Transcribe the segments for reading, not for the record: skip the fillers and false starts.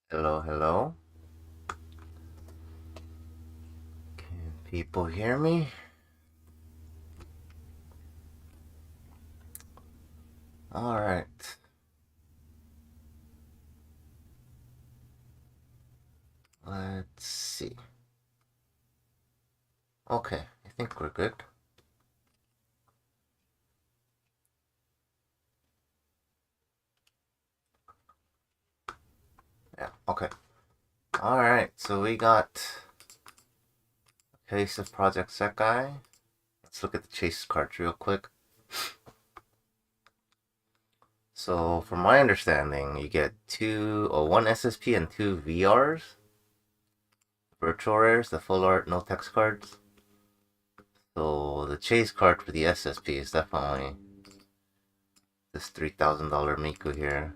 Hello, hello. Can people hear me? All right. Let's see. Okay, I think we're good. Yeah, okay. All right, so we got a case of Project Sekai. Let's look at the chase cards real quick. So, from my understanding, you get one SSP and two VRs. Virtual rares, the full art, no text cards. So, the chase card for the SSP is definitely this $3,000 Miku here.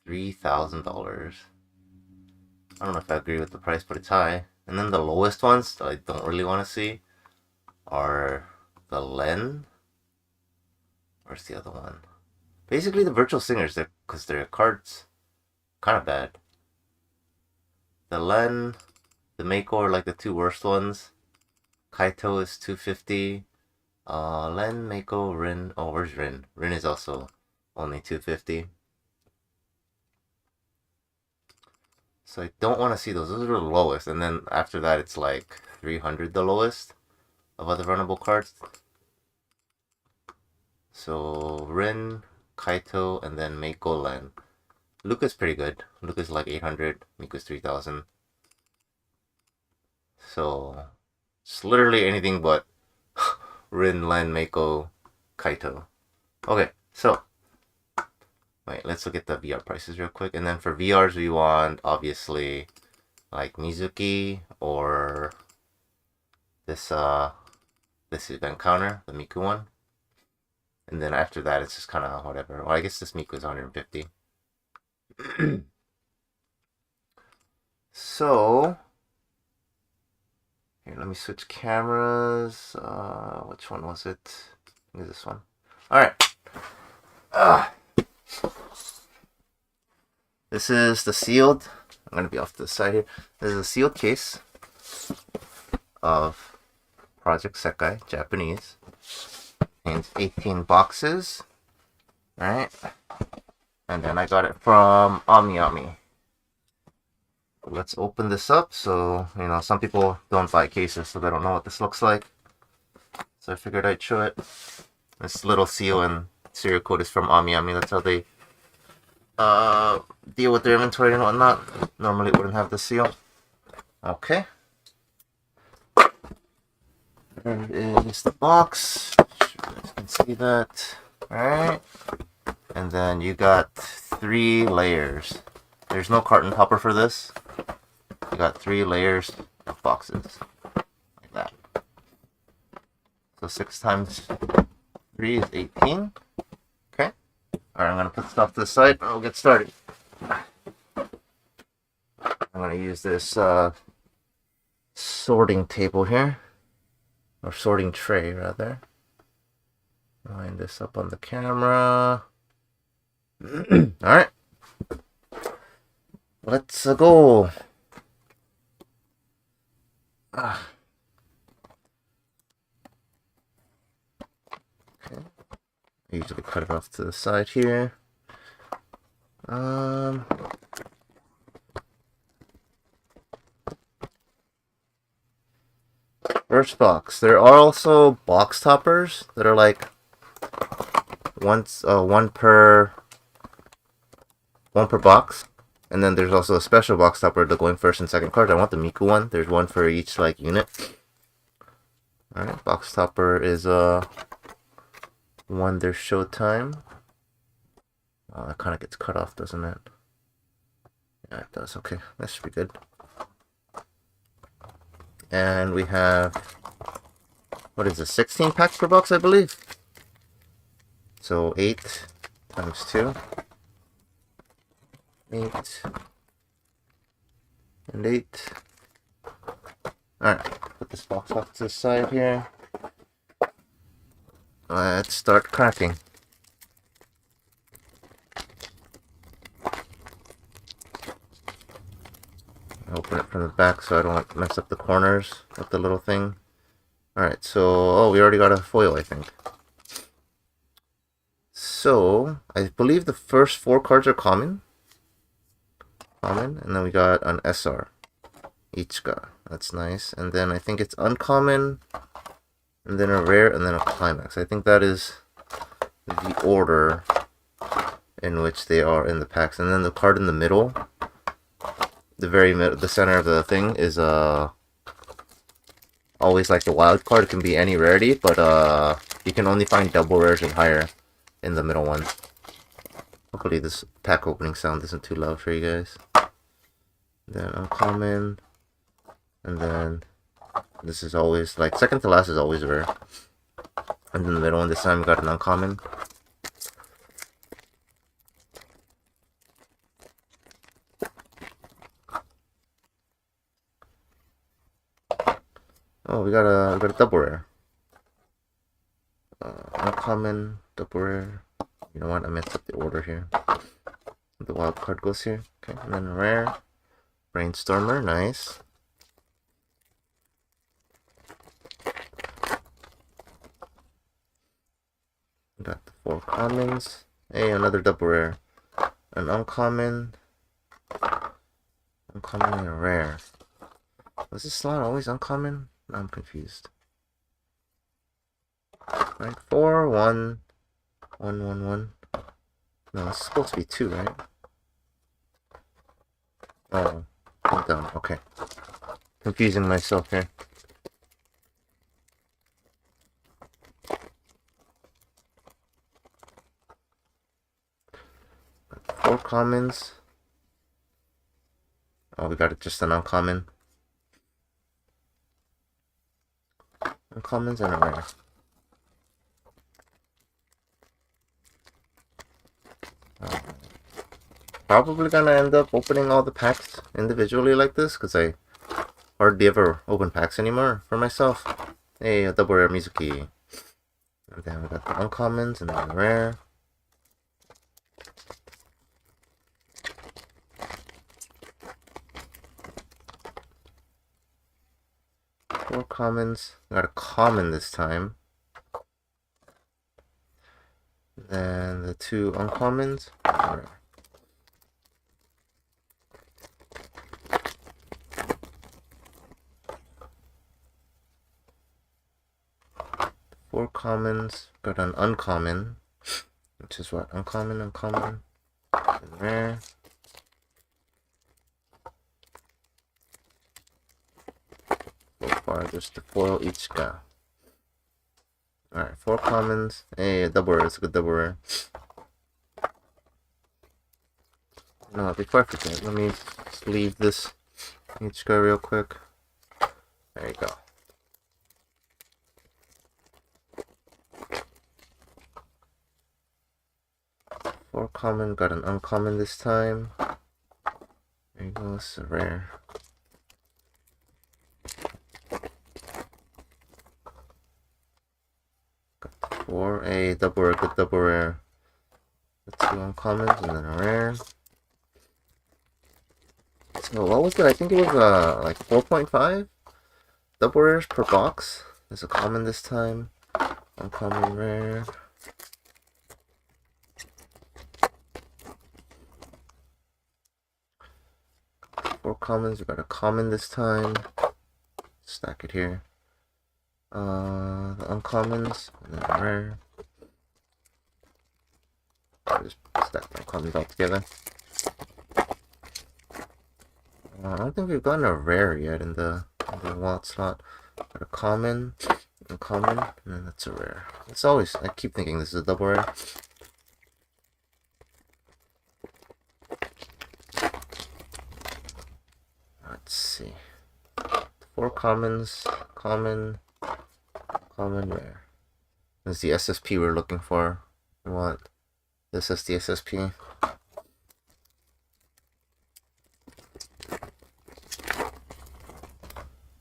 $3,000. I don't know if I agree with the price, but it's high. And then the lowest ones that I don't really want to see are the Len. Where's the other one? Basically, the virtual singers, because their cards kind of bad. The Len, the Mako are like the two worst ones. Kaito is 250. Len, Mako, Rin. Oh, where's Rin? Rin is also only 250. So I don't want to see those. Those are the lowest. And then after that, it's like 300 the lowest of other runnable cards. So Rin, Kaito, and then Mako Len. Luca's pretty good. Luca's like 800. Miku's 3000. So it's literally anything but Rin, Len, Mako, Kaito. Okay, so wait, let's look at the VR prices real quick. And then for VRs, we want obviously like Mizuki or this event counter, the Miku one. And then after that, it's just kind of whatever. Well, I guess this Miku is 150. So, here, let me switch cameras. Which one was it? I think this one. All right. This is the sealed. I'm gonna be off to the side here. This is a sealed case of Project Sekai, Japanese. Contains 18 boxes. All right. And then I got it from Ami. Let's open this up. So, some people don't buy cases, so they don't know what this looks like. So I figured I'd show it. This little seal and serial code is from Ami. That's how they deal with their inventory and whatnot. Normally it wouldn't have the seal. Okay. There is the box. You guys can see that. Alright. And then you got 3 layers. There's no carton topper for this. You got 3 layers of boxes. Like that. So 6 times 3 is 18. Okay. Alright, I'm going to put stuff to the side and we'll get started. I'm going to use this sorting table here. Or sorting tray, rather. Line this up on the camera. Alright. Let's go. Okay. I usually cut it off to the side here. First box. There are also box toppers that are like one per box. And then there's also a special box topper to going first and second cards. I want the Miku one. There's one for each like unit. Alright, box topper is Wonder Showtime. Oh, that kind of gets cut off, doesn't it? Yeah, it does. Okay, that should be good. And we have, what is this, 16 packs per box, I believe? So 8 times 2. 8 and 8. Alright, put this box off to the side here. Let's start cracking. open it from the back so I don't mess up the corners with the little thing. Alright, so, oh, we already got a foil, I think. So, I believe the first 4 cards are common. And then we got an SR. Ichika. That's nice. And then I think it's uncommon, and then a rare, and then a climax. I think that is the order in which they are in the packs. And then the card in the middle, the very middle, the center of the thing is always like the wild card. It can be any rarity, but you can only find double rares and higher in the middle one. Hopefully this pack opening sound isn't too loud for you guys. Then uncommon, and then this is always like second to last is always rare. And then the middle one this time we got an uncommon. Oh, we got a double rare. Uncommon, double rare. You know what? I messed up the order here. The wild card goes here. Okay, and then rare. Brainstormer, nice. Got the 4 commons. Hey, another double rare. An uncommon. Uncommon and a rare. Was this slot always uncommon? No, I'm confused. Right, 4, 1, 1, 1, 1. No, it's supposed to be 2, right? Oh, I'm down. Okay. Confusing myself here. Got 4 commons. Oh, we got it just an uncommon. Uncommons and a rare. Probably gonna end up opening all the packs individually like this, because I hardly ever open packs anymore for myself. Hey, a double rare Mizuki. And then we got the uncommons and then the rare. Four commons. Got a common this time. Then the 2 uncommons. Rare. 4 commons, got an uncommon, which is what? Uncommon, uncommon, and rare. So far, just the foil each guy. Alright, 4 commons. Hey, a double rare, it's a good double rare. No, before I forget, let me sleeve this each guy real quick. There you go. Four common, got an uncommon this time. There you go, it's a rare. Got the 4, a double rare, good double rare. The 2 uncommons and then a rare. So what was it? I think it was like 4.5 double rares per box. There's a common this time. Uncommon, rare. Four commons, we got a common this time. Stack it here. The uncommons, and then a rare. Just stack the uncommons all together. I don't think we've gotten a rare yet in the wild slot. Got a common, uncommon, and then that's a rare. It's always, I keep thinking this is a double rare. Let's see. 4 commons, common, common, rare. This is the SSP we're looking for. We want this as the SSP.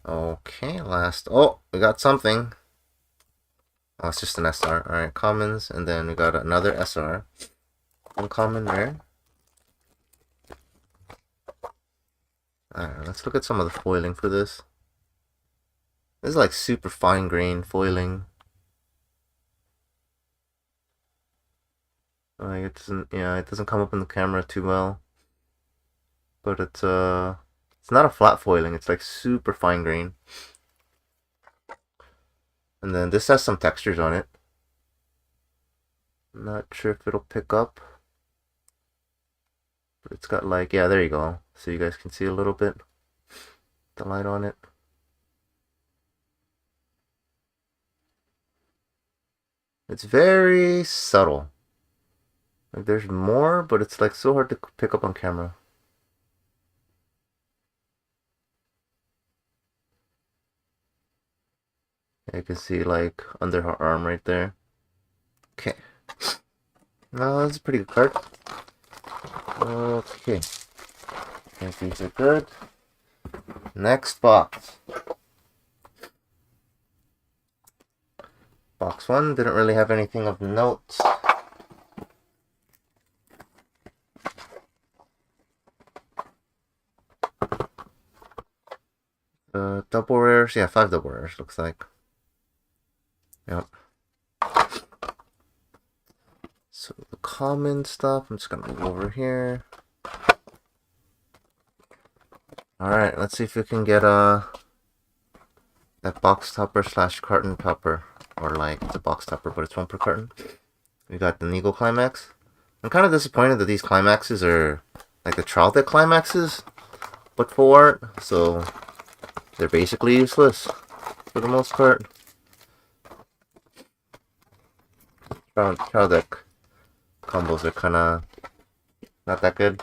Okay, last. Oh, we got something. Oh, it's just an SR. Alright, commons, and then we got another SR. Uncommon, rare. Alright, let's look at some of the foiling for this. This is like super fine grain foiling. Like it doesn't come up in the camera too well. But it's not a flat foiling, it's like super fine grain. And then this has some textures on it. Not sure if it'll pick up. But it's got like, yeah, there you go. So you guys can see a little bit the light on it. It's very subtle. Like there's more, but it's like so hard to pick up on camera. You can see like under her arm right there. Okay. No, that's a pretty good card. Okay. I think these are good. Next box. Box 1 didn't really have anything of note. Double rares, yeah, 5 double rares looks like. Yep. So the common stuff, I'm just gonna move over here. Alright, let's see if we can get that box topper / carton topper. Or like, it's a box topper, but it's 1 per carton. We got the Nego climax. I'm kind of disappointed that these climaxes are like the trial deck climaxes, but full art, so they're basically useless for the most part. Trial deck combos are kind of not that good.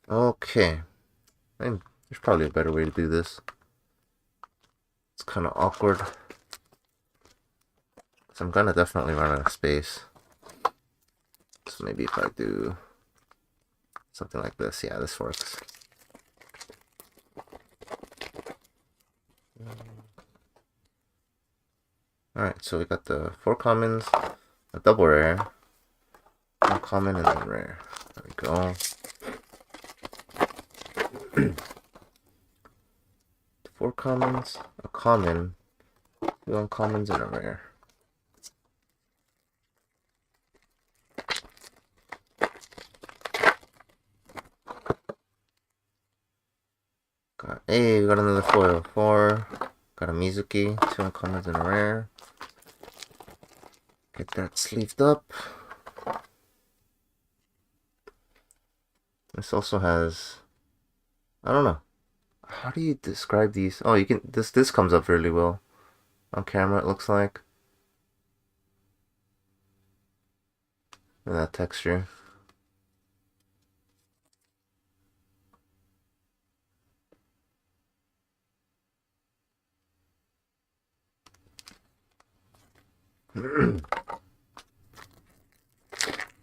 Okay, there's probably a better way to do this. It's kind of awkward. So I'm gonna definitely run out of space. So maybe if I do something like this, yeah, this works. Alright, so we got the 4 commons, a double rare, 1 common, and then rare. There we go. 4 commons, a common, 2 uncommons, and a rare. Hey, we got another foil. 4. Got a Mizuki, 2 uncommons, and a rare. Get that sleeved up. This also has, I don't know. How do you describe these? Oh, you can, this comes up really well on camera, it looks like. And that texture.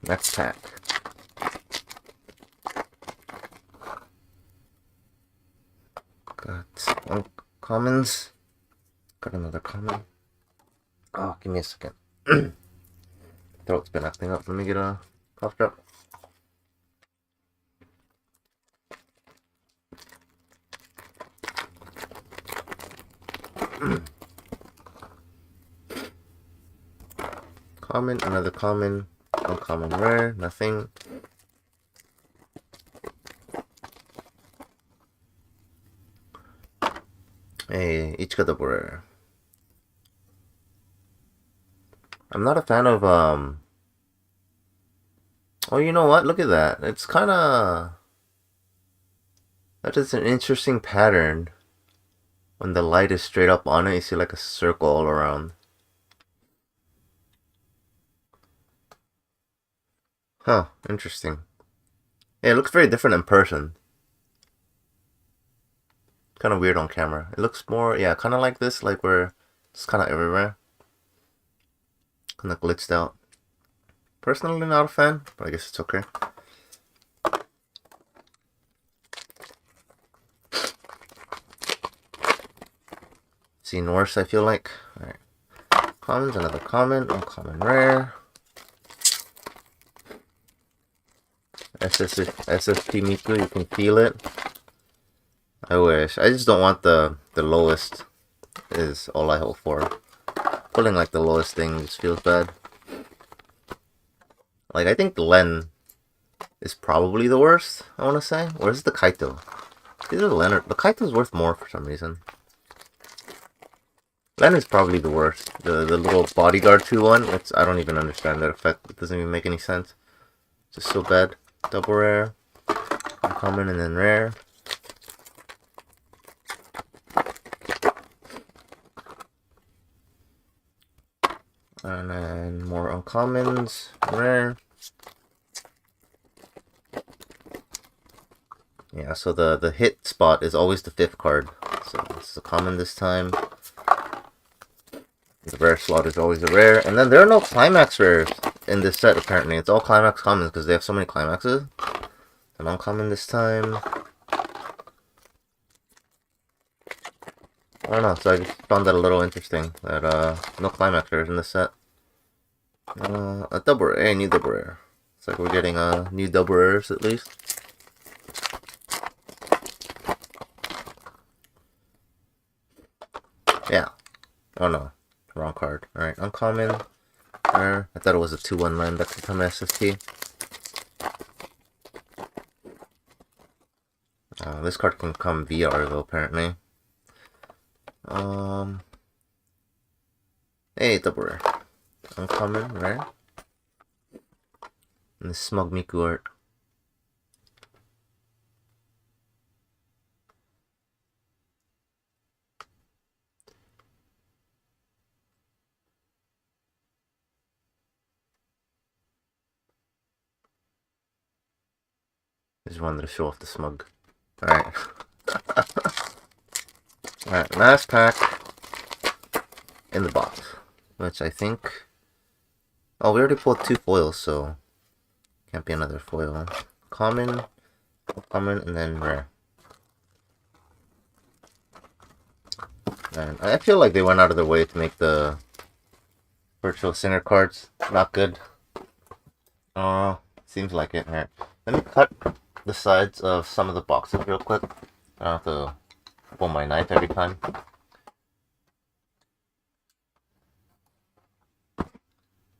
Next pack. Got 1 commons. Got another common. Oh, give me a second. Throat's been acting up. Let me get a cough drop. Common, another common, uncommon, rare, nothing. Hey, each got double rare. I'm not a fan of oh, you know what? Look at that. It's kind of, that is an interesting pattern. When the light is straight up on it, you see like a circle all around. Huh, interesting. Yeah, it looks very different in person. Kind of weird on camera. It looks more, yeah, kind of like this, like where it's kind of everywhere. Kind of glitched out. Personally, not a fan, but I guess it's okay. Seen worse, I feel like. Alright. Commons, another common, uncommon, rare. SSP Miku, you can feel it. I wish. I just don't want the lowest is all I hope for. Pulling like the lowest thing just feels bad. Like, I think the Len is probably the worst, I want to say. Or is it the Kaito? Either the Len or... The Kaito's worth more for some reason. Len is probably the worst. The little bodyguard 2-1, I don't even understand that effect. It doesn't even make any sense. It's just so bad. Double rare. Uncommon and then rare. And then more uncommons. Rare. Yeah, so the hit spot is always the 5th card. So this is a common this time. The rare slot is always a rare. And then there are no climax rares in this set, apparently. It's all climax commons because they have so many climaxes. An uncommon this time. I don't know, so I just found that a little interesting. That no climax rares in this set. A double rare, a new double rare. It's like we're getting new double rares at least. Yeah. Oh no. Wrong card. Alright, uncommon. Rare. I thought it was a 2-1 land that could become SST. This card can come VR though, apparently. Hey, double rare. Uncommon, rare. And the Smug Miku art. Just wanted to show off the smug. Alright. Alright, last pack in the box. Which I think... Oh, we already pulled 2 foils, so... Can't be another foil. Common, common, and then rare. And I feel like they went out of their way to make the virtual singer cards not good. Seems like it. Alright. Let me cut the sides of some of the boxes real quick. I don't have to pull my knife every time.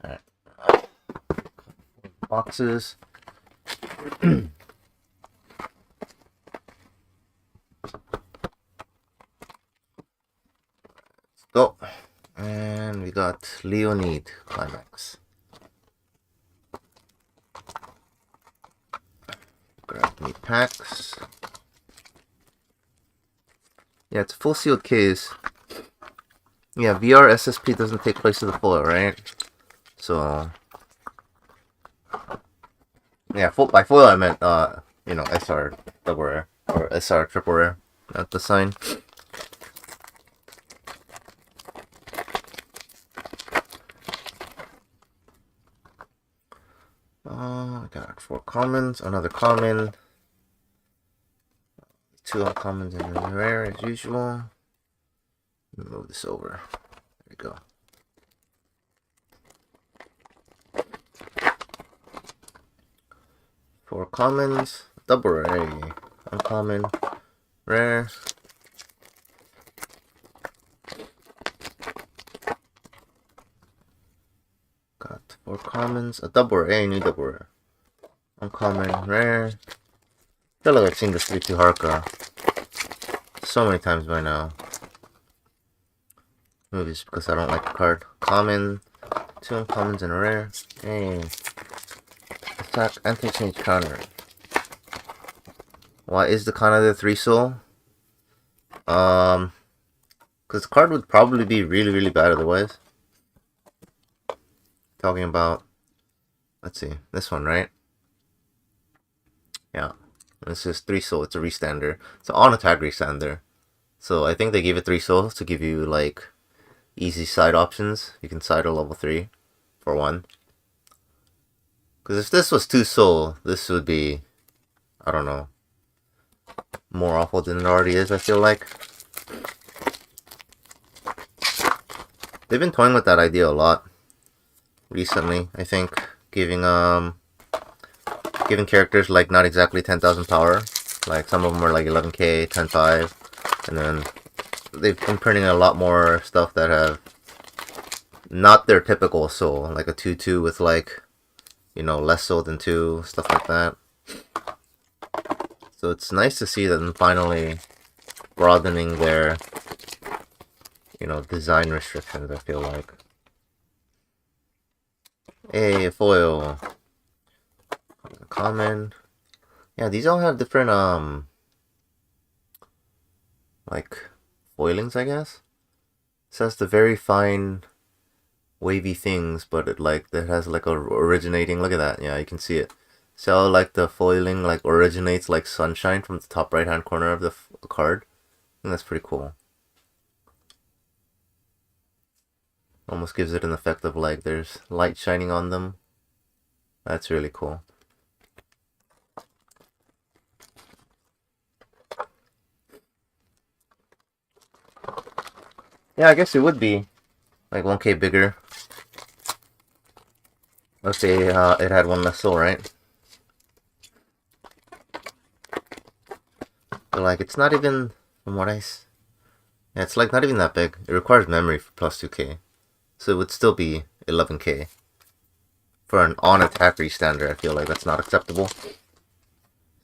Alright. Boxes. Let's go. And we got Leonid Climax. Grab me packs. Yeah, it's a full sealed case. Yeah, VR SSP doesn't take place of the foil, right? So yeah, by foil I meant you know, SR double rare or SR triple rare, not the sign. I got 4 commons, another common, 2 uncommons and a rare as usual. Let me move this over. There we go. Four commons, double rare, uncommon, rare. Got 4 commons, a double rare, new double rare. Uncommon, rare. I feel like I've seen this 3-2 Haruka so many times by now. Maybe it's because I don't like the card. Common, 2 uncommons and a rare. Hey. Attack, anti-change counter. Why is the Kanada 3 soul? Because the card would probably be really, really bad otherwise. Talking about, let's see, this one, right? Yeah. This is 3 soul, it's a restander. It's an on-attack restander. So I think they gave it 3 souls to give you, like, easy side options. You can side a level 3 for 1. Because if this was 2 soul, this would be, I don't know, more awful than it already is, I feel like. They've been toying with that idea a lot recently, I think. Giving, giving characters like not exactly 10,000 power. Like some of them are like 11k, 10.5, and then they've been printing a lot more stuff that have not their typical soul, like a 2-2 with like, you know, less soul than 2, stuff like that. So it's nice to see them finally broadening their, you know, design restrictions, I feel like. Hey, foil. Common. Yeah, these all have different, like, foilings, I guess. It says the very fine, wavy things, but it has, like, a originating, look at that, yeah, you can see it. See how, like, the foiling, like, originates, like, sunshine from the top right-hand corner of the card? I think that's pretty cool. Almost gives it an effect of, like, there's light shining on them. That's really cool. Yeah, I guess it would be like 1k bigger. Let's say it had one less soul, right? But like, it's not even, from what yeah, it's like not even that big. It requires memory for plus 2k. So it would still be 11k. For an on-attack restander, I feel like that's not acceptable.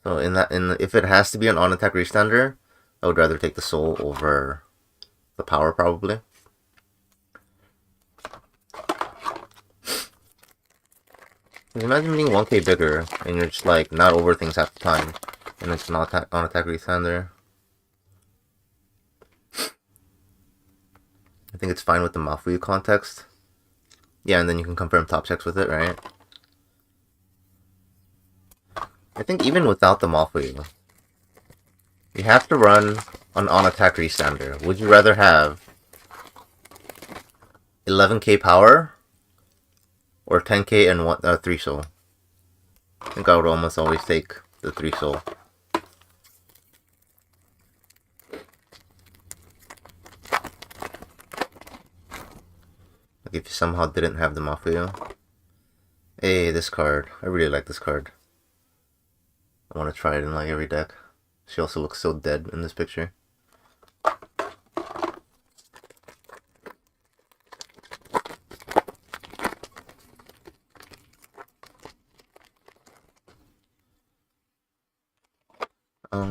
So if it has to be an on-attack restander, I would rather take the soul over the power, probably. Imagine being 1k bigger, and you're just like, not over things half the time, and it's an on-attack restander. I think it's fine with the Mafuyu context. Yeah, and then you can confirm top checks with it, right? I think even without the Mafuyu, you have to run an on-attack restander. Would you rather have 11k power or 10k and 3 soul? I think I would almost always take the 3 soul. Like if you somehow didn't have the Mafuyu. Hey, this card. I really like this card. I want to try it in like every deck. She also looks so dead in this picture.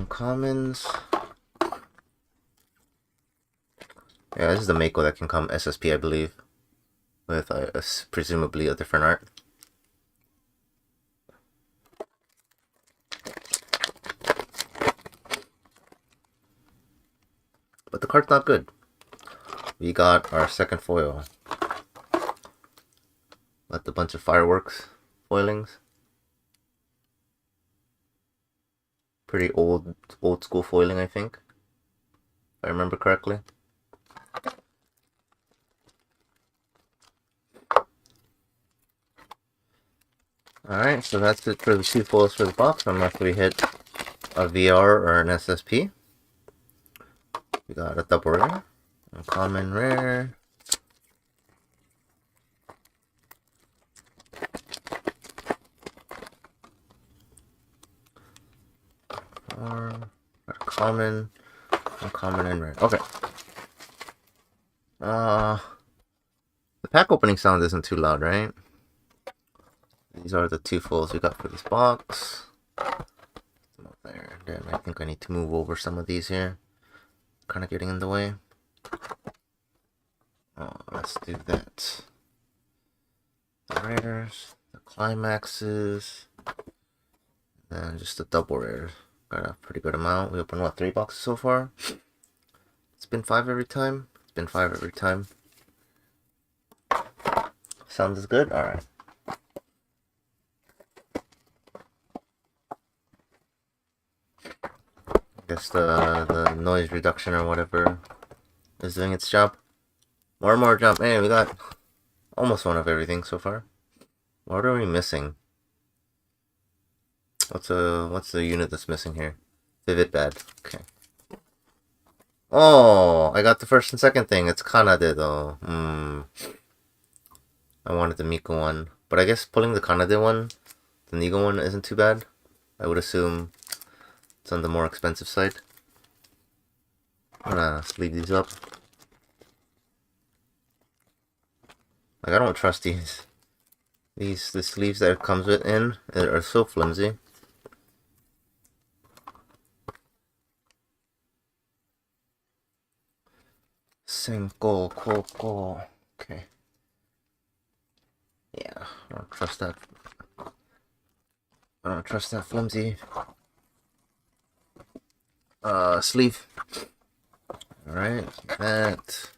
Commons. Yeah, this is the Mako that can come SSP, I believe. With presumably a different art. But the card's not good. We got our second foil. Left a bunch of fireworks foilings. Pretty old school foiling, I think. If I remember correctly. Alright, so that's it for the 2 foils for the box, unless we hit a VR or an SSP. We got a double rare, a common rare, or a common, uncommon, and rare. Okay. The pack opening sound isn't too loud, right? These are the 2 foils we got for this box. There. Then I think I need to move over some of these here. Kind of getting in the way. Let's do that. The rares, the climaxes, and just the double rares. Got a pretty good amount. We opened what, 3 boxes so far? It's been 5 every time. It's been 5 every time. Sound is good? Alright. Guess the noise reduction or whatever is doing its job. More and more jump. Hey, we got almost one of everything so far. What are we missing? What's the unit that's missing here? Vivid Bad. Okay. Oh, I got the first and second thing. It's Kanade though. I wanted the Miku one, but I guess pulling the Kanade one the Nigo one isn't too bad. I would assume it's on the more expensive side. I'm gonna sleeve these up. Like, I don't trust these. The sleeves that it comes with in are so flimsy. Senko, Koko. Okay. Yeah, I don't trust that. I don't trust that flimsy sleeve. Alright, that.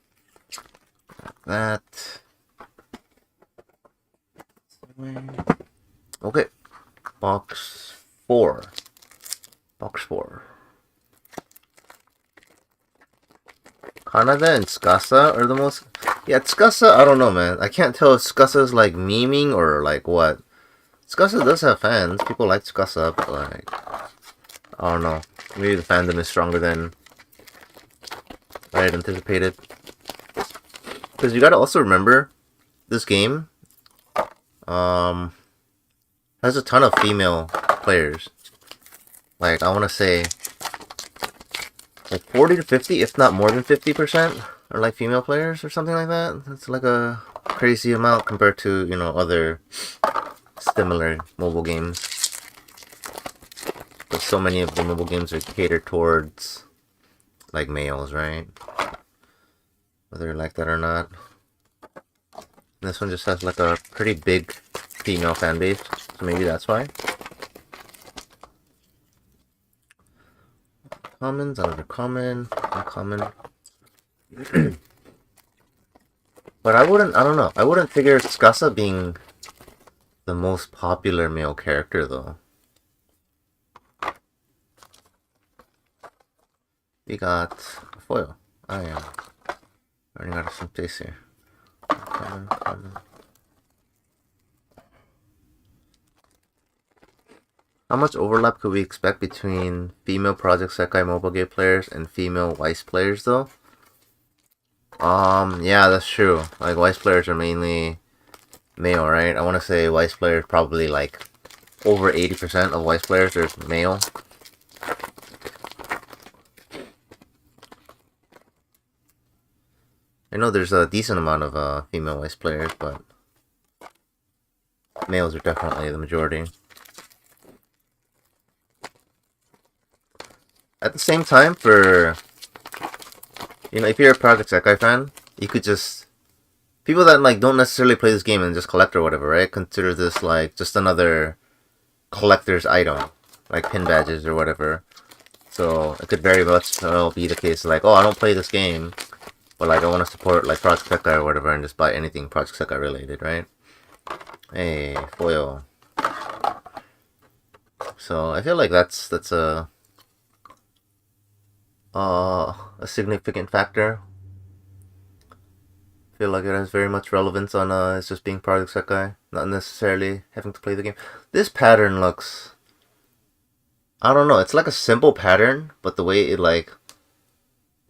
Okay, box 4. Box 4. Kanada and Tsukasa are the most... Yeah, Tsukasa, I don't know, man. I can't tell if Tsukasa's like memeing or like what. Tsukasa does have fans. People like Tsukasa, but like... I don't know. Maybe the fandom is stronger than I had anticipated. Because you gotta also remember, this game has a ton of female players. Like, I want to say like 40 to 50, if not more than 50%, are like female players or something like that. That's like a crazy amount compared to, you know, other similar mobile games. But so many of the mobile games are catered towards like males, right? Whether you like that or not. This one just has like a pretty big female fan base, so maybe that's why. Commons, another common, uncommon. But I don't know. I wouldn't figure Tsukasa being the most popular male character though. We got a foil. I am running out of some space here. Common. How much overlap could we expect between female Project Sekai mobile game players and female Weiss players though? Yeah, that's true. Like, Weiss players are mainly male, right? I want to say Weiss players probably like over 80% of Weiss players are male. I know there's a decent amount of female Weiss players, but males are definitely the majority. At the same time, for, you know, if you're a Project Sekai fan, you could just... People that, like, don't necessarily play this game and just collect or whatever, right? Consider this, like, just another collector's item. Like pin badges or whatever. So, it could very much well be the case, like, oh, I don't play this game, but, like, I want to support, like, Project Sekai or whatever and just buy anything Project Sekai related, right? Hey, foil. So, I feel like that's a significant factor. I feel like it has very much relevance on it's just being Project Sekai, not necessarily having to play the game. This pattern looks, I don't know, it's like a simple pattern, but the way it like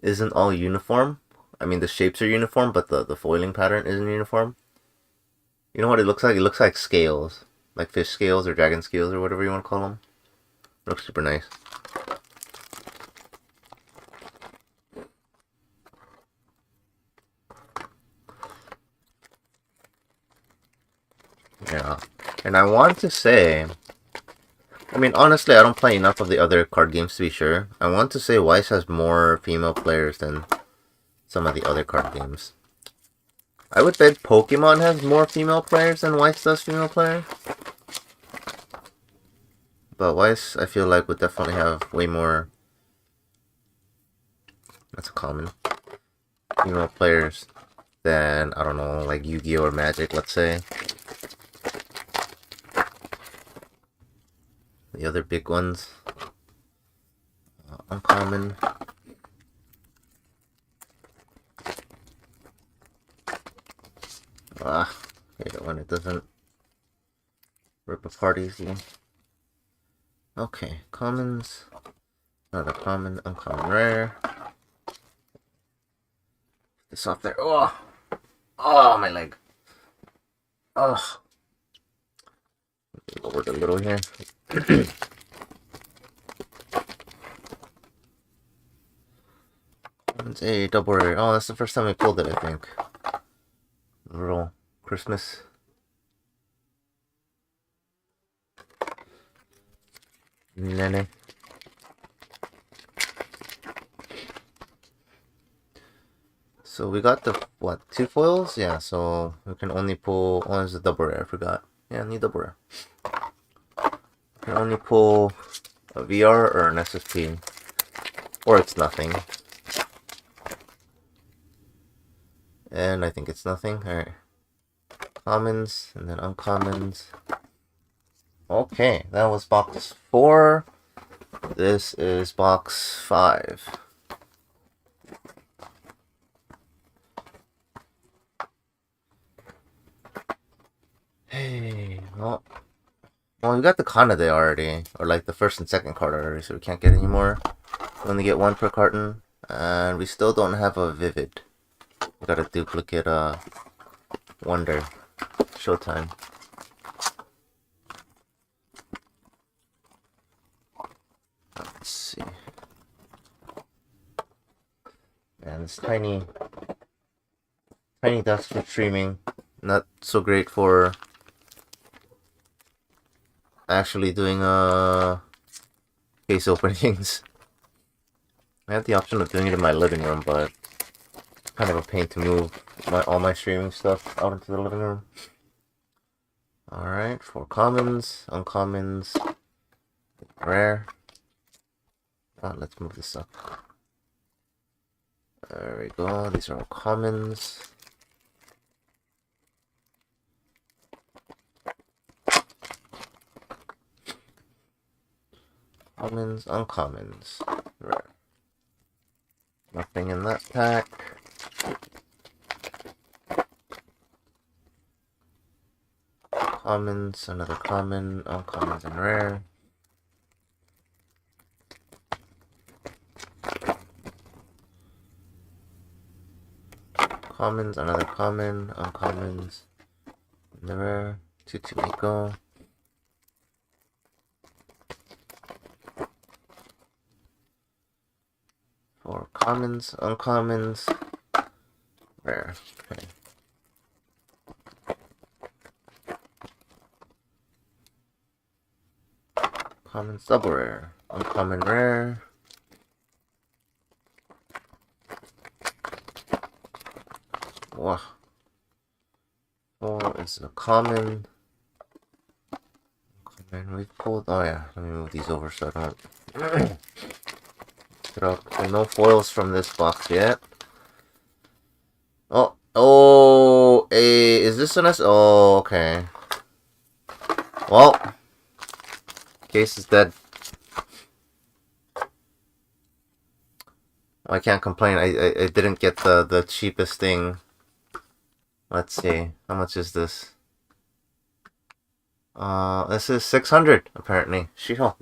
isn't all uniform. I mean, the shapes are uniform, but the foiling pattern isn't uniform. You know what it looks like? It looks like scales, like fish scales or dragon scales or whatever you want to call them. It looks super nice. Yeah, and I want to say, I mean, honestly, I don't play enough of the other card games to be sure. I want to say Weiss has more female players than some of the other card games. I would bet Pokemon has more female players than Weiss does female players. But Weiss, I feel like, would definitely have way more, that's a common, female players than, I don't know, like Yu-Gi-Oh! Or Magic, let's say. The other big ones. Uncommon. I hate it when it doesn't rip apart easy. Okay, commons. Another common, uncommon, rare. Put this off there. Oh! Oh, my leg. Oh. Lower it a little here. It's a double rare. Oh, that's the first time we pulled it, I think. Little Christmas. Nene. So we got the, what, 2 foils? Yeah, so we can only pull, oh, there's a double rare, I forgot. Yeah, I need double rare. We can only pull a VR or an SSP. Or it's nothing. And I think it's nothing. Alright. Commons, and then uncommons. Okay, that was box 4. This is box 5. Hey, well, we got the Kanade already, or like the first and second card already, so we can't get any more. We only get 1 per carton, and we still don't have a Vivid. We got a duplicate Wonder. Showtime. Let's see. Man, this tiny desk for streaming. Not so great for actually doing case openings. I have the option of doing it in my living room, but it's kind of a pain to move all my streaming stuff out into the living room. Alright, 4 commons, uncommons, rare. Let's move this up. There we go, these are all commons. Commons, uncommons, rare. Nothing in that pack. Commons, another common, uncommons, and rare. Commons, another common, uncommons, and the rare. 2 Miku. For commons, uncommons, rare. Okay. Commons, double rare. Uncommon, rare. Wow. 4 is a common. Common we've pulled. Oh yeah, let me move these over so I don't. No foils from this box yet. Oh, is this an S? Oh, okay. Well, case is dead. I can't complain. I didn't get the cheapest thing. Let's see. How much is this? This is 600 apparently. Shiho.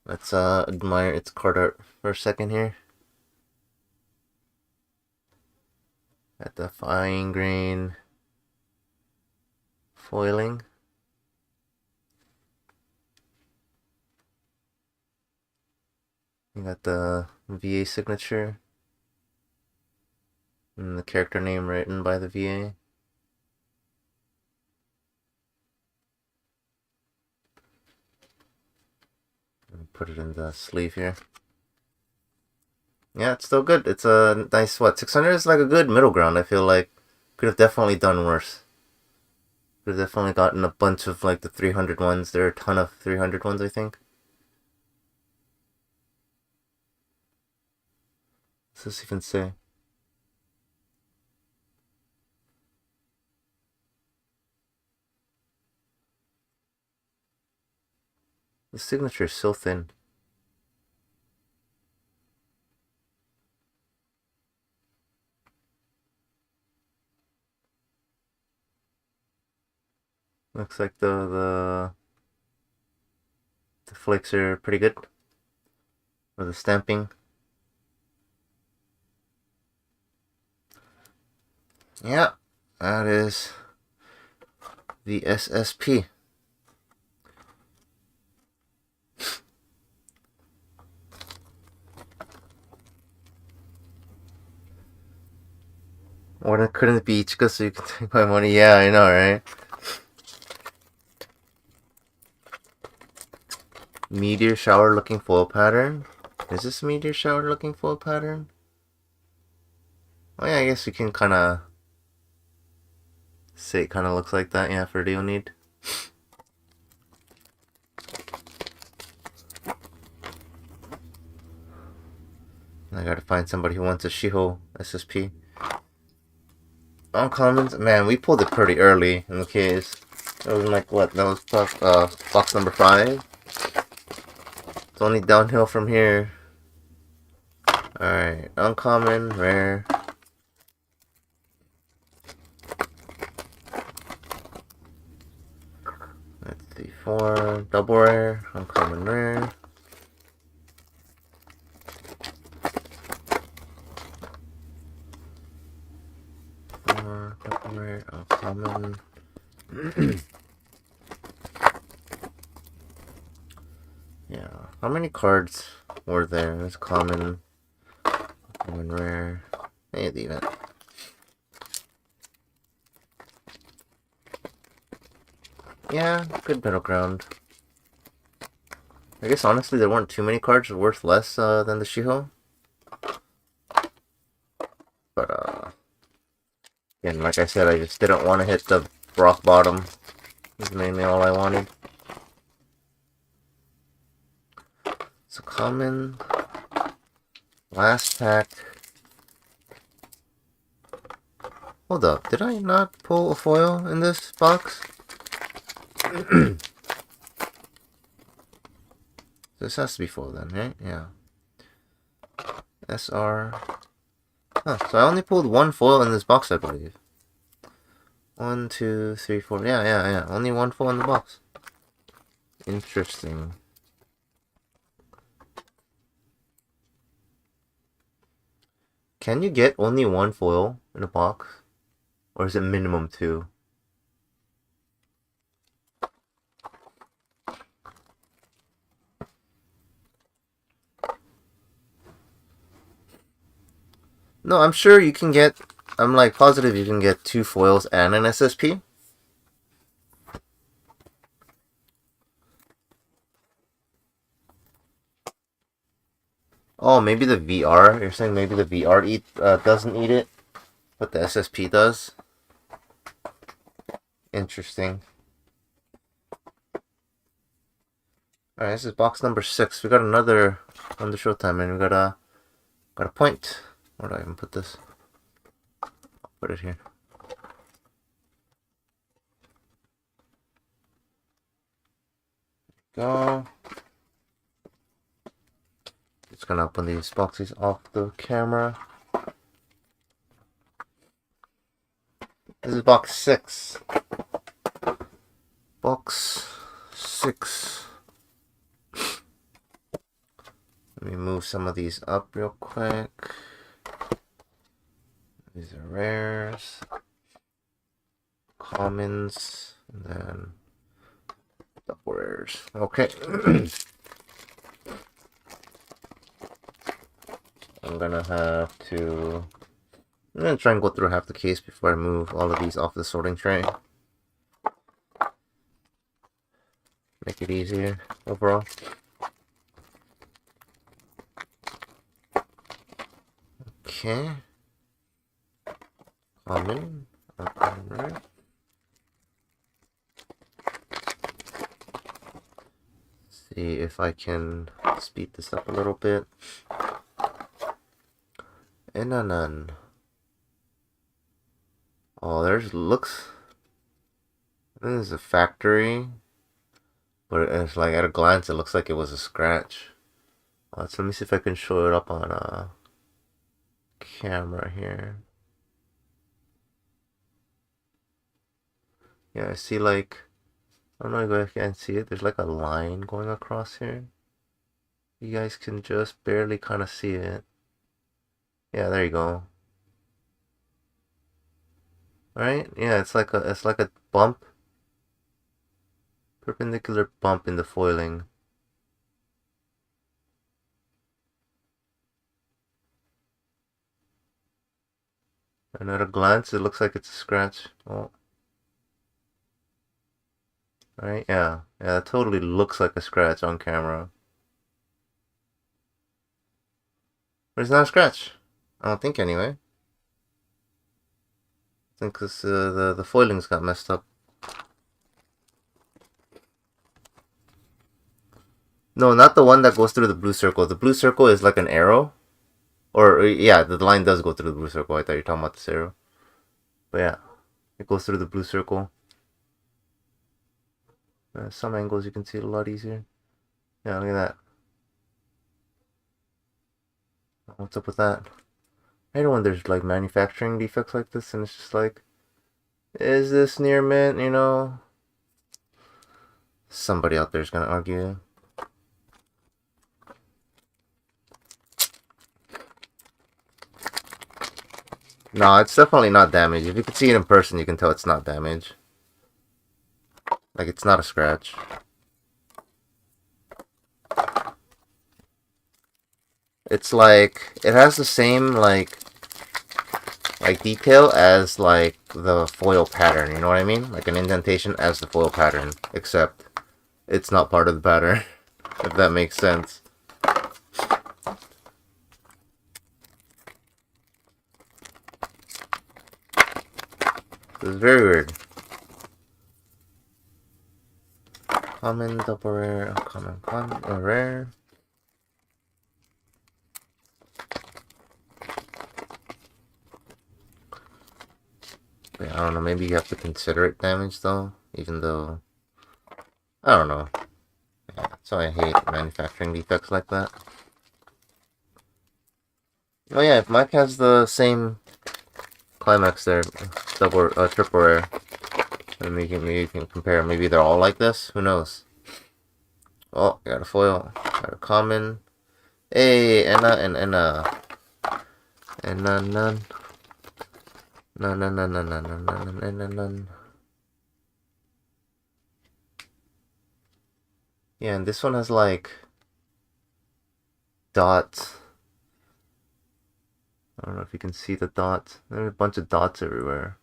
Let's admire its card art for a second here. At the fine grain foiling. You got the VA signature and the character name written by the VA. Put it in the sleeve here. Yeah, it's still good. It's a nice, what, 600 is like a good middle ground, I feel like. Could have definitely done worse. Could have definitely gotten a bunch of like the 300 ones. There are a ton of 300 ones, I think. What's this even say? The signature is so thin. Looks like the flakes are pretty good. Or the stamping. Yeah, that is the SSP. Or couldn't it be Ichika so you can take my money? Yeah, I know, right? Meteor shower looking foil pattern. Is this meteor shower looking foil pattern? Oh yeah, I guess you can kind of say it kind of looks like that. Yeah, for deal need. I gotta find somebody who wants a Shiho SSP. Uncommons, man, we pulled it pretty early in the case. It was like what? That was box number 5. It's only downhill from here. Alright, uncommon, rare. Let's see, 4, double rare, uncommon, rare. Double rare, uncommon. Yeah, how many cards were there? There's common, uncommon, rare. Maybe even. Yeah, good middle ground. I guess honestly there weren't too many cards worth less than the Shiho. But again, like I said, I just didn't want to hit the rock bottom. That's mainly all I wanted. So common. Last pack. Hold up, did I not pull a foil in this box? This has to be foil then, right? Yeah. SR. Huh, so I only pulled one foil in this box, I believe. 1, 2, 3, 4. Yeah. Only one foil in the box. Interesting. Can you get only one foil in a box? Or is it minimum 2? No, I'm sure you can get... I'm like positive you can get 2 foils and an SSP. Oh, maybe the VR. You're saying maybe the VR doesn't eat it, but the SSP does. Interesting. Alright, this is box number 6. We got another on the showtime, and we got a point. Where do I even put this? I'll put it here. Go. Just gonna open these boxes off the camera. This is box 6. Box 6. Let me move some of these up real quick. These are rares, commons, and then double rares. Okay. I'm gonna try and go through half the case before I move all of these off the sorting tray. Make it easier overall. Okay. Common. Right. See if I can speed this up a little bit. And a none. Oh, looks. This is a factory, but it's like at a glance it looks like it was a scratch. So let me see if I can show it up on a camera here. Yeah, I see like, I don't know if you guys can see it. There's like a line going across here. You guys can just barely kind of see it. Yeah, there you go. Alright, yeah, it's like a bump. Perpendicular bump in the foiling. And at a glance, it looks like it's a scratch. Oh. Right? Yeah. Yeah, it totally looks like a scratch on camera. But it's not a scratch. I don't think anyway. I think because the foilings got messed up. No, not the one that goes through the blue circle. The blue circle is like an arrow. Or, yeah, the line does go through the blue circle. I thought you were talking about this arrow. But yeah, it goes through the blue circle. Some angles you can see it a lot easier. Yeah, look at that. What's up with that? I hate when there's like manufacturing defects like this and it's just like, is this near mint, you know? Somebody out there is gonna argue. No, it's definitely not damage. If you can see it in person, you can tell it's not damage. Like, it's not a scratch. It's like, it has the same, like detail as, like, the foil pattern, you know what I mean? Like an indentation as the foil pattern, except it's not part of the pattern, if that makes sense. It's very weird. Common, double rare, uncommon, common, or rare. Yeah, I don't know, maybe you have to consider it damage though, even though, I don't know. Yeah, that's why I hate manufacturing defects like that. Oh yeah, if Mike has the same climax there, double, triple rare, then maybe you can compare. Maybe they're all like this. Who knows? Oh, got a foil, got a common. Hey, and none, none. None. Yeah, and this one has like dots. I don't know if you can see the dots. There are a bunch of dots everywhere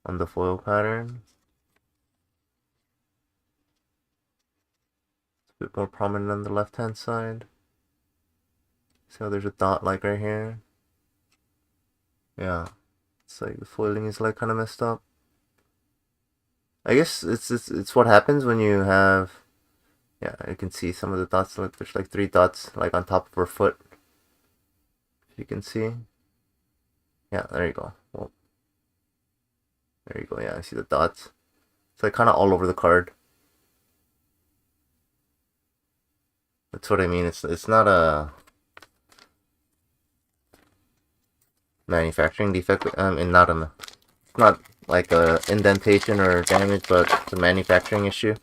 on the foil pattern. It's a bit more prominent on the left-hand side. So there's a dot like right here. Yeah, it's like the foiling is like kind of messed up. I guess it's what happens when you have. Yeah, you can see some of the dots. Like there's like 3 dots like on top of her foot. If you can see. Yeah, there you go. Well, there you go. Yeah, I see the dots. It's like kind of all over the card. That's what I mean. It's not a manufacturing defect. And not like a indentation or damage, but it's a manufacturing issue.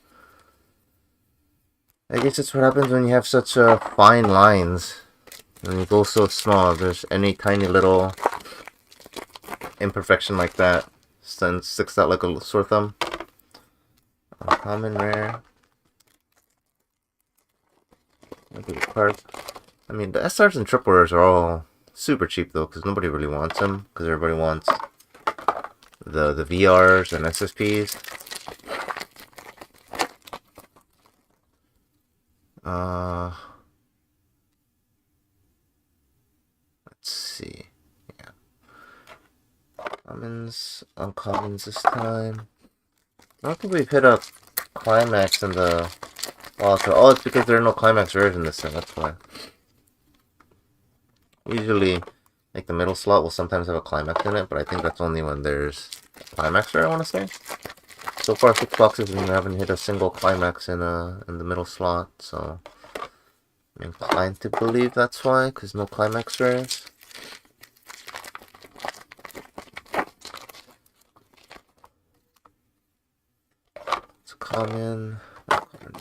I guess that's what happens when you have such fine lines. When you go so small, there's any tiny little imperfection like that, then sticks out like a sore thumb. Uncommon, rare. I mean, the SRs and triple rares are all super cheap though, because nobody really wants them, because everybody wants the VRs and SSPs. Let's see. Yeah. Commons, uncommons this time. I don't think we've hit a climax in the... Oh, it's because there are no climax rares in this set, that's why. Usually, like the middle slot will sometimes have a climax in it, but I think that's only when there's a climax rare, I want to say. So far, 6 boxes and we haven't hit a single climax in the middle slot, so I'm inclined to believe that's why, because no climax rares. It's common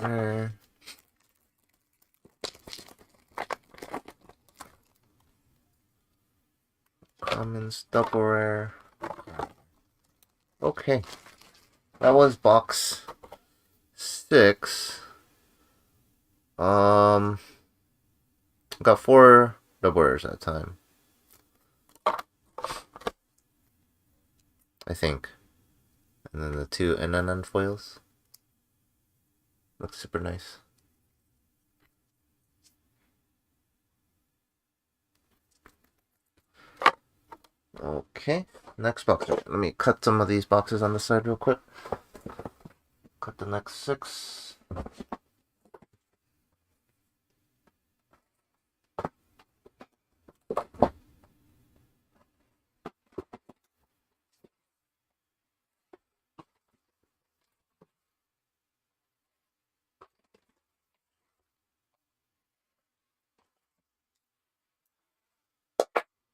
rare. Commons, double rare. Okay. That was box 6. Got 4 double rares at a time. think. And then the two NNN foils. Looks super nice. Okay, next box. Let me cut some of these boxes on the side real quick. Cut the next 6.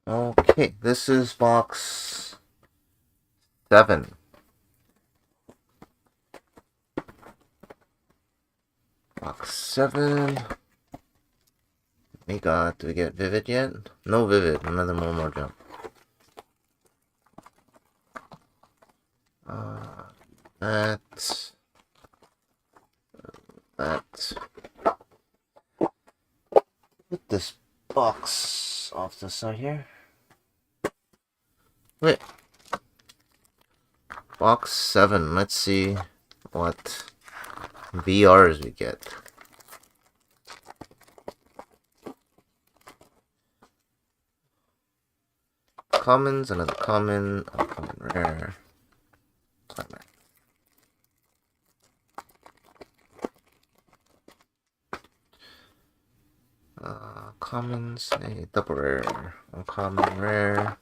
Okay, this is box 7. Box 7. We got, do we get Vivid yet? No Vivid, another more jump. That. Put this box off the side here. Wait. Box 7, let's see what VRs we get. Commons, another common, uncommon rare, climax. Commons, a double rare, uncommon rare.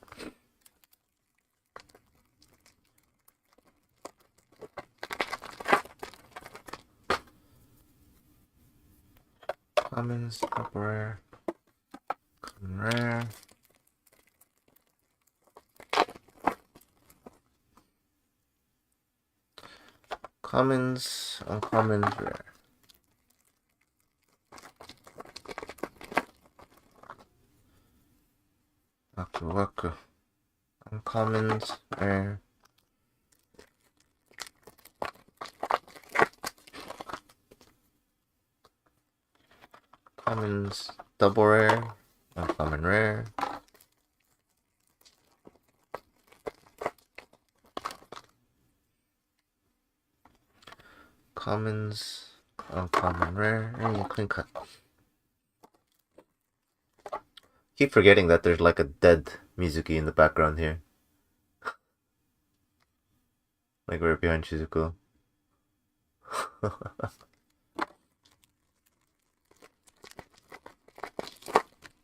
Commons, double rare, common rare. Commons, uncommon, rare. Waku. Uncommons, rare. Commons, double rare. Uncommon rare. Commons, uncommon rare, and clean cut. Keep forgetting that there's like a dead Mizuki in the background here. Like right behind Shizuku.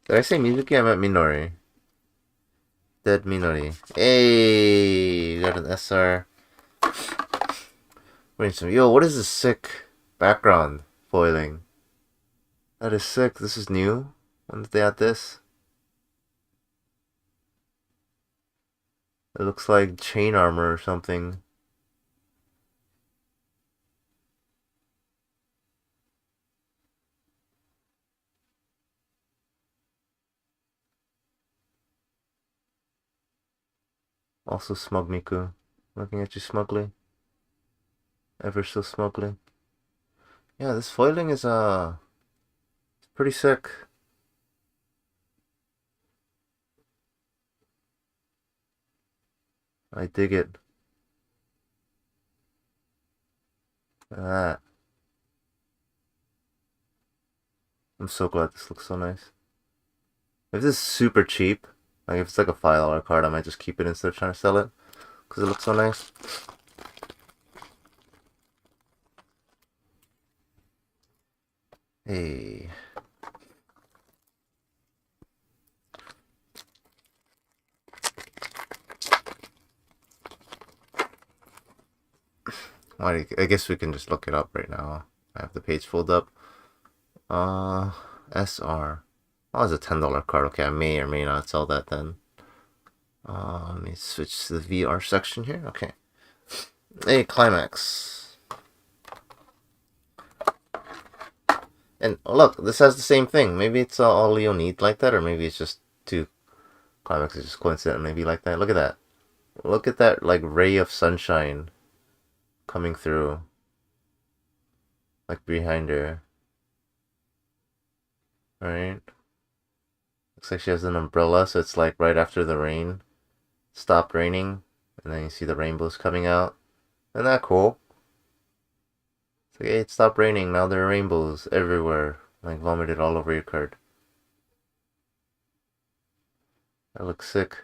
Did I say Mizuki? I meant Minori. Dead Minori. Hey, we got an SR. Wait some. Yo, what is this sick background foiling? That is sick. This is new. When did they add this? It looks like chain armor or something. Also smug Miku. Looking at you smugly. Ever so smugly. Yeah, this foiling is pretty sick. I dig it. Look at that. I'm so glad this looks so nice. If this is super cheap, like if it's like a $5 card, I might just keep it instead of trying to sell it. Because it looks so nice. Hey. I guess we can just look it up right now. I have the page pulled up. SR. Oh, it's a $10 card. Okay, I may or may not sell that then. Let me switch to the VR section here. Okay. Hey, Climax. And look, this has the same thing. Maybe it's all Leonid like that, or maybe it's just two Climaxes just coincident maybe like that. Look at that. Look at that, like, ray of sunshine coming through. Like, behind her. Right? Looks like she has an umbrella, so it's like right after the rain stopped raining. And then you see the rainbows coming out. Isn't that cool? It's like, hey, it stopped raining, now there are rainbows everywhere. Like vomited all over your card. That looks sick.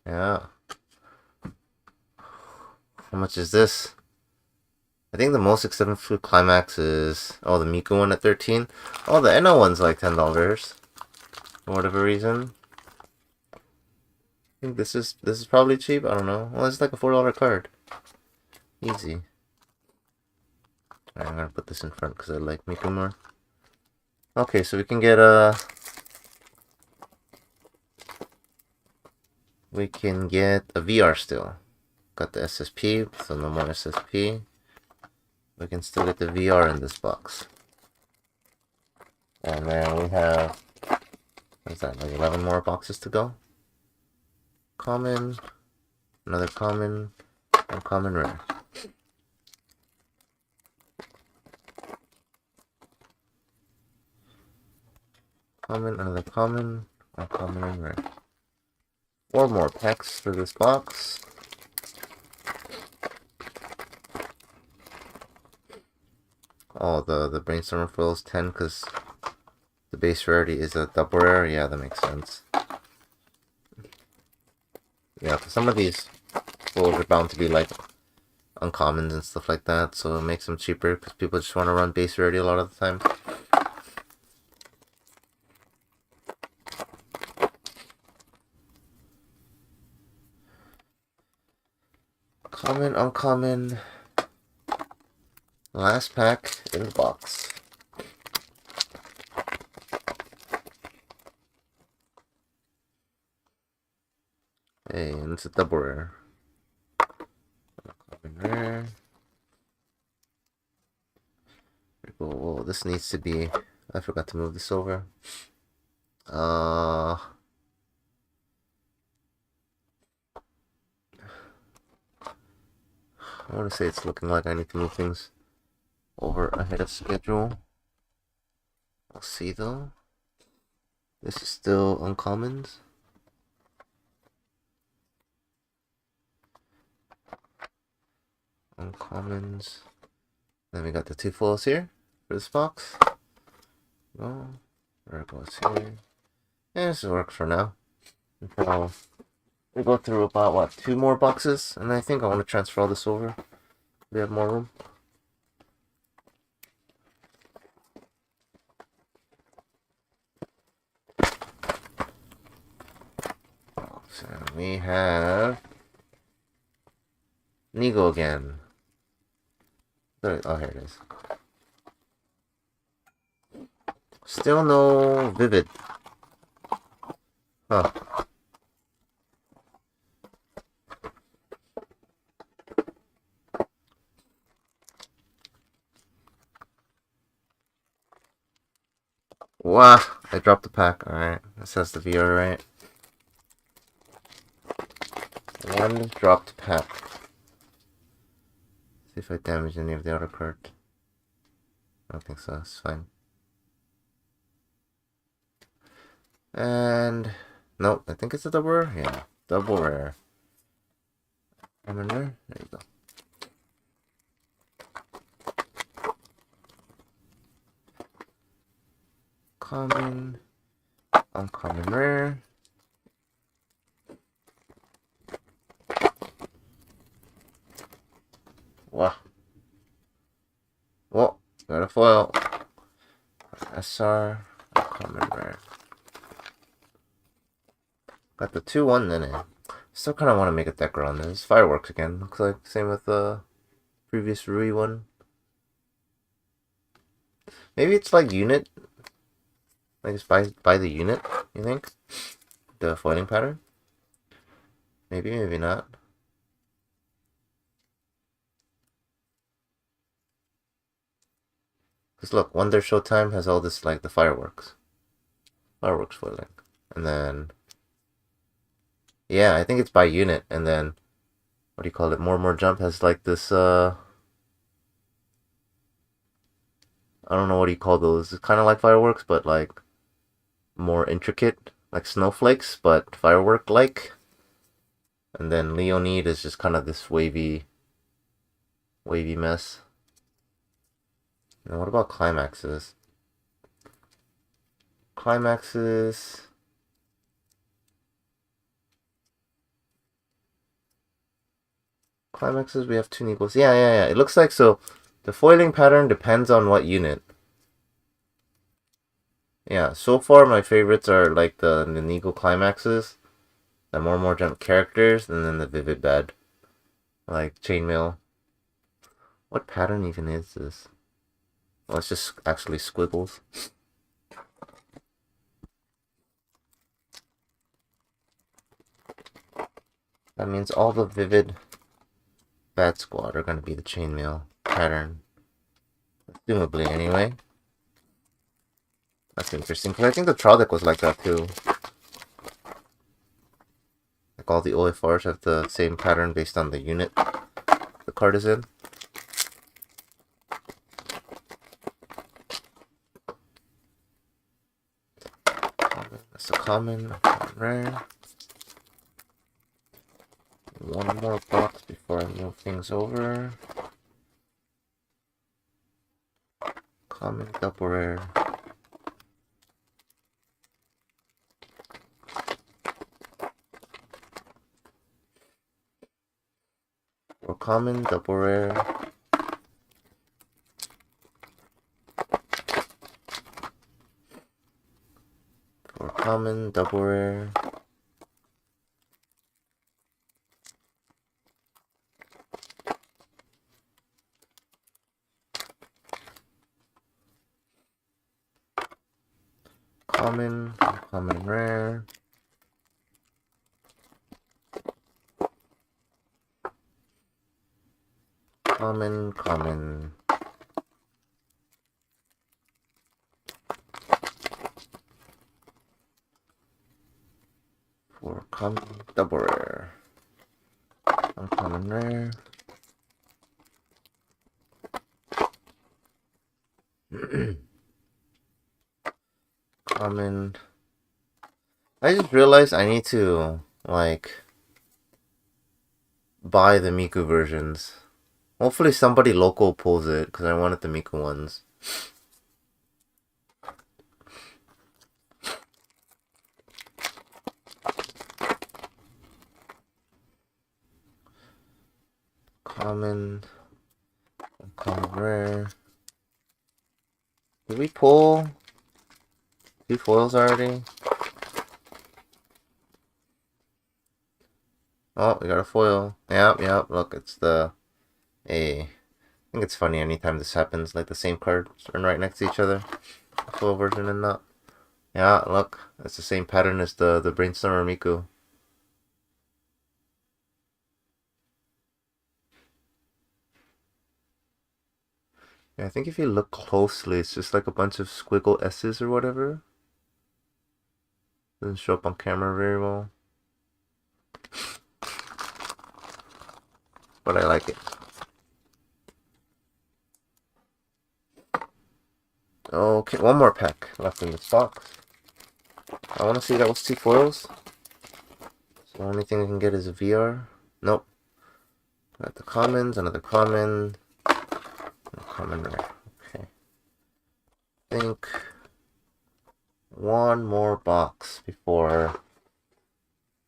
Yeah. How much is this? I think the most expensive climax is... Oh, the Miku one at 13. Oh, the Eno one's like $10. For whatever reason. I think this is probably cheap. I don't know. Well, it's like a $4 card. Easy. Alright, I'm gonna put this in front because I like Miku more. Okay, so we can get a... We can get a VR still. Got the SSP, so no more SSP. We can still get the VR in this box. And then we have... What is that, like 11 more boxes to go? Common, another common, uncommon, rare. Common, another common, uncommon, and rare. 4 more packs for this box. Oh, the brainstormer foil is 10 because the base rarity is a double rare. Yeah, that makes sense. Yeah, because some of these foils are bound to be like uncommons and stuff like that, so it makes them cheaper because people just want to run base rarity a lot of the time. Common, uncommon. Last pack in the box. Hey, and it's a double rare. Uncommon rare. Whoa, this needs to be... I forgot to move this over. I want to say it's looking like I need to move things over ahead of schedule. I'll see though. This is still uncommons. Uncommons. Then we got the 2 foils here for this box. Oh, there it goes here. Yeah, this works for now. Until we go through about, what, 2 more boxes? And I think I want to transfer all this over. We have more room. So we have Nigo again. Oh, here it is. Still no Vivid. Huh. Wow, I dropped the pack. Alright, this has the VR, right? One dropped pack. See if I damage any of the other cards. I don't think so, it's fine. And... Nope, I think it's a double rare. Yeah, double rare. Common rare? There you go. Common, uncommon rare. Wow. Well, got a foil. SR, uncommon rare. Got the 2-1 in it. Still kind of want to make a deck around this. Fireworks again. Looks like same with the previous Rui one. Maybe it's like unit. Like just buy the unit, you think? The foiling pattern? Maybe, maybe not. Because look, Wonder Showtime has all this, like, the fireworks. Fireworks foiling. And then... Yeah, I think it's by unit. And then... What do you call it? More Jump has, like, this, I don't know what do you call those. It's kind of like fireworks, but, like... more intricate, like snowflakes, but firework-like. And then Leonid is just kind of this wavy mess. And what about climaxes? Climaxes. Climaxes, we have 2 Nigos. Yeah. It looks like so. The foiling pattern depends on what unit. Yeah, so far my favorites are like the Nigo climaxes, the more jump characters, and then the vivid bad, like chainmail. What pattern even is this? Well, it's just actually squiggles. That means all the vivid bad squad are going to be the chainmail pattern. Assumably, anyway. That's interesting, because I think the trial deck was like that too. Like all the OFRs have the same pattern based on the unit the card is in. That's a common, rare. One more box before I move things over. Common, double rare. Or common, double rare. Or common, double rare. Common, common rare. Common, common. For common, double rare. Uncommon rare. Common. I just realized I need to, like, buy the Miku versions. Hopefully somebody local pulls it, because I wanted the Miku ones. Common. Uncommon rare. Did we pull 2 foils already? Oh, we got a foil. Yep, look, it's the A. I think it's funny anytime this happens, like the same cards are right next to each other. Foil version and not. Yeah, look, it's the same pattern as the Brainstormer Miku. Yeah, I think if you look closely, it's just like a bunch of squiggle S's or whatever. Doesn't show up on camera very well. But I like it. Okay, one more pack left in this box. I want to see that was 2 foils. So the only thing I can get is a VR. Nope. Got the commons, another common. Common rare. Okay. I think one more box before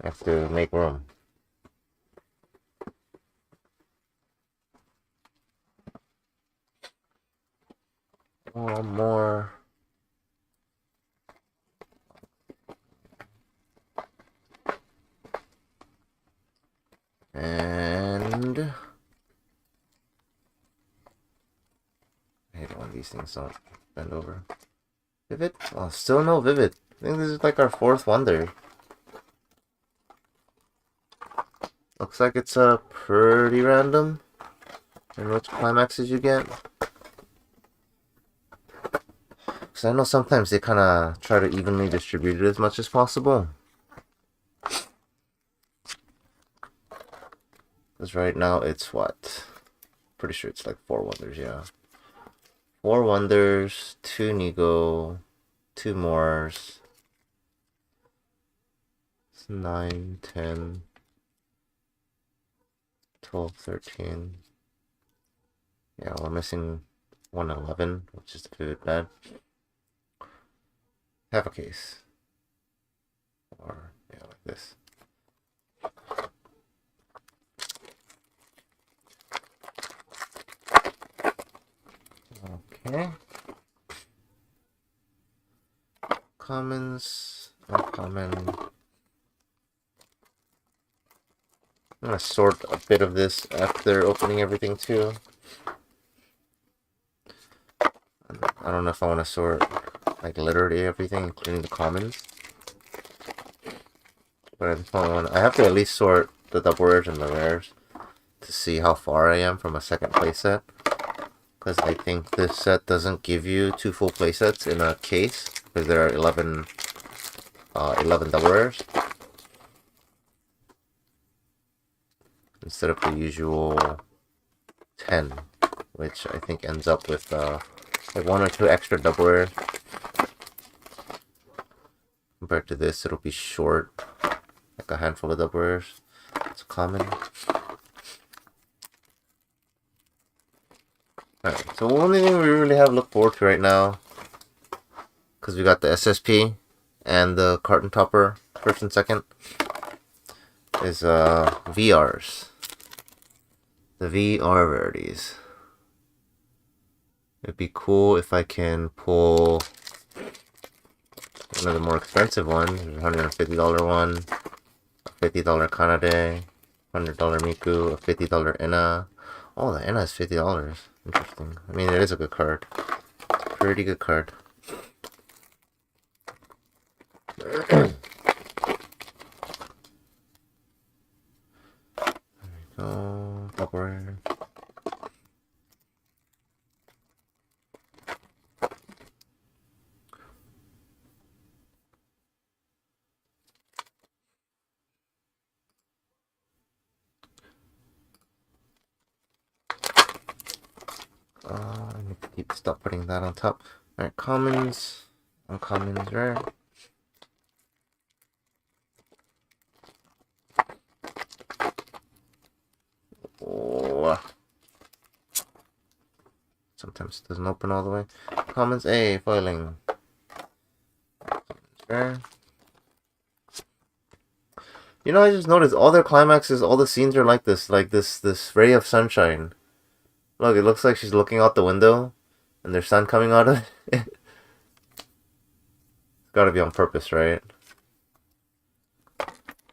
I have to make room. One more. And I hate it when these things don't bend over. Vivid? Oh, still no Vivid. I think this is like our 4th wonder. Looks like it's pretty random in which climaxes you get. Because I know sometimes they kind of try to evenly distribute it as much as possible. Because right now it's what? Pretty sure it's like 4 wonders, yeah. 4 wonders, 2 Nigo, 2 Moors. It's 9, 10. 12, 13. Yeah, we're missing 111, which is a bit bad. Half a case. Or, yeah, like this. Okay. Commons, uncommon. I'm gonna sort a bit of this after opening everything too. I don't know if I want to sort like literally everything, including the commons. But I have to at least sort the double rares and the rares to see how far I am from a second playset. Because I think this set doesn't give you 2 full playsets in a case, because there are 11 double rares instead of the usual 10, which I think ends up with like 1 or 2 extra double rares. Compared to this, it'll be short, like a handful of double rares. It's common. Alright, so the only thing we really have to look forward to right now, because we got the SSP and the carton topper first and second, is VRs. The VR rarities. It'd be cool if I can pull one of the more expensive ones, a $150 one, a $50 Kanade, $100 Miku, a $50 Ena. Oh, the Ena is $50. Interesting. I mean, it is a good card. Pretty good card. There we go. Double rare. I need to stop putting that on top. Alright, commons, uncommons, rare. Oh. Sometimes it doesn't open all the way. Commons A, foiling. Rare. You know, I just noticed all their climaxes, all the scenes are like this ray of sunshine. Look, it looks like she's looking out the window, and there's sun coming out of it. It's gotta be on purpose, right?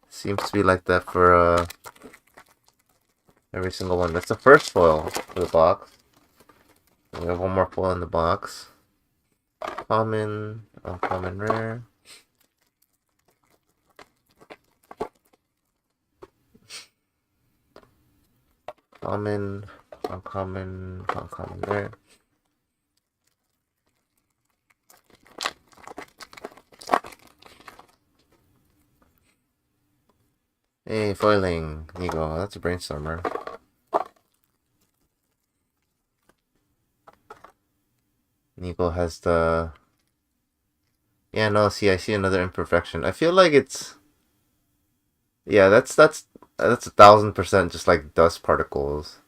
Seems to be like that for every single one. That's the first foil for the box. We have one more foil in the box. Common, uncommon, rare. Common, uncommon, uncommon, rare. Hey, foiling. Here you go. That's a brainstormer. Nico has the... Yeah, no, see, I see another imperfection. I feel like it's... Yeah, that's 1,000% just like dust particles.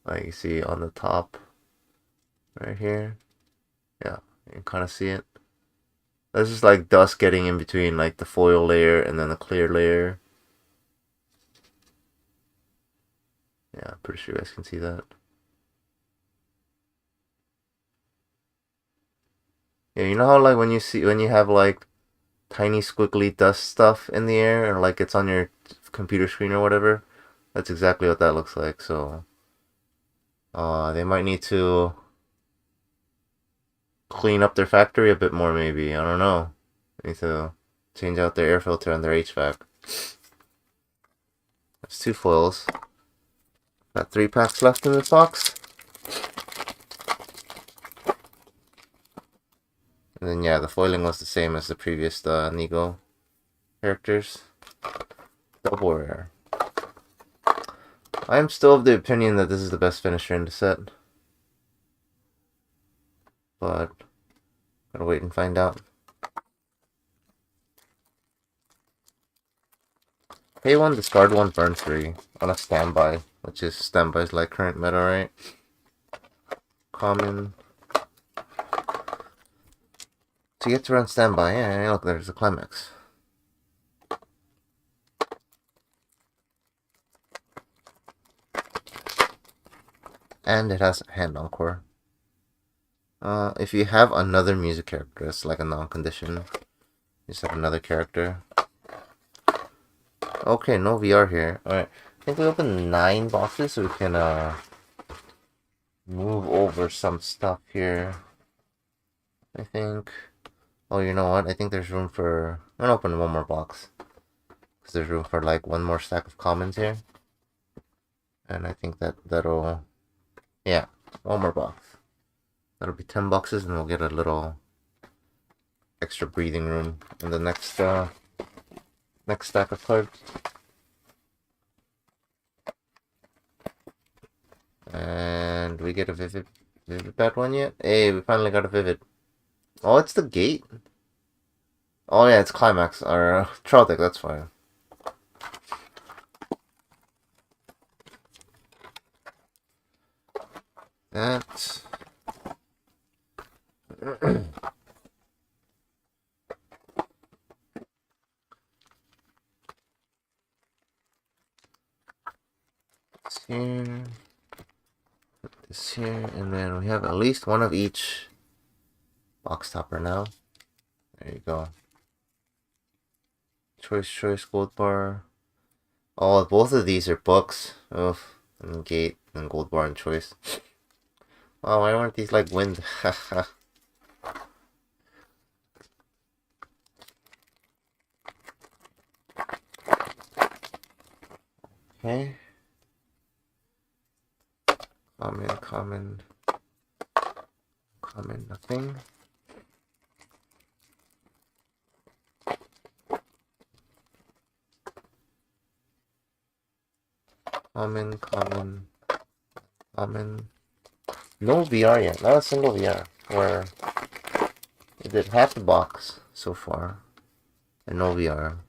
Like you see on the top. Right here. Yeah, you can kind of see it. That's just like dust getting in between like the foil layer and then the clear layer. Yeah, I'm pretty sure you guys can see that. Yeah, you know how like when you have like tiny squiggly dust stuff in the air and like it's on your computer screen or whatever? That's exactly what that looks like. So they might need to clean up their factory a bit more maybe. I don't know. They need to change out their air filter and their HVAC. That's 2 foils. Got 3 packs left in this box. And then yeah, the foiling was the same as the previous Nigo characters. Double rare. I am still of the opinion that this is the best finisher in the set. But gotta wait and find out. Pay 1, discard 1, burn 3 on a standby, which is standby is like current meta, right? Common. So you get to run standby. Yeah, look, there's a climax. And it has hand encore. If you have another music character, it's like a non-condition. You just have another character. Okay, no VR here. Alright, I think we opened 9 boxes so we can move over some stuff here. I think. Oh, you know what? I think there's room for. I'm gonna open one more box because there's room for like one more stack of commons here, and I think that'll. Yeah, one more box. That'll be 10 boxes, and we'll get a little extra breathing room in the next stack of cards. And we get a vivid bad one yet? Hey, we finally got a vivid. Oh, it's the gate. Oh yeah, it's climax or trial deck. That's fine. That. Here, put this here, and then we have at least one of each box topper now. There you go. Choice, gold bar. Oh, both of these are books. Oh, and gate and gold bar and choice. Oh, why aren't these like wind? Okay. Common, nothing. Common. No VR yet, not a single VR. Where we did half the box so far, and no VR.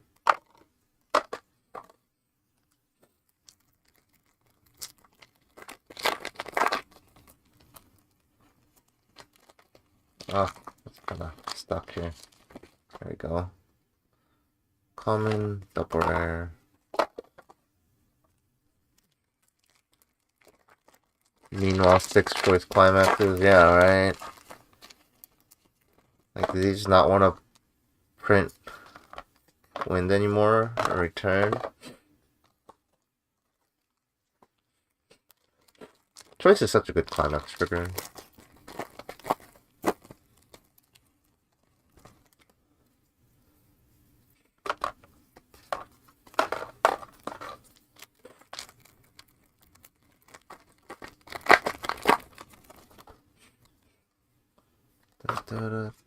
Ah, it's kind of stuck here. There we go. Common, double rare. Meanwhile, 6 choice climaxes. Yeah, right. Like, do they just not want to print wind anymore or return? Choice is such a good climax trigger.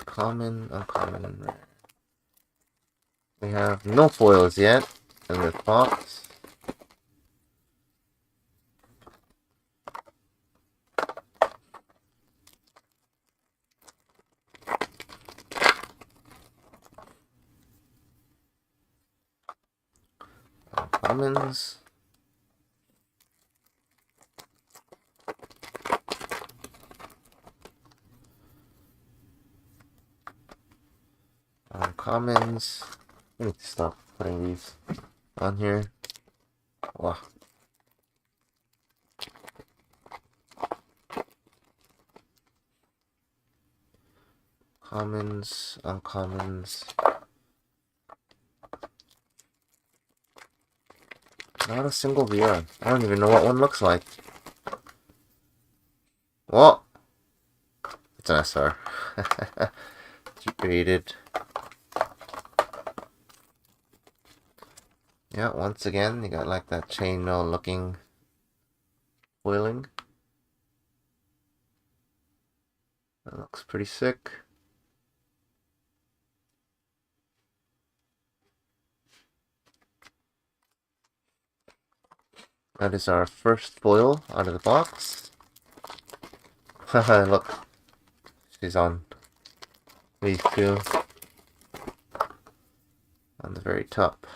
Common, uncommon, and rare. We have no foils yet in this box. Uncommons. Commons. I need to stop putting these on here. Wow. Commons, uncommons. Not a single VR. I don't even know what one looks like. Well, it's an SR. Created. Yeah, once again, you got like that chainmail looking foiling. That looks pretty sick. That is our first foil out of the box. Haha, look. She's on these two on the very top.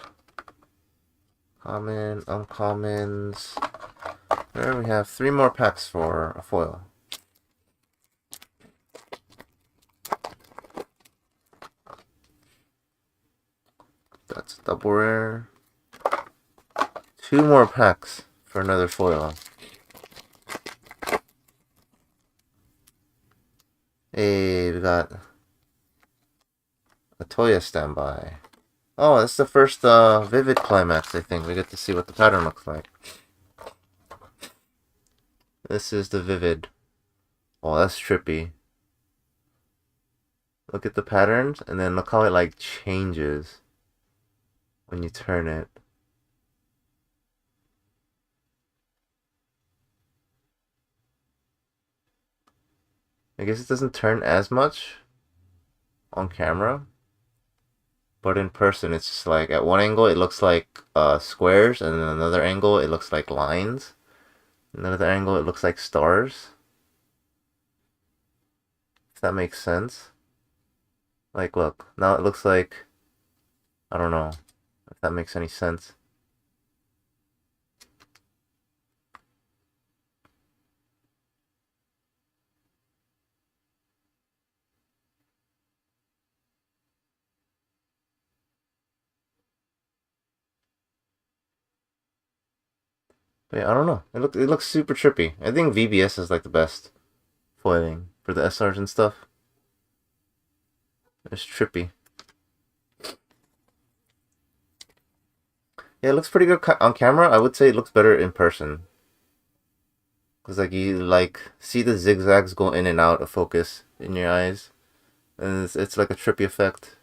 Common, uncommons. There we have 3 more packs for a foil. That's a double rare. 2 more packs for another foil. Hey, we got a Toya standby. Oh, that's the first Vivid Climax, I think. We get to see what the pattern looks like. This is the Vivid. Oh, that's trippy. Look at the patterns, and then look how it like changes when you turn it. I guess it doesn't turn as much on camera, but in person it's just like at one angle it looks like squares, and then another angle it looks like lines. Another angle it looks like stars. If that makes sense. Like, look, now it looks like, I don't know if that makes any sense. But yeah, I don't know. It looks super trippy. I think VBS is like the best foiling for the SRs and stuff. It's trippy. Yeah, it looks pretty good on camera. I would say it looks better in person. Because like you like see the zigzags go in and out of focus in your eyes. And it's like a trippy effect.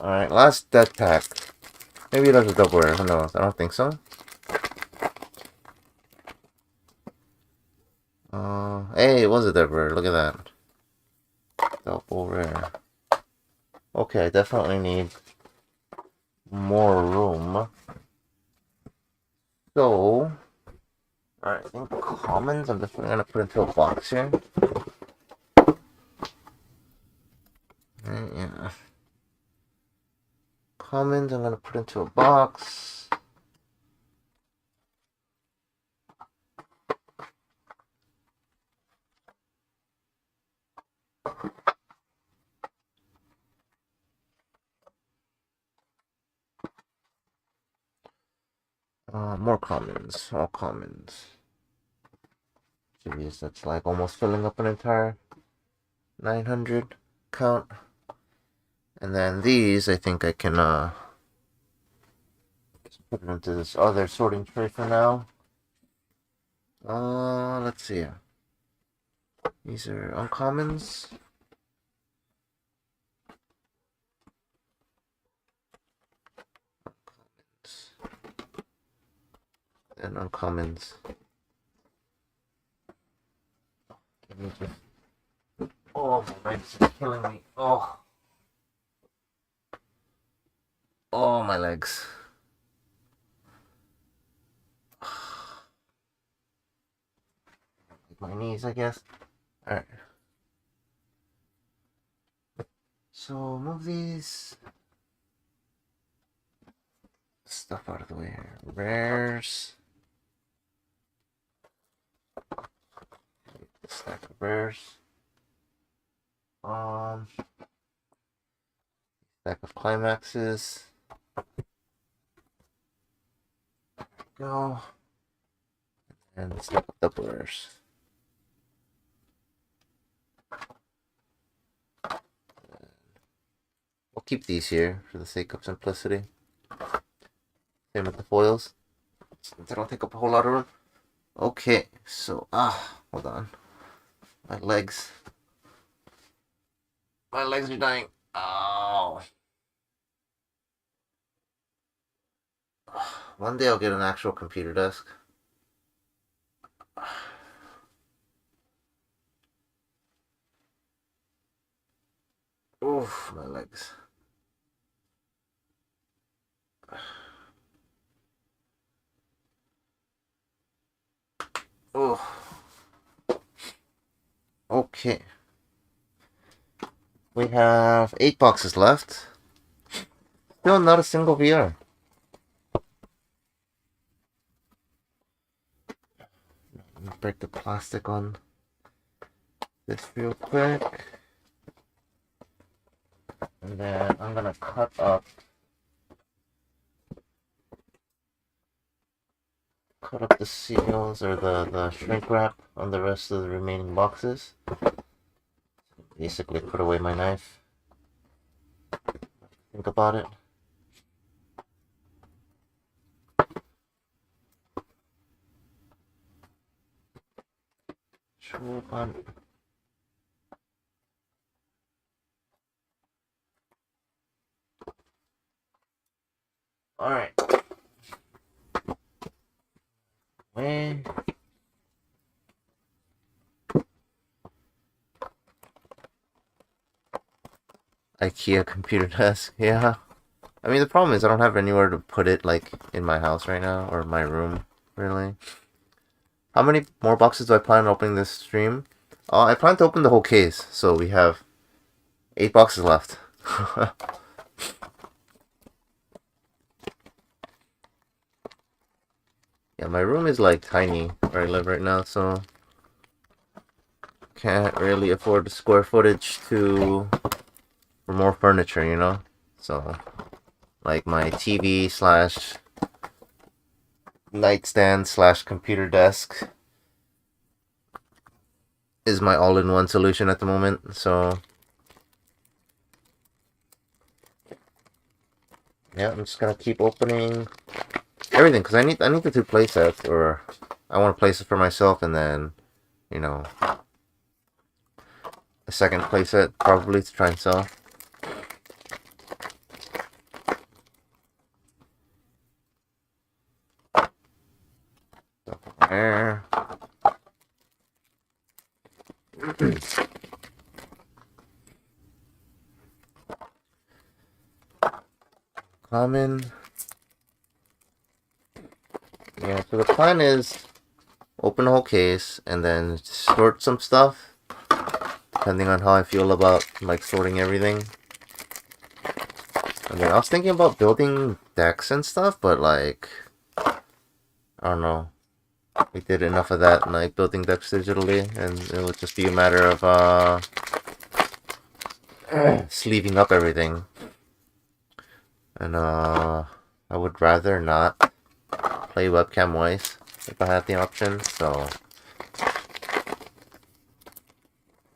Alright, last dead pack. Maybe there's a double rare, who knows? I don't think so. Hey, it was a double rare, look at that. Double rare. Okay, I definitely need more room. So, alright, I think commons I'm definitely gonna put into a box here. Yeah. Commons I'm gonna put into a box. More commons, all commons. Jeez, that's like almost filling up an entire 900 count. And then these, I think I can just put it into this other sorting tray for now. Let's see. These are uncommons. And uncommons. Let me just... Oh, my legs are killing me. Oh. Oh, my legs. My knees, I guess. Alright. So, move these stuff out of the way here. Rares. Stack of rares. Stack of climaxes. There we go. And stack of double rares. We'll keep these here for the sake of simplicity. Same with the foils. Since they don't take up a whole lot of room. Okay, so hold on. My legs. My legs are dying. Oh. One day I'll get an actual computer desk. Oof, my legs. Oh. Okay. We have 8 boxes left. Still not a single VR. Let me break the plastic on this real quick. And then I'm gonna cut up the seals or the shrink wrap on the rest of the remaining boxes. Basically put away my knife. Think about it. Sure, alright. Way. IKEA computer desk, yeah. I mean, the problem is I don't have anywhere to put it, like, in my house right now, or my room, really. How many more boxes do I plan on opening this stream? I plan to open the whole case, so we have 8 boxes left. Yeah, my room is, like, tiny where I live right now, so can't really afford the square footage for more furniture, you know? So, like, my TV slash nightstand slash computer desk is my all-in-one solution at the moment, so yeah, I'm just gonna keep opening everything because I need the 2 playsets, or I want a playset for myself, and then, you know, a second playset probably to try and sell. There. Common. Yeah, so the plan is open the whole case and then sort some stuff depending on how I feel about, like, sorting everything. And then I was thinking about building decks and stuff, but, like, I don't know. We did enough of that, like, building decks digitally, and it would just be a matter of sleeving up everything. And I would rather not play webcam Weiss if I had the option, so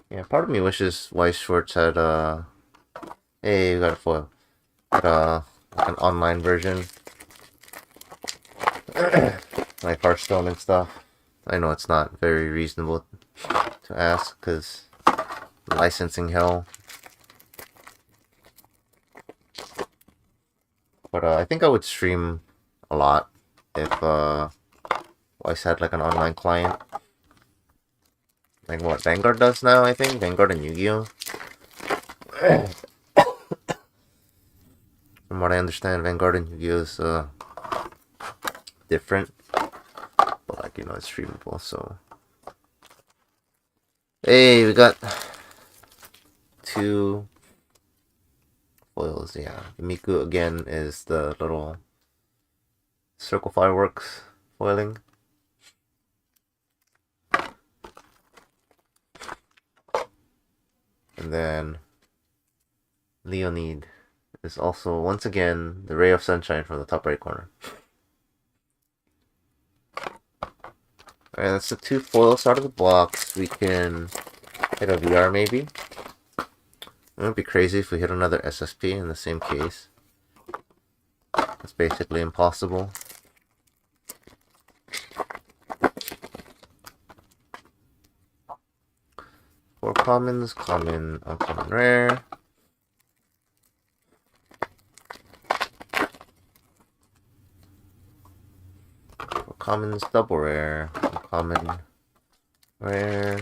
yeah, part of me wishes Weiss Schwarz had hey, we got a foil. Had like an online version. Like Hearthstone and stuff. I know it's not very reasonable to ask because licensing hell. But I think I would stream a lot if Weiss had, like, an online client. Like what Vanguard does now, I think. Vanguard and Yu-Gi-Oh! From what I understand, Vanguard and Yu-Gi-Oh! Is different. But, like, you know, it's streamable, so. Hey, we got 2 foils, yeah. The Miku again is the little circle fireworks foiling. And then Leonid is also, once again, the ray of sunshine from the top right corner. Alright, that's the 2 foils out of the box. We can hit a VR maybe. It wouldn't be crazy if we hit another SSP in the same case. It's basically impossible. Four commons, common, uncommon, rare. Four commons, double rare, uncommon, rare.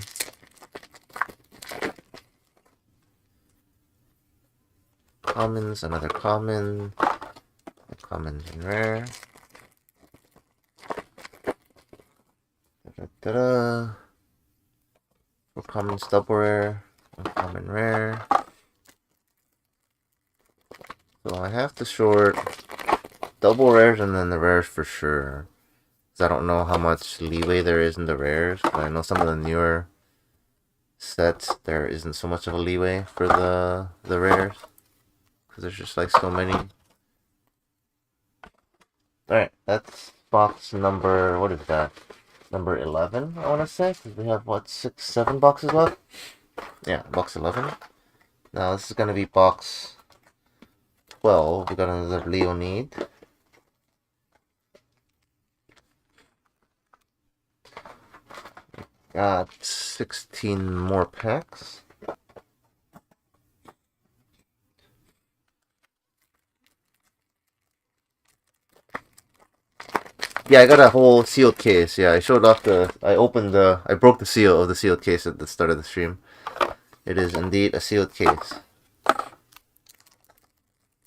Commons, another common, common and rare. Da-da-da-da. Four commons, double rare, uncommon, rare. I have to short double rares and then the rares for sure. Because I don't know how much leeway there is in the rares. But I know some of the newer sets, there isn't so much of a leeway for the rares. Because there's just like so many. Alright, that's box number, what is that? Number 11, I want to say. Because we have, what, 6, 7 boxes left? Yeah, box 11. Now this is going to be box 12. We got another Leonid. Got 16 more packs. Yeah, I got a whole sealed case. Yeah, I showed off I broke the seal of the sealed case at the start of the stream. It is indeed a sealed case.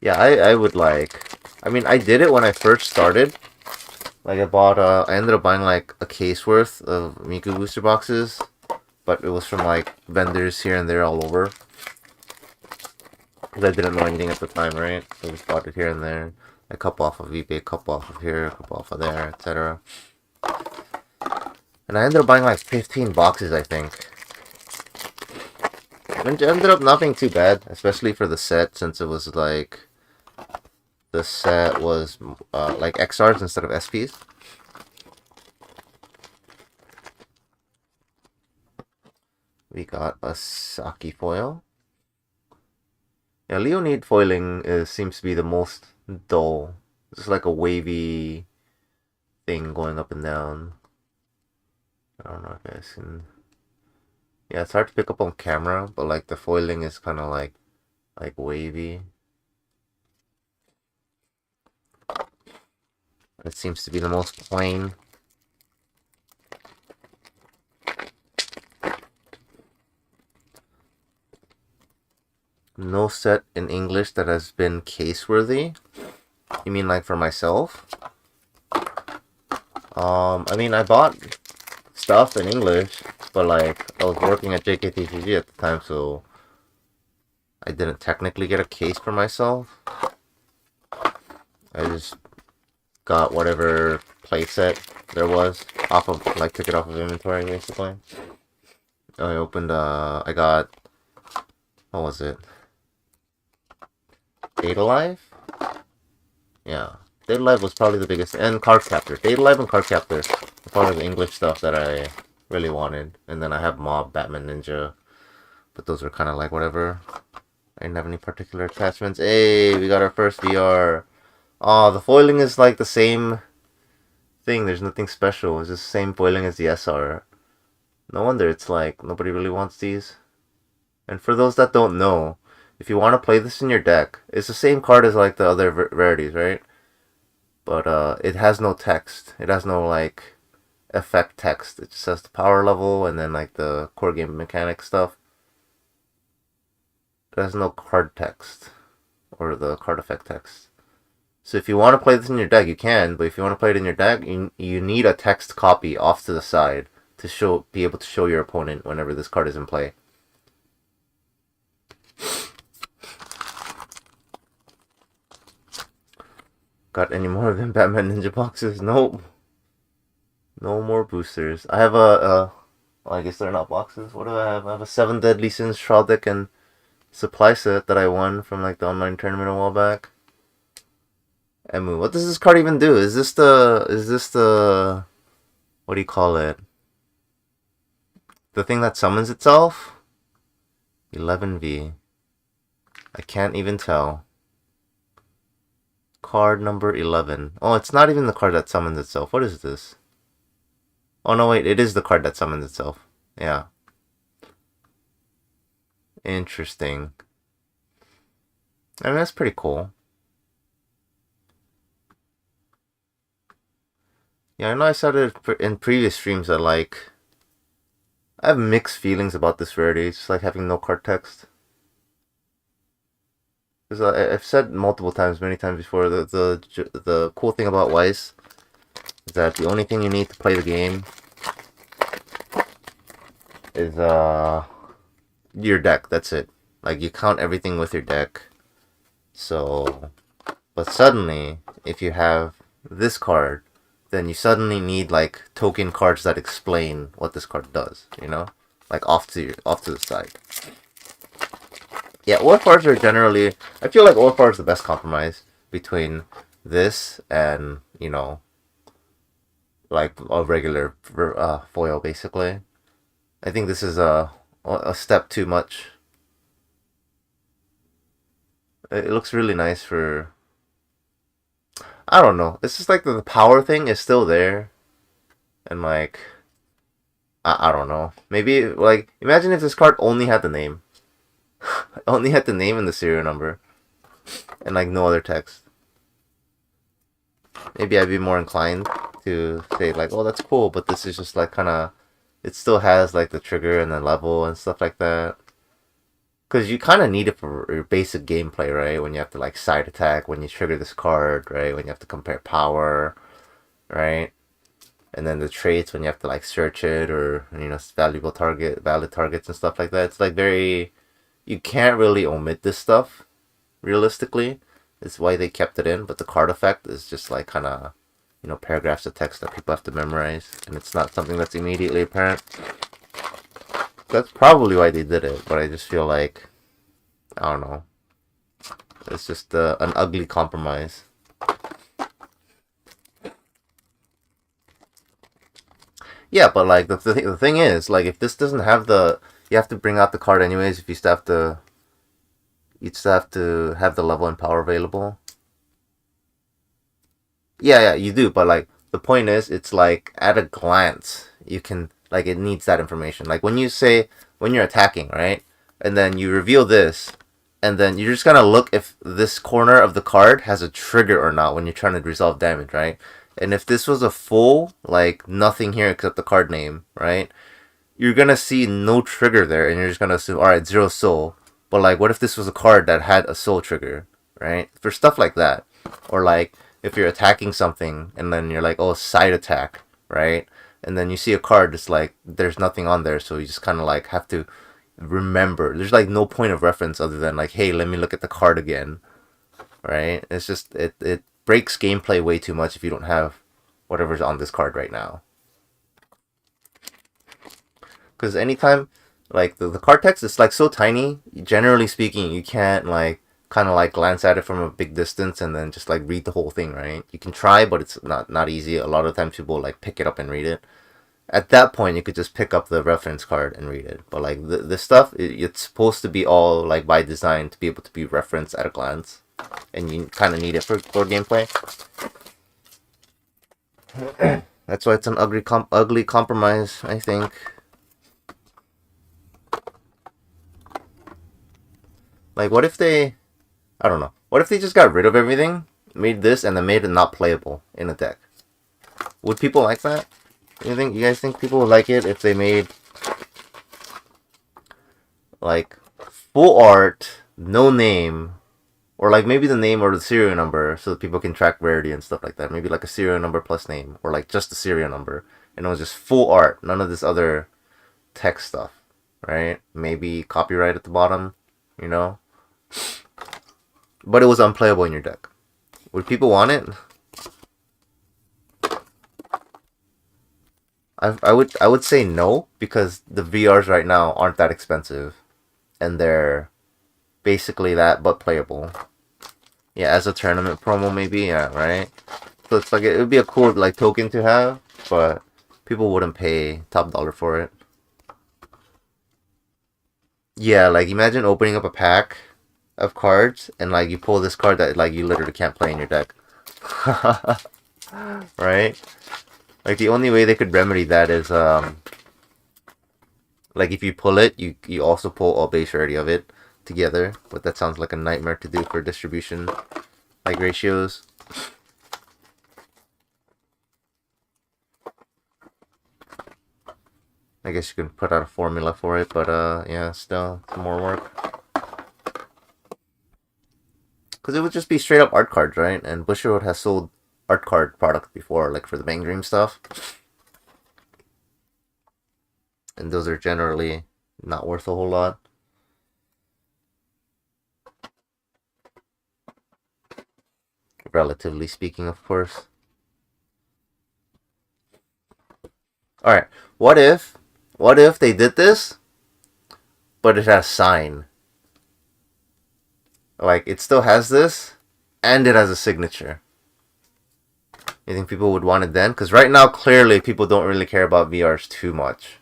Yeah, I would like, I mean, I did it when I first started. Like, I ended up buying, like, a case worth of Miku booster boxes. But it was from, like, vendors here and there all over. Because I didn't know anything at the time, right? So I just bought it here and there. A couple off of eBay, a couple off of here, a couple off of there, etc. And I ended up buying, like, 15 boxes, I think. And it ended up not being too bad. Especially for the set, since it was, like... The set was like XRs instead of SPs. We got a Saki foil. Yeah, Leonid foiling seems to be the most dull. It's like a wavy thing going up and down. I don't know if you guys can... Yeah, it's hard to pick up on camera, but like the foiling is kind of like wavy. It seems to be the most plain. No set in English that has been case-worthy. You mean like for myself? I mean, I bought stuff in English, but like I was working at JKTCG at the time, so I didn't technically get a case for myself. I just got whatever playset there was off of, like, took it off of inventory basically. I opened, I got, what was it? Data Life? Yeah. Data Life was probably the biggest, and Card Captor. Data Life and Card Captor were probably the English stuff that I really wanted. And then I have Mob, Batman Ninja, but those were kind of like whatever. I didn't have any particular attachments. Hey, we got our first VR. Oh, the foiling is like the same thing. There's nothing special. It's just the same foiling as the SR. No wonder it's like nobody really wants these. And for those that don't know, if you want to play this in your deck, it's the same card as like the other rarities, right? But it has no text. It has no like effect text. It just says the power level and then like the core game mechanic stuff. It has no card text or the card effect text. So if you want to play this in your deck, you can. But if you want to play it in your deck, you need a text copy off to the side to be able to show your opponent whenever this card is in play. Got any more of them Batman Ninja boxes? Nope. No more boosters. I have well, I guess they're not boxes. What do I have? I have a 7 Deadly Sins trial deck and supply set that I won from like the online tournament a while back. Emu. What does this card even do? Is this the what do you call it? The thing that summons itself? 11V. I can't even tell. Card number 11. Oh, it's not even the card that summons itself. What is this? Oh no, wait, it is the card that summons itself. Yeah. Interesting. I mean, that's pretty cool. Yeah, I know I said it in previous streams that, like, I have mixed feelings about this rarity. It's just like having no card text. Because I've said multiple times, many times before, the cool thing about Weiss is that the only thing you need to play the game is your deck. That's it. Like, you count everything with your deck. So But suddenly, if you have this card, then you suddenly need like token cards that explain what this card does, you know? Like off to the side. Yeah, OFRs are generally, I feel like OFR is the best compromise between this and, you know, like a regular foil basically. I think this is a step too much. It looks really nice for, I don't know. It's just like the power thing is still there. And like, I don't know. Maybe, like, imagine if this card only had the name. Only had the name and the serial number. And like no other text. Maybe I'd be more inclined to say like, oh, that's cool. But this is just like kind of, it still has like the trigger and the level and stuff like that. Because you kind of need it for your basic gameplay, right? When you have to like side attack, when you trigger this card, right? When you have to compare power, right? And then the traits when you have to like search it or, you know, valid targets and stuff like that. It's like very, you can't really omit this stuff realistically. It's why they kept it in. But the card effect is just like kind of, you know, paragraphs of text that people have to memorize, and it's not something that's immediately apparent. That's probably why they did it, but I just feel like, I don't know, it's just an ugly compromise. Yeah, but like the thing is, like, if this doesn't have the, you have to bring out the card anyways. If you still have to, you'd still have to have the level and power available. Yeah, you do. But like the point is, it's like at a glance, you can, like, it needs that information. Like when you say, when you're attacking, right, and then you reveal this, and then you're just gonna look if this corner of the card has a trigger or not when you're trying to resolve damage, right? And if this was a full, like, nothing here except the card name, right? You're gonna see no trigger there, and you're just gonna assume, alright, 0 soul. But like, what if this was a card that had a soul trigger, right? For stuff like that. Or like, if you're attacking something, and then you're like, oh, side attack, right? And then you see a card that's like, there's nothing on there, so you just kind of like have to remember. There's like no point of reference other than like, hey, let me look at the card again, right? It's just, it breaks gameplay way too much if you don't have whatever's on this card right now. Because anytime, like, the card text is like so tiny, generally speaking, you can't like kind of like glance at it from a big distance and then just like read the whole thing, right? You can try, but it's not easy. A lot of times people like pick it up and read it. At that point, you could just pick up the reference card and read it. But like this stuff, it's supposed to be all like by design to be able to be referenced at a glance, and you kind of need it for gameplay. That's why it's an ugly compromise, I think. Like, what if they, I don't know, what if they just got rid of everything, made this, and then made it not playable in a deck? Would people like that? You guys think people would like it if they made like full art, no name, or like maybe the name or the serial number so that people can track rarity and stuff like that? Maybe like a serial number plus name, or like just the serial number, and it was just full art, none of this other text stuff, right? Maybe copyright at the bottom, you know? But it was unplayable in your deck. Would people want it? I would say no, because the VRs right now aren't that expensive, and they're basically that but playable. Yeah, as a tournament promo maybe, yeah, right? So it's like, it would be a cool like token to have, but people wouldn't pay top dollar for it. Yeah, like imagine opening up a pack of cards and like you pull this card that like you literally can't play in your deck. Right? Like the only way they could remedy that is like if you pull it, you also pull all base rarity of it together, but that sounds like a nightmare to do for distribution like ratios. I guess you can put out a formula for it, but yeah, still some more work. Because it would just be straight up art cards, right? And Bushiroad has sold art card products before, like for the Bang Dream stuff. And those are generally not worth a whole lot. relatively speaking, of course. Alright, what if they did this, but it has sign? Like, it still has this, and it has a signature. You think people would want it then? Because right now, clearly, people don't really care about VRs too much.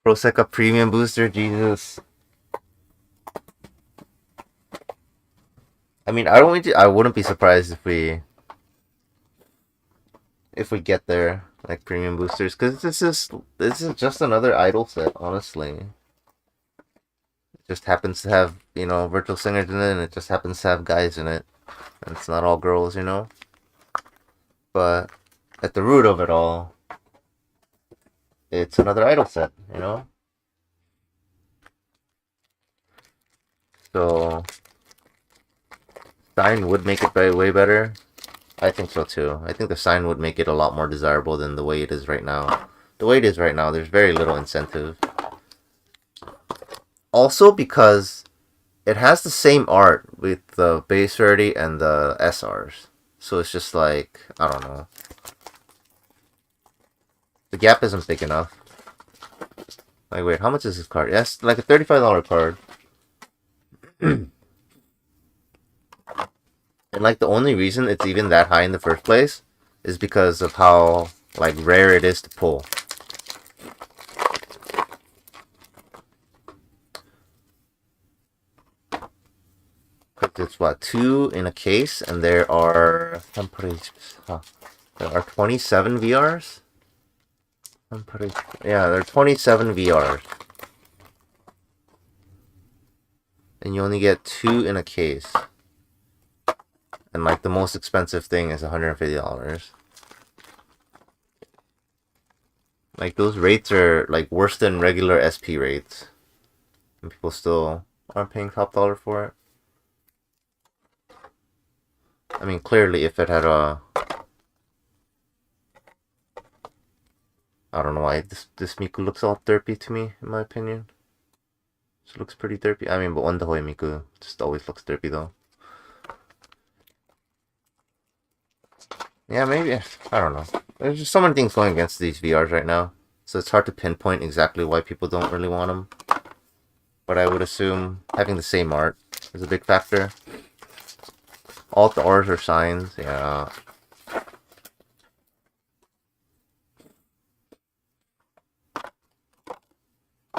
Proseka Premium Booster, Jesus. I mean, I wouldn't be surprised if we get there, like premium boosters, because this is just another idol set, honestly. It just happens to have, you know, virtual singers in it, and it just happens to have guys in it. And it's not all girls, you know. But at the root of it all, it's another idol set, you know. So sign would make it way better. I think so too. I think the sign would make it a lot more desirable than the way it is right now. The way it is right now, there's very little incentive. Also because it has the same art with the base rarity and the SRs. So it's just like, I don't know. The gap isn't big enough. Like, wait, how much is this card? Yes, like a $35 card. And like the only reason it's even that high in the first place is because of how like rare it is to pull. It's what, 2 in a case, and there are 27 VRs. Yeah, there are 27 VRs, and you only get 2 in a case. And like the most expensive thing is $150. Like those rates are like worse than regular SP rates, and people still aren't paying top dollar for it. I mean, clearly, if it had a, I don't know why this Miku looks all derpy to me, in my opinion. It looks pretty derpy. I mean, but Wonderhoy Miku just always looks derpy though. Yeah, maybe. I don't know. There's just so many things going against these VRs right now. So it's hard to pinpoint exactly why people don't really want them. But I would assume having the same art is a big factor. All the R's are signs, yeah.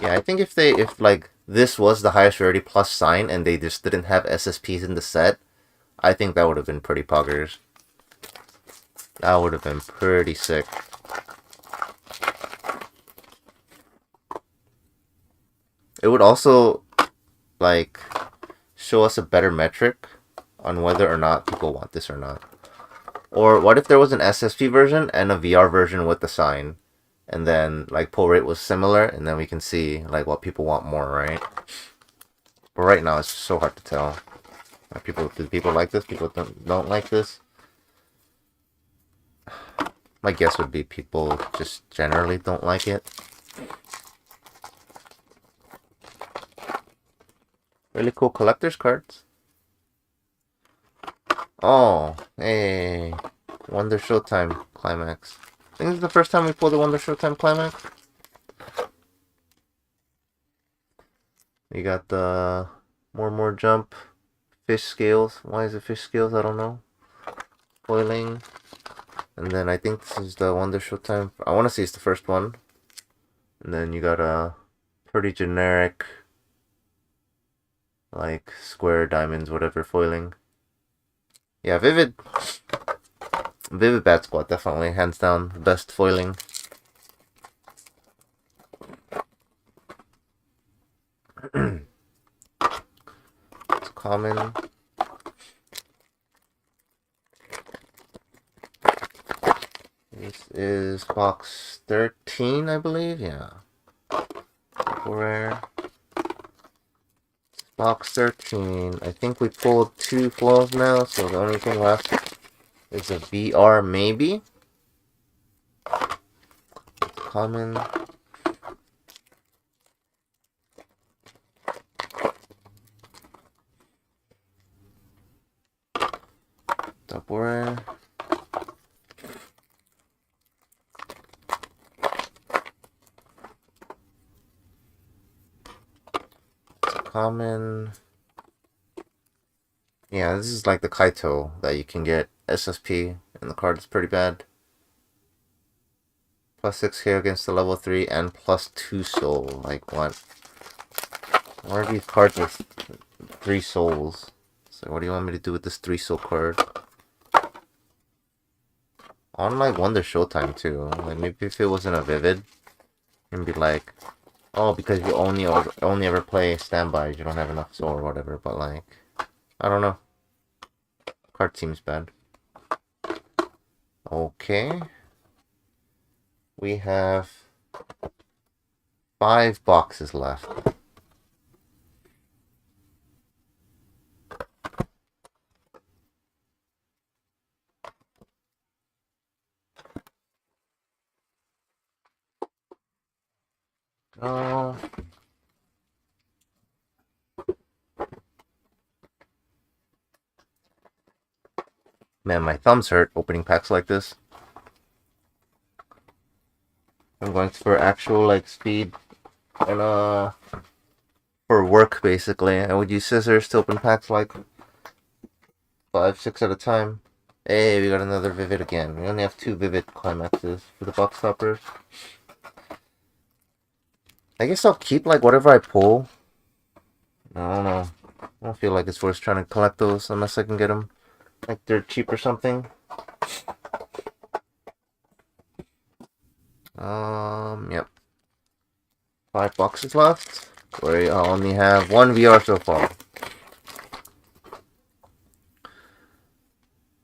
Yeah, I think if like this was the highest rarity plus sign and they just didn't have SSPs in the set, I think that would have been pretty poggers. That would have been pretty sick. It would also, like, show us a better metric on whether or not people want this or not. Or what if there was an SSP version and a VR version with the sign, and then, like, pull rate was similar, and then we can see, like, what people want more, right? But right now, it's so hard to tell. Do people like this? People don't like this? My guess would be people just generally don't like it. Really cool collector's cards. Oh, hey. Wonder Showtime Climax. I think this is the first time we pulled a Wonder Showtime Climax. We got the more jump. Fish scales. Why is it fish scales? I don't know. Foiling. And then I think this is the Wonder Showtime. I want to say it's the first one. And then you got a pretty generic, like, square, diamonds, whatever, foiling. Yeah, Vivid Bat Squad, definitely, hands down, the best foiling. It's common. This is box 13, I believe, yeah. Rare. Box 13. I think we pulled 2 flows now, so the only thing left is a VR, maybe. Common. Double rare. Common. Yeah, this is like the Kaito that you can get SSP, and the card is pretty bad. Plus 6k against the level 3 and plus 2 soul. Like, what? What are these cards with 3 souls? So, what do you want me to do with this 3 soul card? On like Wonder Showtime too. Like, maybe if it wasn't a Vivid, and be like, oh, because you only ever play standbys, you don't have enough soul or whatever. But like, I don't know. Card seems bad. Okay. We have 5 boxes left. Oh. Man, my thumbs hurt opening packs like this. I'm going for actual like speed and for work basically. I would use scissors to open packs like 5, 6 at a time. Hey, we got another Vivid again. We only have 2 Vivid climaxes for the box toppers. I guess I'll keep like whatever I pull. I don't know. I don't feel like it's worth trying to collect those unless I can get them like they're cheap or something. Yep. 5 boxes left. We only have 1 VR so far.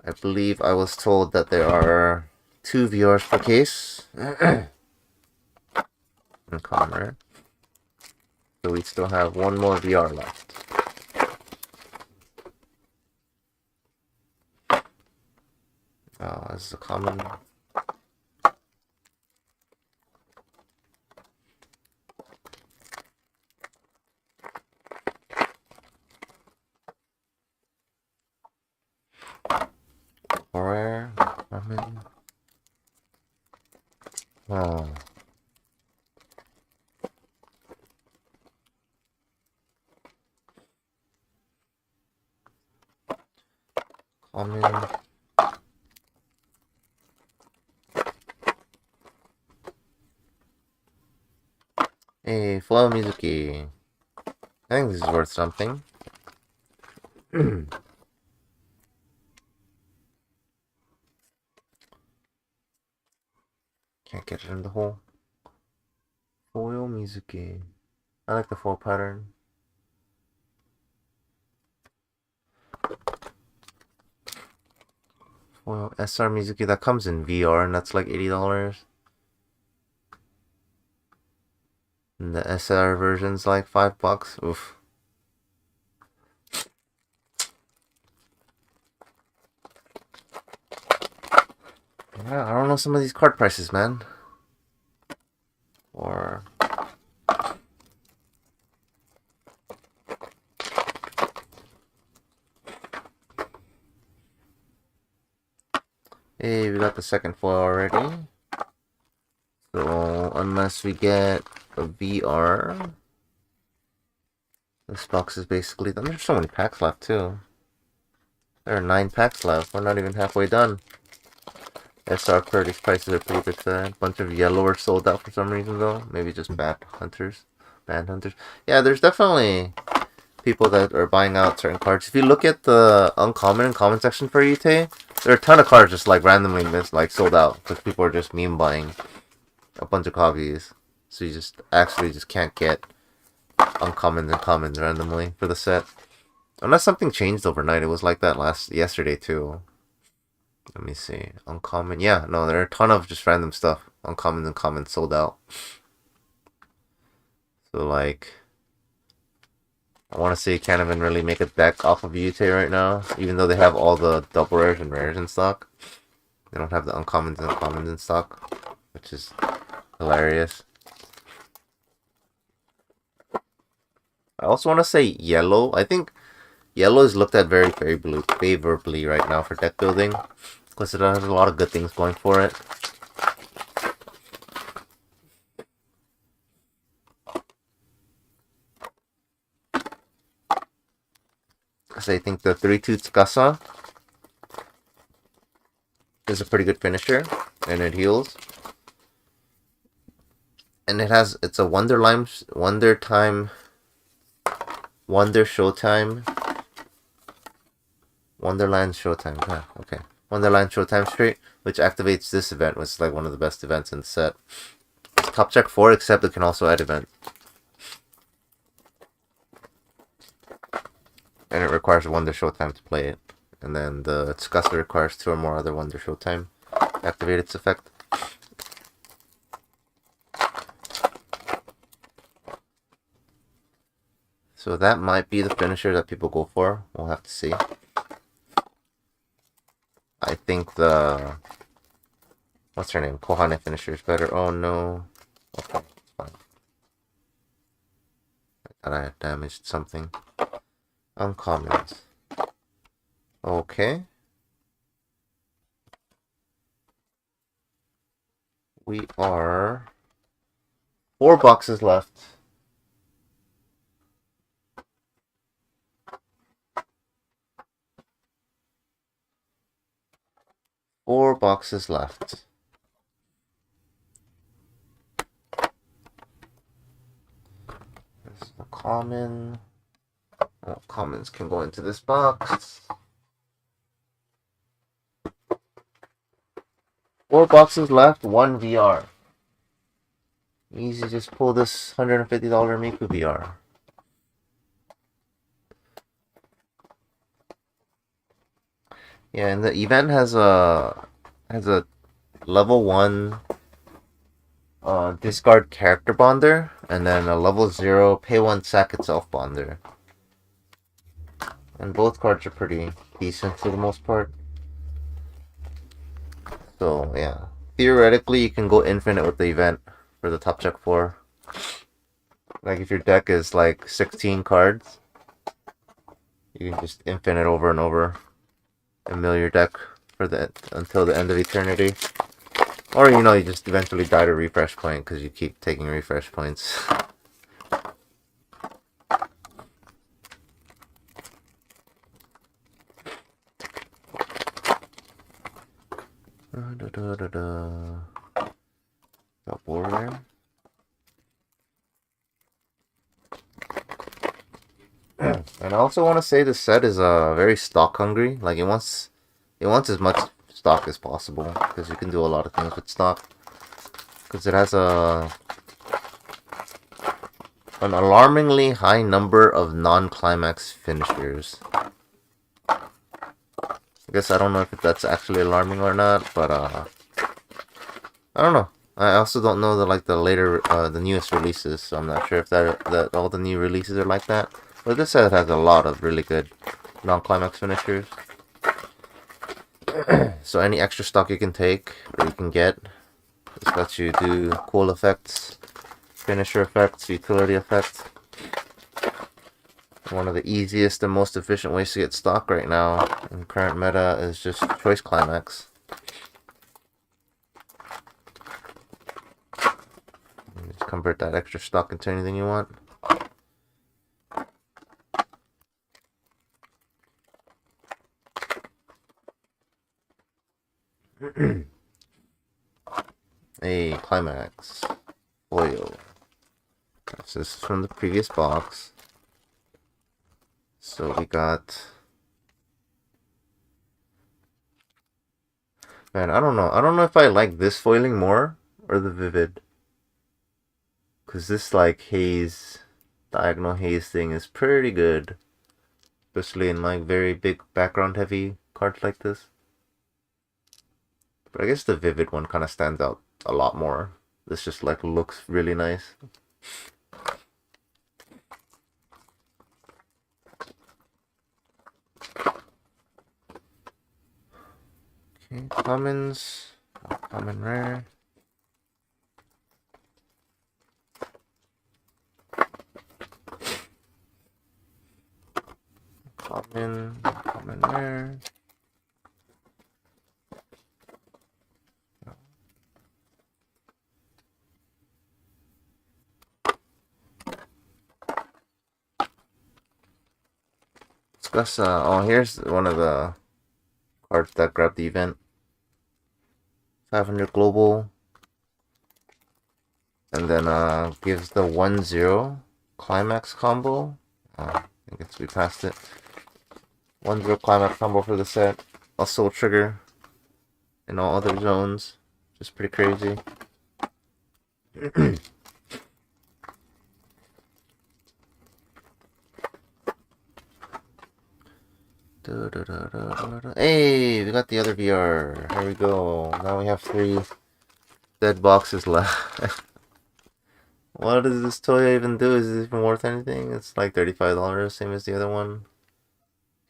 I believe I was told that there are 2 VRs per case. Uncommon. So we still have 1 more VR left. This is a common. Rare. Common. Oh. Common. Hey, Flow Mizuki. I think this is worth something. Can't get it in the hole. Foil Mizuki. I like the foil pattern. Foil SR Mizuki, that comes in VR and that's like $80. And the SR version's like $5. Oof. Yeah, I don't know some of these card prices, man. Or hey, we got the second foil already. So unless we get a VR, this box is basically done. There's so many packs left too. There are 9 packs left. We're not even halfway done. SR Curtis prices are pretty good today. A bunch of yellow are sold out for some reason though. Maybe just bad hunters. Yeah, there's definitely people that are buying out certain cards. If you look at the uncommon and common section for Yute, there are a ton of cards just like randomly sold out because people are just meme buying a bunch of copies. So you just can't get uncommons and commons randomly for the set. Unless something changed overnight. It was like that yesterday too. Let me see. Uncommon. Yeah, no, there are a ton of just random stuff. Uncommons and commons sold out. So like, I want to say you can't even really make a deck off of Yute right now, even though they have all the double rares and rares in stock. They don't have the uncommons and commons in stock. which is hilarious. I also want to say yellow. I think yellow is looked at very favorably right now for deck building, because it has a lot of good things going for it. Because I think the 3-2 Tsukasa is a pretty good finisher, and it heals. And it's a Wonderland Showtime, yeah, okay. Wonderland Showtime straight, which activates this event, which is like one of the best events in the set. It's top check 4, except it can also add event. And it requires Wonder Showtime to play it. And then the Tsukasa requires 2 or more other Wonder Showtime to activate its effect. So that might be the finisher that people go for. We'll have to see. I think the... What's her name? Kohane finisher is better. Oh no. Okay, it's fine. I thought I had damaged something. Uncommons. Okay. We are 4 boxes left. Four boxes left. This is the common. Oh, commons can go into this box. 4 boxes left, 1 VR. Easy, just pull this $150 Miku VR. Yeah, and the event has a level 1 discard character bonder, and then a level 0 pay 1 sack itself bonder. And both cards are pretty decent for the most part. So yeah, theoretically you can go infinite with the event for the top check 4. Like if your deck is like 16 cards, you can just infinite over and over and mill your deck for until the end of eternity. Or you know, you just eventually die to refresh point because you keep taking refresh points. Got warrior. And I also want to say this set is very stock hungry. Like it wants as much stock as possible because you can do a lot of things with stock. Because it has an alarmingly high number of non-climax finishers. I guess I don't know if that's actually alarming or not, but I don't know. I also don't know the newest releases, so I'm not sure if that all the new releases are like that. But this set has a lot of really good non-climax finishers. So any extra stock you can take or you can get, this lets you do cool effects, finisher effects, utility effects. One of the easiest and most efficient ways to get stock right now in current meta is just choice climax. Just convert that extra stock into anything you want. A climax foil. This is from the previous box. So we got, man, I don't know if I like this foiling more or the vivid, because this like haze, diagonal haze thing is pretty good, especially in like very big background heavy cards like this. But I guess the vivid one kind of stands out a lot more. This just like looks really nice. Okay, commons, common rare. Common rare. Discuss, oh, here's one of the cards that grabbed the event. 500 global. And then gives the 1-0 climax combo. I guess we passed it. 1-0 climax combo for the set. A soul trigger in all other zones. Just pretty crazy. Hey, we got the other VR. Here we go. Now we have 3 dead boxes left. What does this toy even do? Is it even worth anything? It's like $35, same as the other one.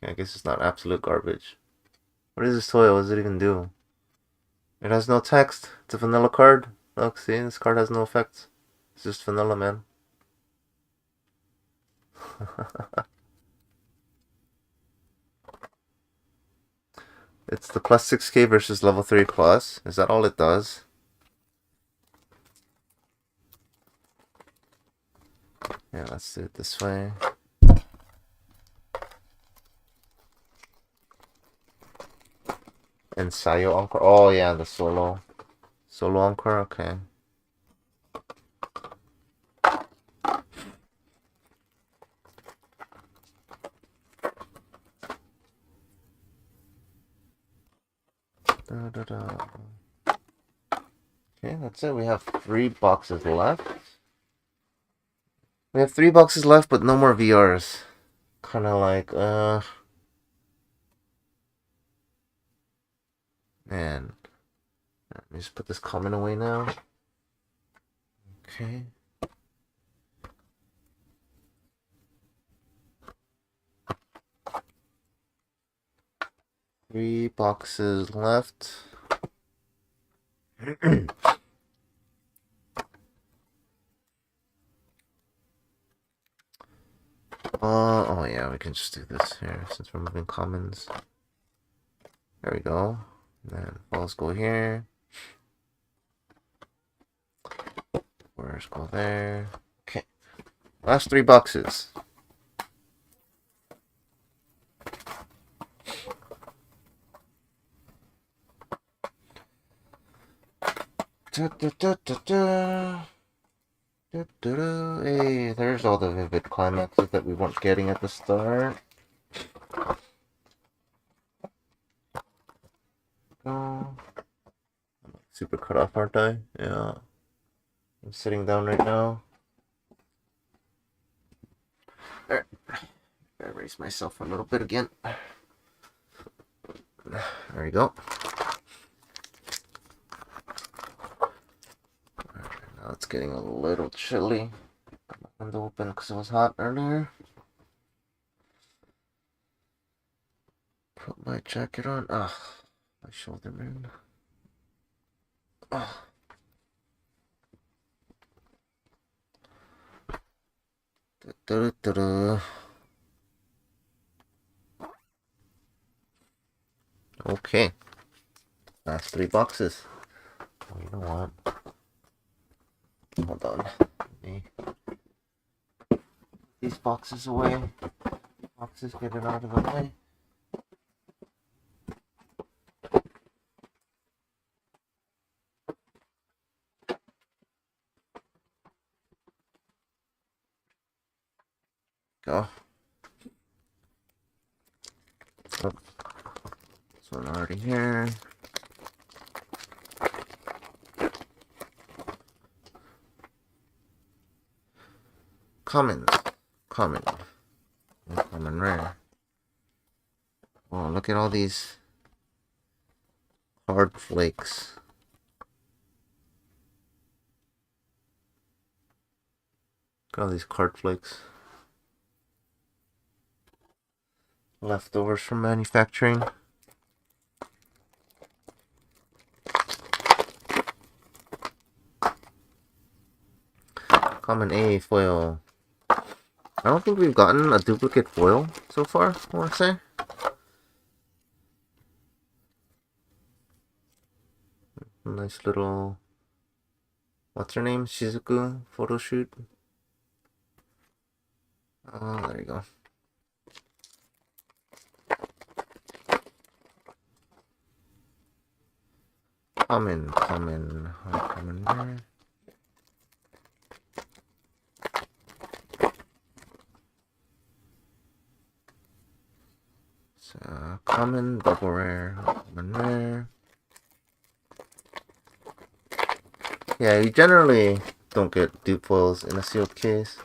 I guess it's not absolute garbage. What is this toy? What does it even do? It has no text. It's a vanilla card. Look, see? This card has no effects. It's just vanilla, man. It's the plus 6k versus level 3 plus. Is that all it does? Yeah, let's do it this way. Ensayo Encore. Oh, yeah, the solo. Solo Encore, okay. Okay, that's it. We have 3 boxes left. We have 3 boxes left, but no more VRs. Kind of like, man. Let me just put this comment away now. Okay. Three boxes left. Oh yeah, we can just do this here since we're moving commons. There we go. And then balls go here. Where's go there? Okay. Last 3 boxes. Hey, there's all the vivid climaxes that we weren't getting at the start. I'm super cut off, aren't I? Yeah. I'm sitting down right now. There. Gotta raise myself a little bit again. There we go. Now it's getting a little chilly. Got my window open because it was hot earlier. Put my jacket on. Ah, my shoulder, man. Ah. Okay. Last 3 boxes. Oh, you know what? Hold on. Let me put these boxes away. Boxes, get it out of the way. Go. Oh. This one already here. Common, common rare. Oh, look at all these hard flakes. Look at all these card flakes. Leftovers from manufacturing. Common A foil. I don't think we've gotten a duplicate foil so far, I want to say. Nice little, what's her name? Shizuku photo shoot. Oh, there you go. Come in there. So, common, double rare, common rare. Yeah, you generally don't get dupe foils in a sealed case.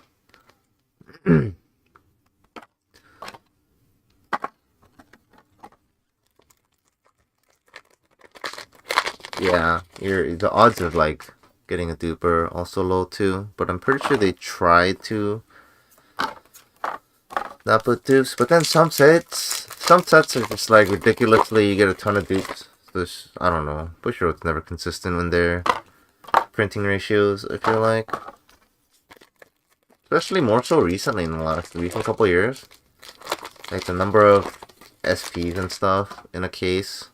Yeah, the odds of like getting a dupe are also low too, but I'm pretty sure they tried to not put dupes, but then some sets are just like ridiculously, you get a ton of dupes. So I don't know, pretty sure it's never consistent when they're printing ratios, I feel like. Especially more so recently in the last recent couple years. Like the number of SPs and stuff in a case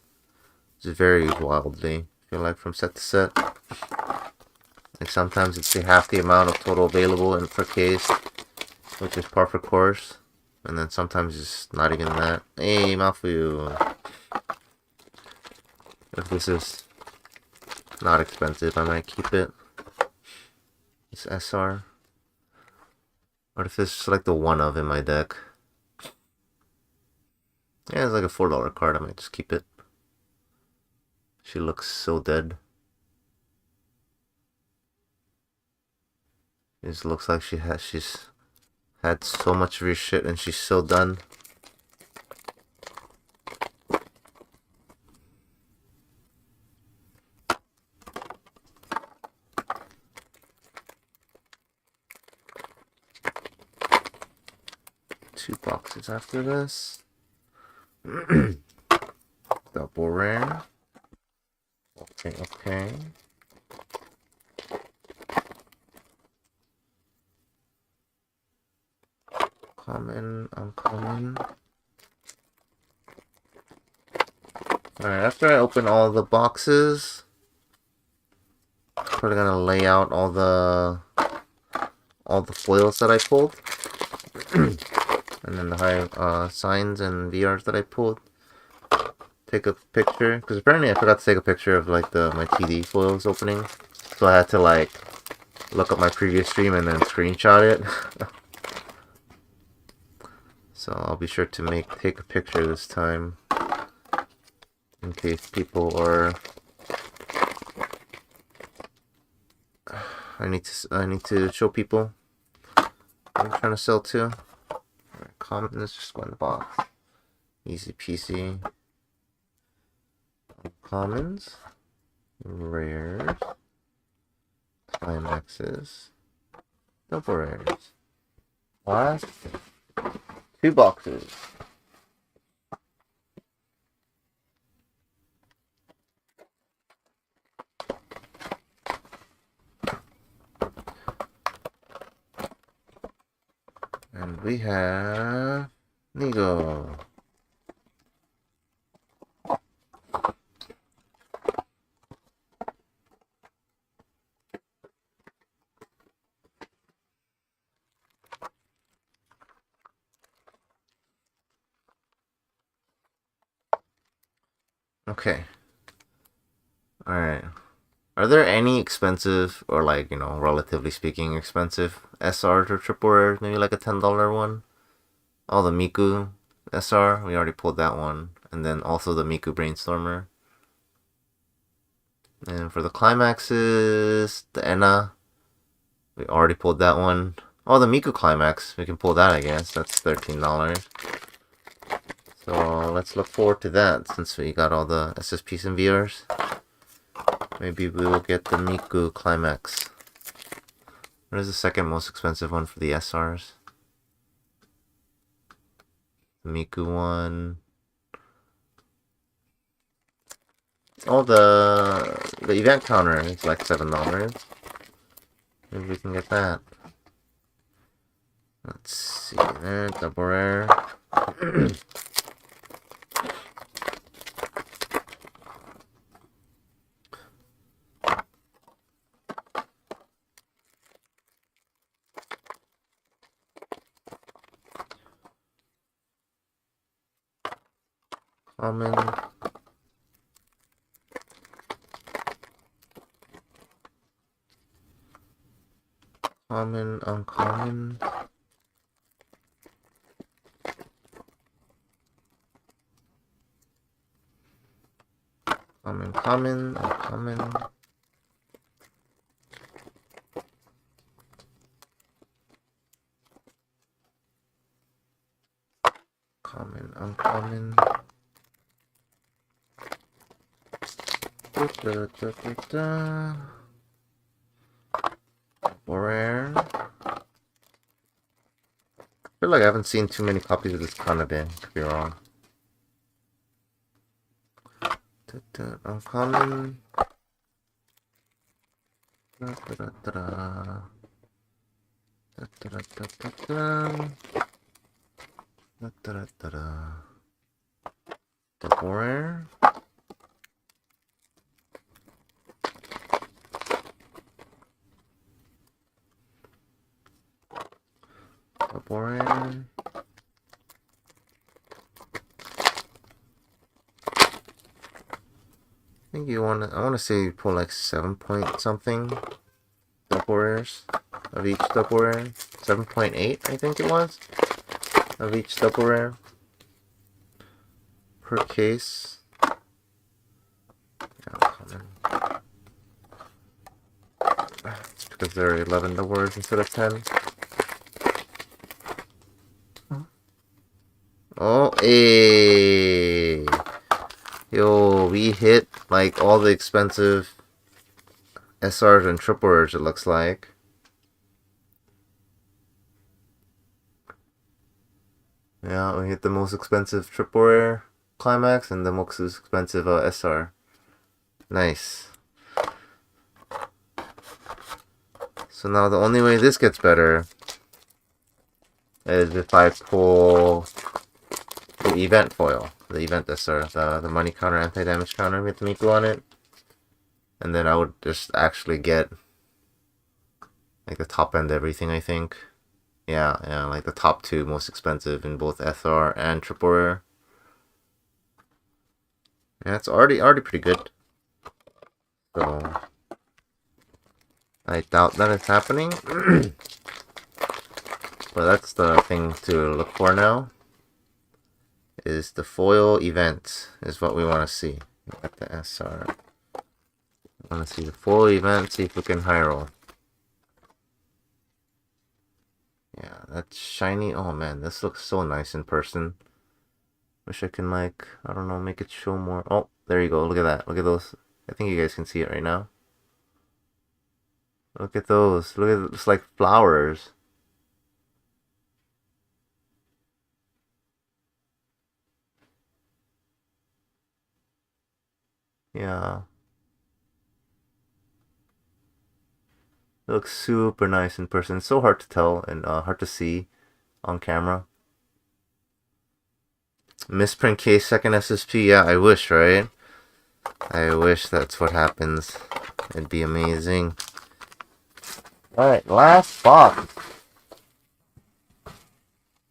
just varies wildly, I feel like, from set to set. Like sometimes it's half the amount of total available in per case, which is par for course. And then sometimes it's not even that. Hey, Mafu. If this is not expensive, I might keep it. It's SR. What if it's like the one of in my deck? Yeah, it's like a $4 card. I might just keep it. She looks so dead. It just looks like she's had so much of your shit and she's so done. Two boxes after this. Double rare. Okay. Common, uncommon. Alright, after I open all the boxes, I'm probably gonna lay out all the foils that I pulled. And then the high signs and VRs that I pulled. Take a picture, because apparently I forgot to take a picture of like my TD foils opening, so I had to like look up my previous stream and then screenshot it. So I'll be sure to take a picture this time, in case people are. I need to show people what I'm trying to sell to. Common, let's just go in the box. Easy peasy. Commons, rares, climaxes, double rares. Last 2 boxes. And we have Nigo. Okay. Alright. Are there any expensive, or like, relatively speaking, expensive SRs or triple rares? Maybe like a $10 one? Oh, the Miku SR. We already pulled that one. And then also the Miku Brainstormer. And for the climaxes, the Enna. We already pulled that one. Oh, the Miku Climax. We can pull that, I guess. That's $13. So let's look forward to that since we got all the SSPs and VRs. Maybe we will get the Miku Climax. What is the second most expensive one for the SRs? The Miku one. Oh, the event counter is like $7. Maybe we can get that. Let's see there, double rare. Common. Common, uncommon. Common, common, uncommon. Common, uncommon. Rare. I feel like I haven't seen too many copies of this Kanade. Could be wrong. Uncommon. Double rare. Double rare. I think I want to say you pull like 7 point something double rares of each double rare. 7.8, I think it was, of each double rare per case. Yeah, it's because there are 11 double rares instead of 10. Oh, hey. Yo, we hit like all the expensive SRs and triple rares, it looks like. Yeah, we hit the most expensive triple rare climax and the most expensive SR. Nice. So now the only way this gets better is if I pull the event foil. The event SR, the money counter, anti-damage counter with Miku on it. And then I would just actually get like the top end everything, I think. Yeah, like the top two most expensive in both SR and triple rare. Yeah, it's already pretty good. So I doubt that it's happening. But that's the thing to look for now. Is the foil event is what we want to see at the SR. I want to see the foil event, see if we can high roll. Yeah, that's shiny. Oh man, this looks so nice in person. Wish I can like, I don't know, make it show more. Oh, there you go. Look at that. Look at those. I think you guys can see it right now. Look at those. Look at it's like flowers. Yeah. It looks super nice in person. It's so hard to tell and hard to see on camera. Misprint case, second SSP. Yeah, I wish, right? I wish that's what happens. It'd be amazing. Alright, last box.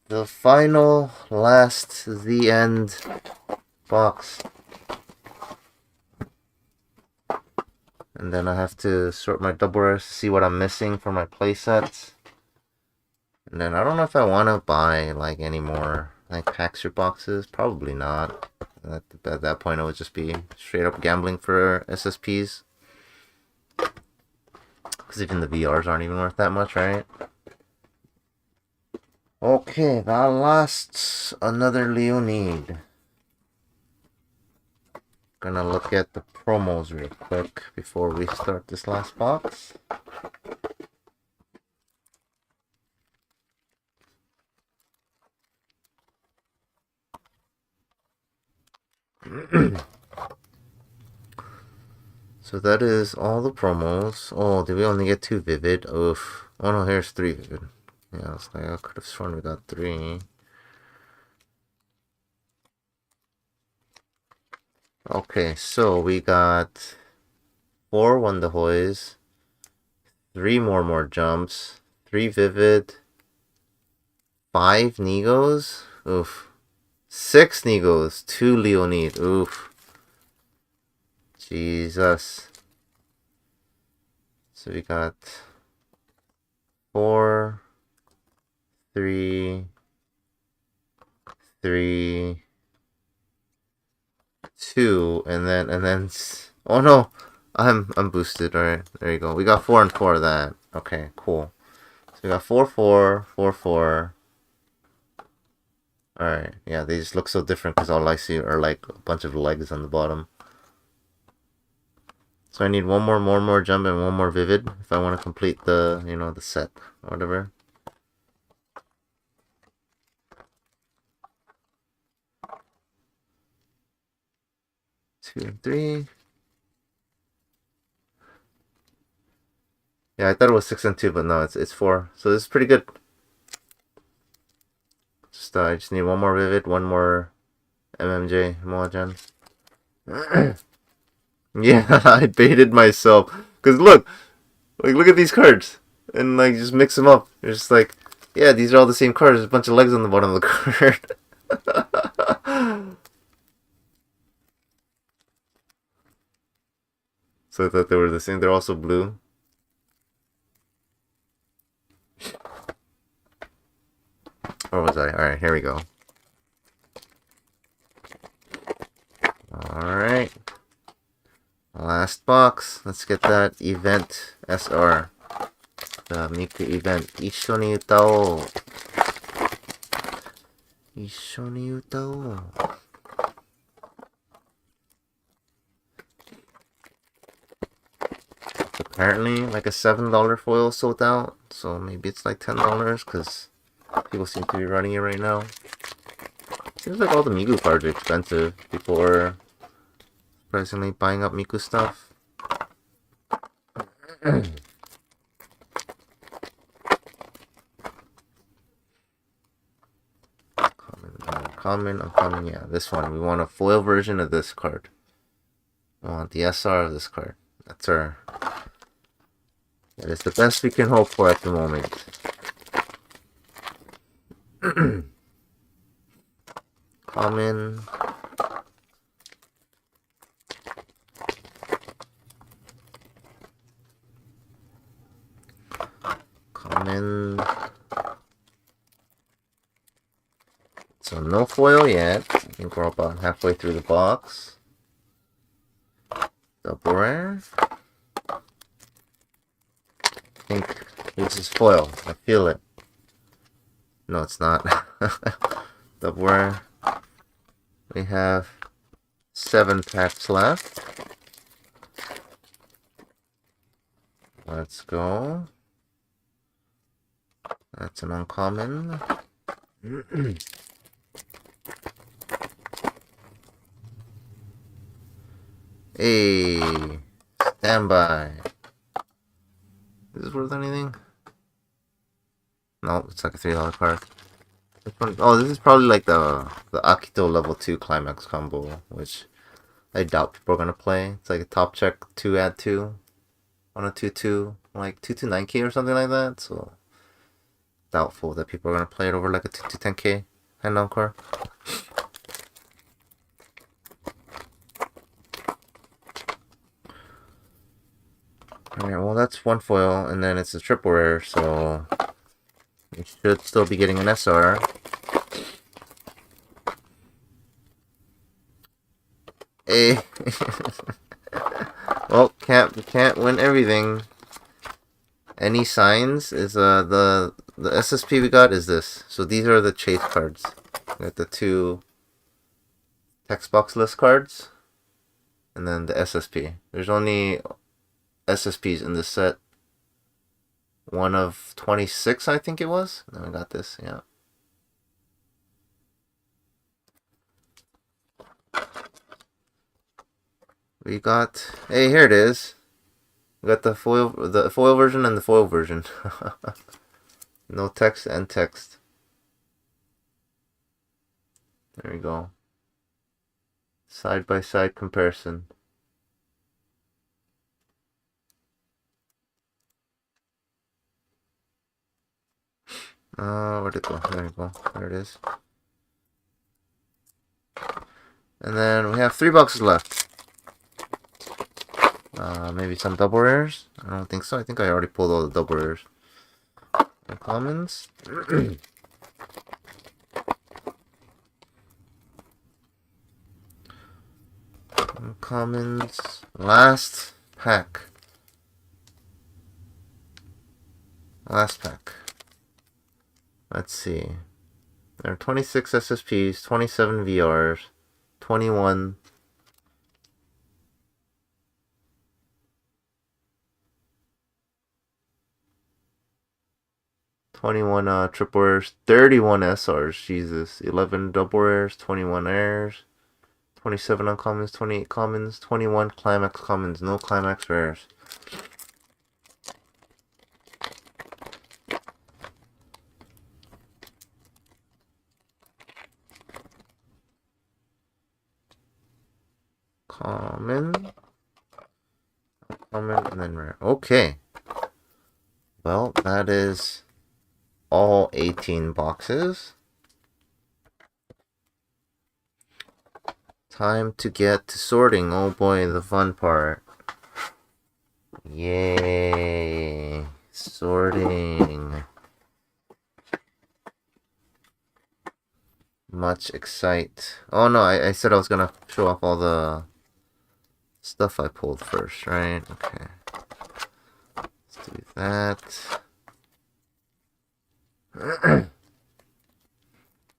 The final, last, the end box. And then I have to sort my double rares to see what I'm missing for my playsets. And then I don't know if I want to buy like any more like Paxer boxes. Probably not. At that point, it would just be straight up gambling for SSPs. Because even the VRs aren't even worth that much, right? Okay, that lasts another Leonid. Gonna look at the promos real quick before we start this last box. So that is all the promos. Oh, did we only get 2 vivid? Oof. Oh no, here's 3 vivid. Yeah, I was like, I could have sworn we got 3. Okay, so we got 4 Wonderhoys, 3 more jumps, 3 Vivid, 5 Negos, oof, 6 Negos, 2 Leonid, oof, Jesus. So we got 4, 3, 3, 2, and then oh no, I'm boosted. All right, there you go. We got 4 and 4 of that. Okay, cool. So we got 4, 4, 4, 4. All right, yeah, they just look so different because all I see are like a bunch of legs on the bottom. So I need one more jump and one more vivid if I want to complete the the set or whatever. Two and 3. Yeah, I thought it was 6 and 2, but no, it's 4. So this is pretty good. Just I just need one more vivid, one more MMJ Moajan. Yeah, I baited myself. Cause look at these cards, and like just mix them up. You're just like, yeah, these are all the same cards. There's a bunch of legs on the bottom of the card. So I thought they were the same. They're also blue. Where was I? Alright, here we go. Alright. Last box. Let's get that event SR. The Miku event. 一緒に歌おう。一緒に歌おう。Apparently, like a $7 foil sold out. So maybe it's like $10 because people seem to be running it right now. Seems like all the Miku cards are expensive. People are surprisingly buying up Miku stuff. Uncommon, yeah, this one. We want a foil version of this card. We want the SR of this card. That is the best we can hope for at the moment. Common. So no foil yet. I think we're about halfway through the box. Double rare. I think this is foil. I feel it. No, it's not. Double rare. We have 7 packs left. Let's go. That's an uncommon. Hey, standby. Is this worth anything? No, it's like a $3 card. Oh, this is probably like the Akito level 2 climax combo, which I doubt people are gonna play. It's like a top check 2 add 2 on a 2/2, like 2/9K or something like that. So doubtful that people are gonna play it over like a 2/10K hand on card. Alright, well that's one foil, and then it's a triple rare, so we should still be getting an SR. Hey. Well, can't win everything. Any signs is the SSP we got is this. So these are the chase cards. We got the 2 text box list cards, and then the SSP. There's only SSPs in this set. One of 26, I think it was. And then we got this, yeah. We got, hey, here it is. We got the foil version and the foil version. No text and text. There we go. Side-by-side comparison. Where'd it go? There you go. There it is. And then we have 3 boxes left. Maybe some double rares? I don't think so. I think I already pulled all the double rares. Commons. Commons. Last pack. Last pack. Let's see. There are 26 SSPs, 27 VRs, 21 triple rares, 31 SRs, Jesus, 11 double rares, 21 rares, 27 uncommons, 28 commons, 21 climax commons, no climax rares. Common, and then rare. Okay. Well, that is all 18 boxes. Time to get to sorting. Oh boy, the fun part. Yay. Sorting. Much excite. Oh no, I said I was gonna show off all the stuff I pulled first, right? Okay. Let's do that.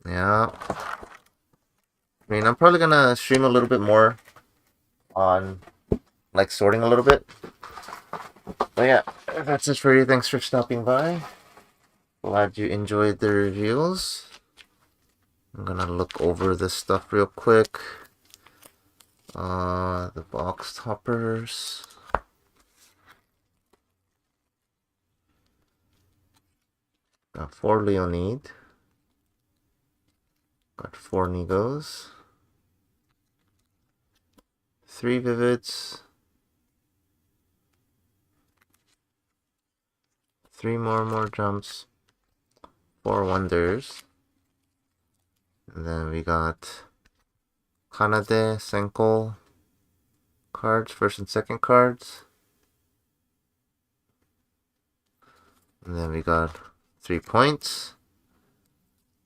Yeah. I mean, I'm probably gonna stream a little bit more on, like, sorting a little bit. But yeah, that's it for you. Thanks for stopping by. Glad you enjoyed the reviews. I'm gonna look over this stuff real quick. The box toppers. Got 4 Leonid. Got 4 Nigos. 3 Vivids. 3 more jumps. 4 Wonders. And then we got Kanade, Senko cards, first and second cards. And then we got 3 points.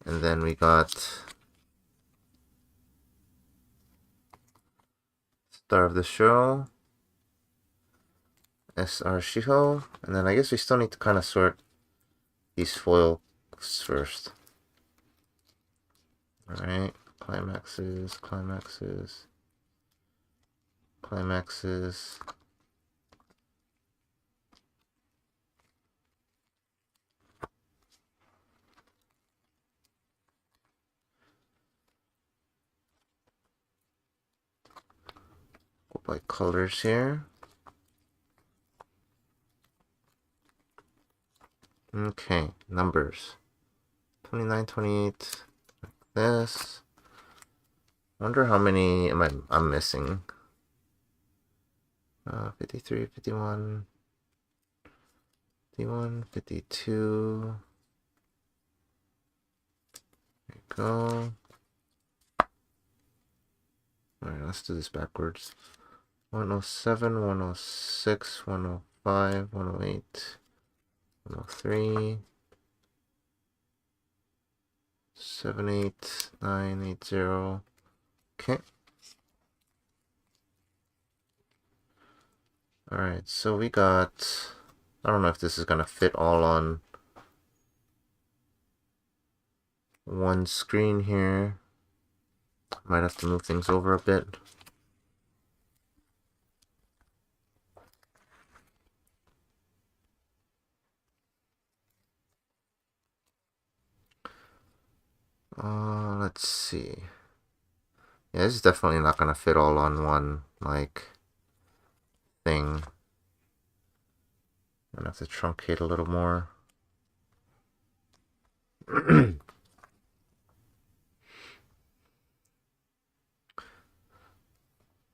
And then we got Star of the Show, SR Shiho, and then I guess we still need to kind of sort these foils first. Alright, climaxes. Go by colors here. Okay, numbers. 29, 28, like this. Wonder how many I'm missing. 53, 51, 51, 52. There you go. Alright, let's do this backwards. 107, 106, 105, 108, 103, 78980. Okay. Alright, so we got, I don't know if this is gonna fit all on one screen here. Might have to move things over a bit. Let's see. Yeah, this is definitely not gonna fit all on one, like, thing. I'm gonna have to truncate a little more.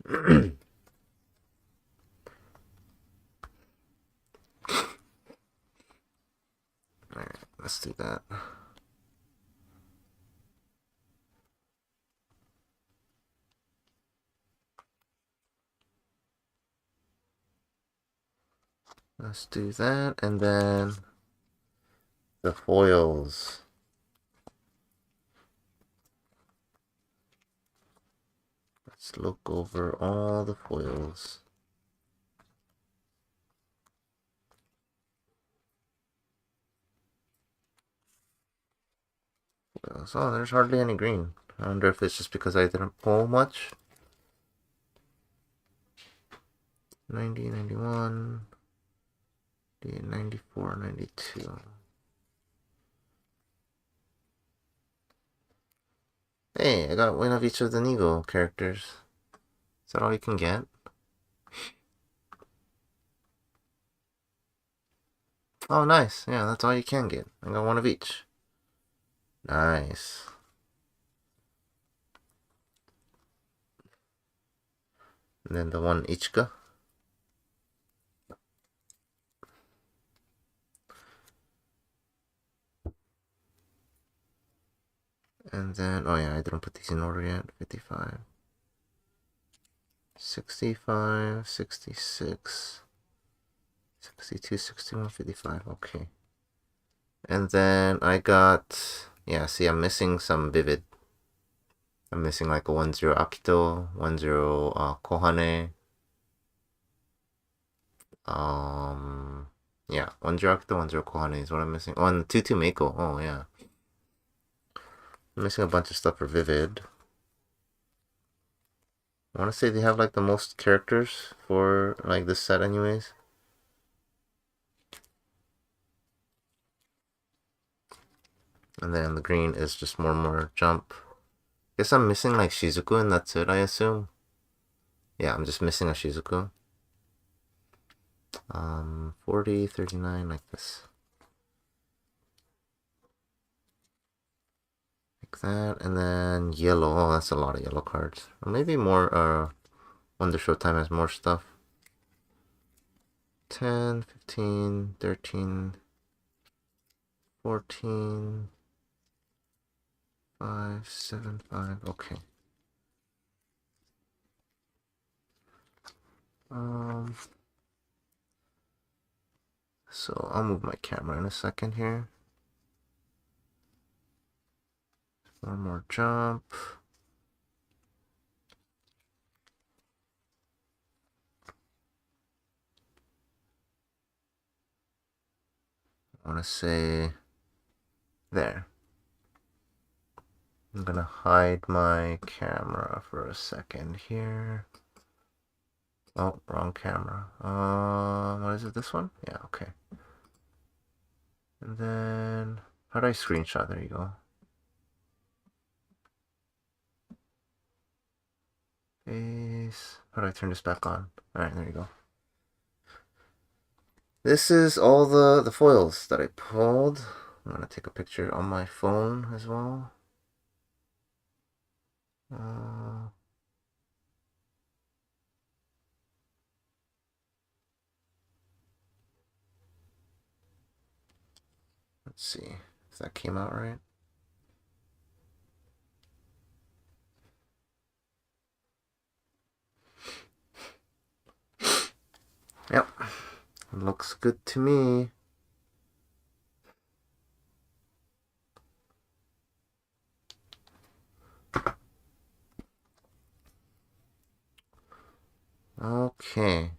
Alright, let's do that. Let's do that, and then the foils. Let's look over all the foils. Oh, there's hardly any green. I wonder if it's just because I didn't pull much. 90, 91, 94, 92. Hey, I got one of each of the Nigo characters. Is that all you can get? Oh, nice. Yeah, that's all you can get. I got one of each. Nice. And then the one Ichika. And then, oh yeah, I didn't put these in order yet. 55. 65, 66, 62, 61, 55. Okay. And then I got, yeah, see, I'm missing some Vivid. I'm missing like a 10 Akito, 10 Kohane. Yeah, 10 Akito, 10 Kohane is what I'm missing. Oh, and 22 Miku. Oh, yeah. I'm missing a bunch of stuff for Vivid. I want to say they have like the most characters for like this set anyways. And then the green is just more jump. Guess I'm missing like Shizuku and that's it, I assume. Yeah, I'm just missing a Shizuku. 40, 39, like this. Like that, and then yellow. Oh, that's a lot of yellow cards. Or maybe more, Wonder Showtime has more stuff. 10, 15, 13, 14, 5, 7, 5, okay. So I'll move my camera in a second here. One more jump. I want to say there. I'm gonna hide my camera for a second here. Oh, wrong camera. What is it? This one? Yeah, okay. And then how do I screenshot? There you go. Face. How do I turn this back on? Alright, there you go. This is all the foils that I pulled. I'm gonna take a picture on my phone as well. Let's see if that came out right. Yep, looks good to me. Okay.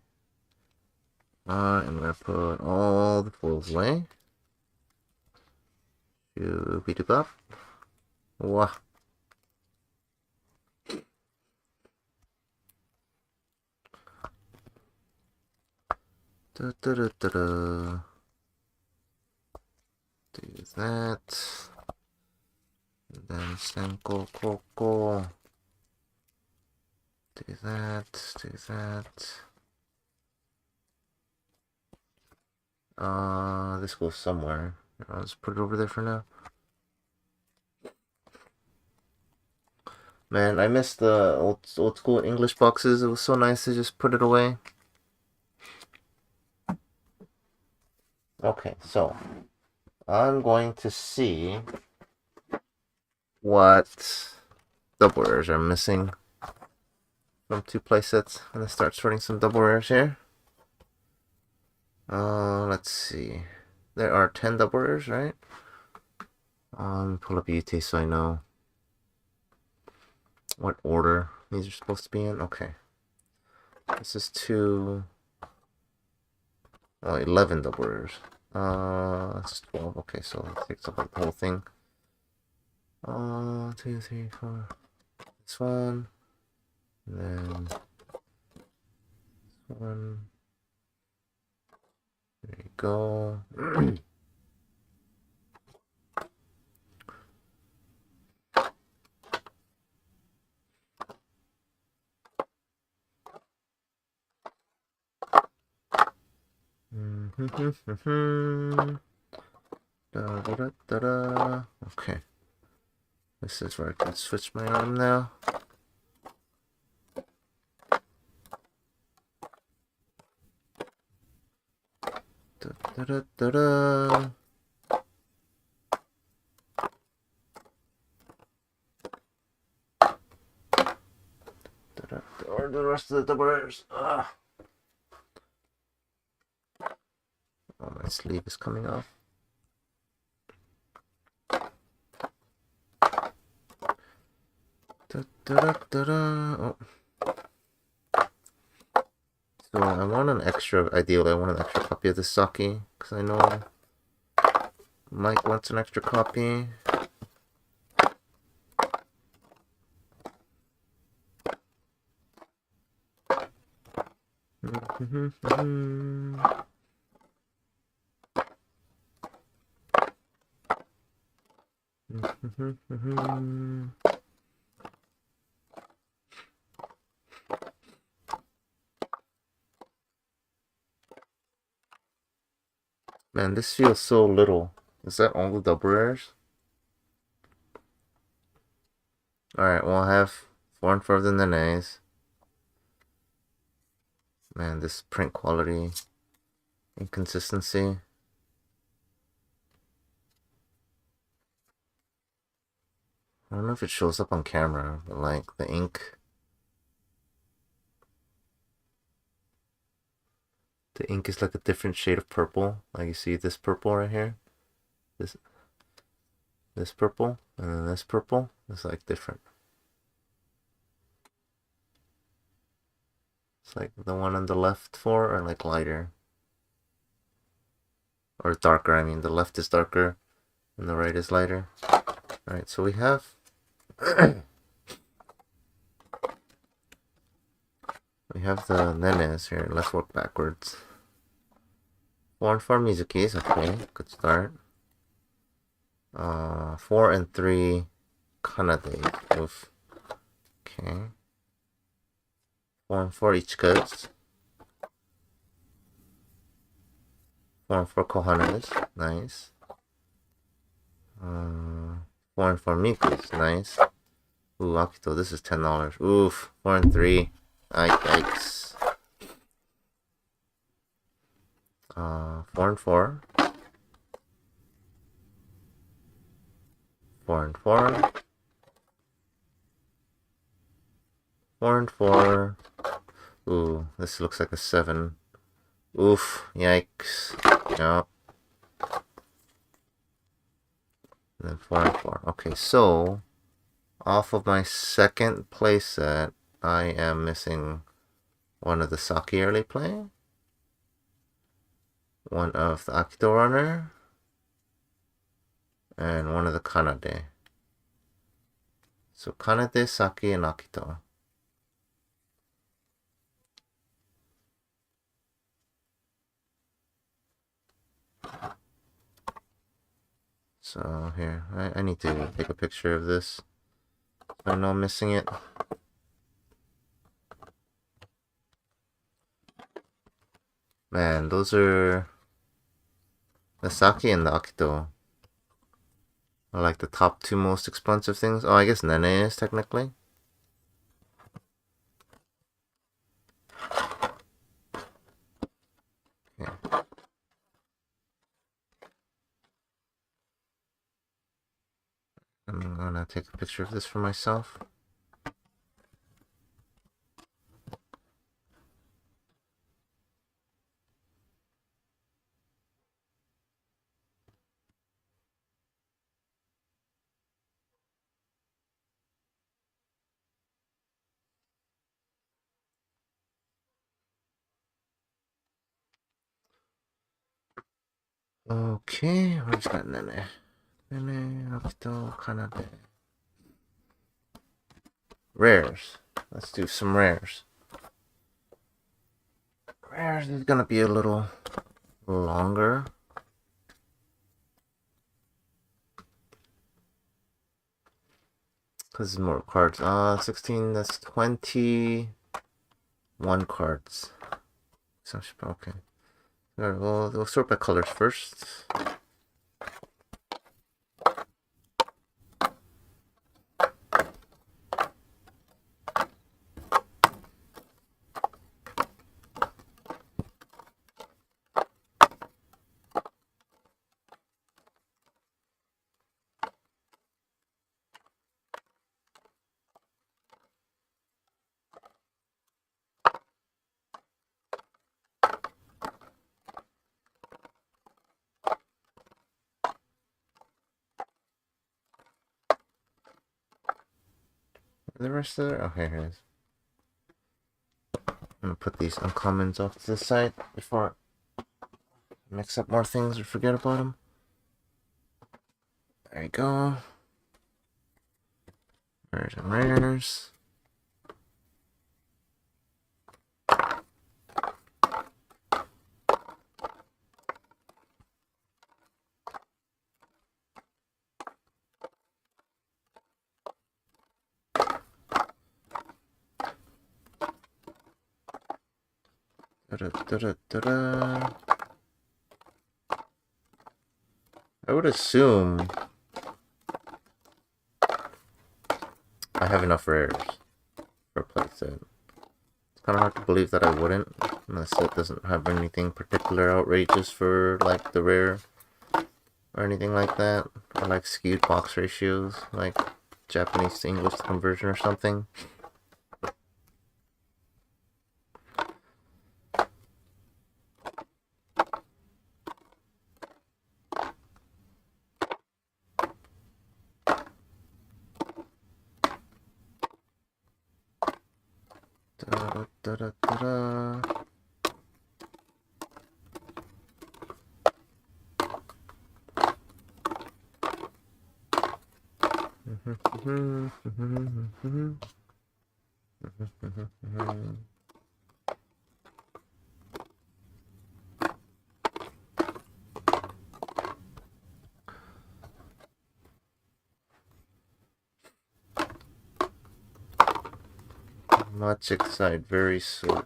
I'm gonna put all the foils away. Shoo-be-doo-bop. Wah. Da-da-da-da-da. Do that. And then Senko Koko. Do that. Do that. This goes somewhere. I'll just put it over there for now. Man, I miss the old school English boxes. It was so nice to just put it away. Okay, so I'm going to see what double rares are missing from 2 playsets. I'm gonna start sorting some double rares here. Let's see. There are 10 double rares, right? Pull up UT so I know what order these are supposed to be in. Okay. This is 11 double rares. That's 12. Okay, so it takes up like the whole thing. 2, 3, 4. This one. And then this one. There you go. Okay. This is where I can switch my arm now. Or the rest of the double rares. Oh, my sleeve is coming off. Oh. So I want an extra, ideally I want an extra copy of the sake, because I know Mike wants an extra copy. Man, this feels so little. Is that all the double rares? Alright, we'll have 4 and 4 of the Nenes. Man, this print quality inconsistency. I don't know if it shows up on camera, but like the ink. The ink is like a different shade of purple. Like you see this purple right here. This purple, and then this purple is like different. It's like the one on the left 4 are like lighter. Or darker, I mean. The left is darker and the right is lighter. Alright, so we have we have the Nenes here. Let's work backwards. 4 and 4 Mizukis, okay, good start. 4 and 3 Kanade. Oof. Okay. 4 and 4 Ichikas. 4 and 4 Kohanas. Nice. 4 and 4 Mikus. Nice. Ooh, Akito, this is $10. Oof. 4 and 3. Yikes. 4 and 4. 4 and 4. 4 and 4. Ooh, this looks like a 7. Oof, yikes. Yeah. And then 4 and 4. Okay, so off of my second playset, I am missing one of the Saki early play, one of the Akito runner, and one of the Kanade. So Kanade, Saki, and Akito. So here, I need to take a picture of this. I know I'm missing it. Man, those are the Saki and the Akito are like the top 2 most expensive things. Oh, I guess Nene is technically. take a picture of this for myself. Okay, where's that Nene? Nene, Akito, Kanade. Rares. Let's do some rares. Rares is gonna be a little longer. Because more cards. 16, that's 21 cards. Okay. Alright, we'll sort by colors first. The rest of it? Okay, here it is. I'm gonna put these uncommons off to the side before I mix up more things or forget about them. There you go. Rares and rares. Da-da-da-da-da. I would assume I have enough rares for a playset. It's kind of hard to believe that I wouldn't, unless it doesn't have anything particular outrageous for like the rare or anything like that, or like skewed box ratios, like Japanese to English conversion or something. Da-da-da-da-da. Much excited, very sweet.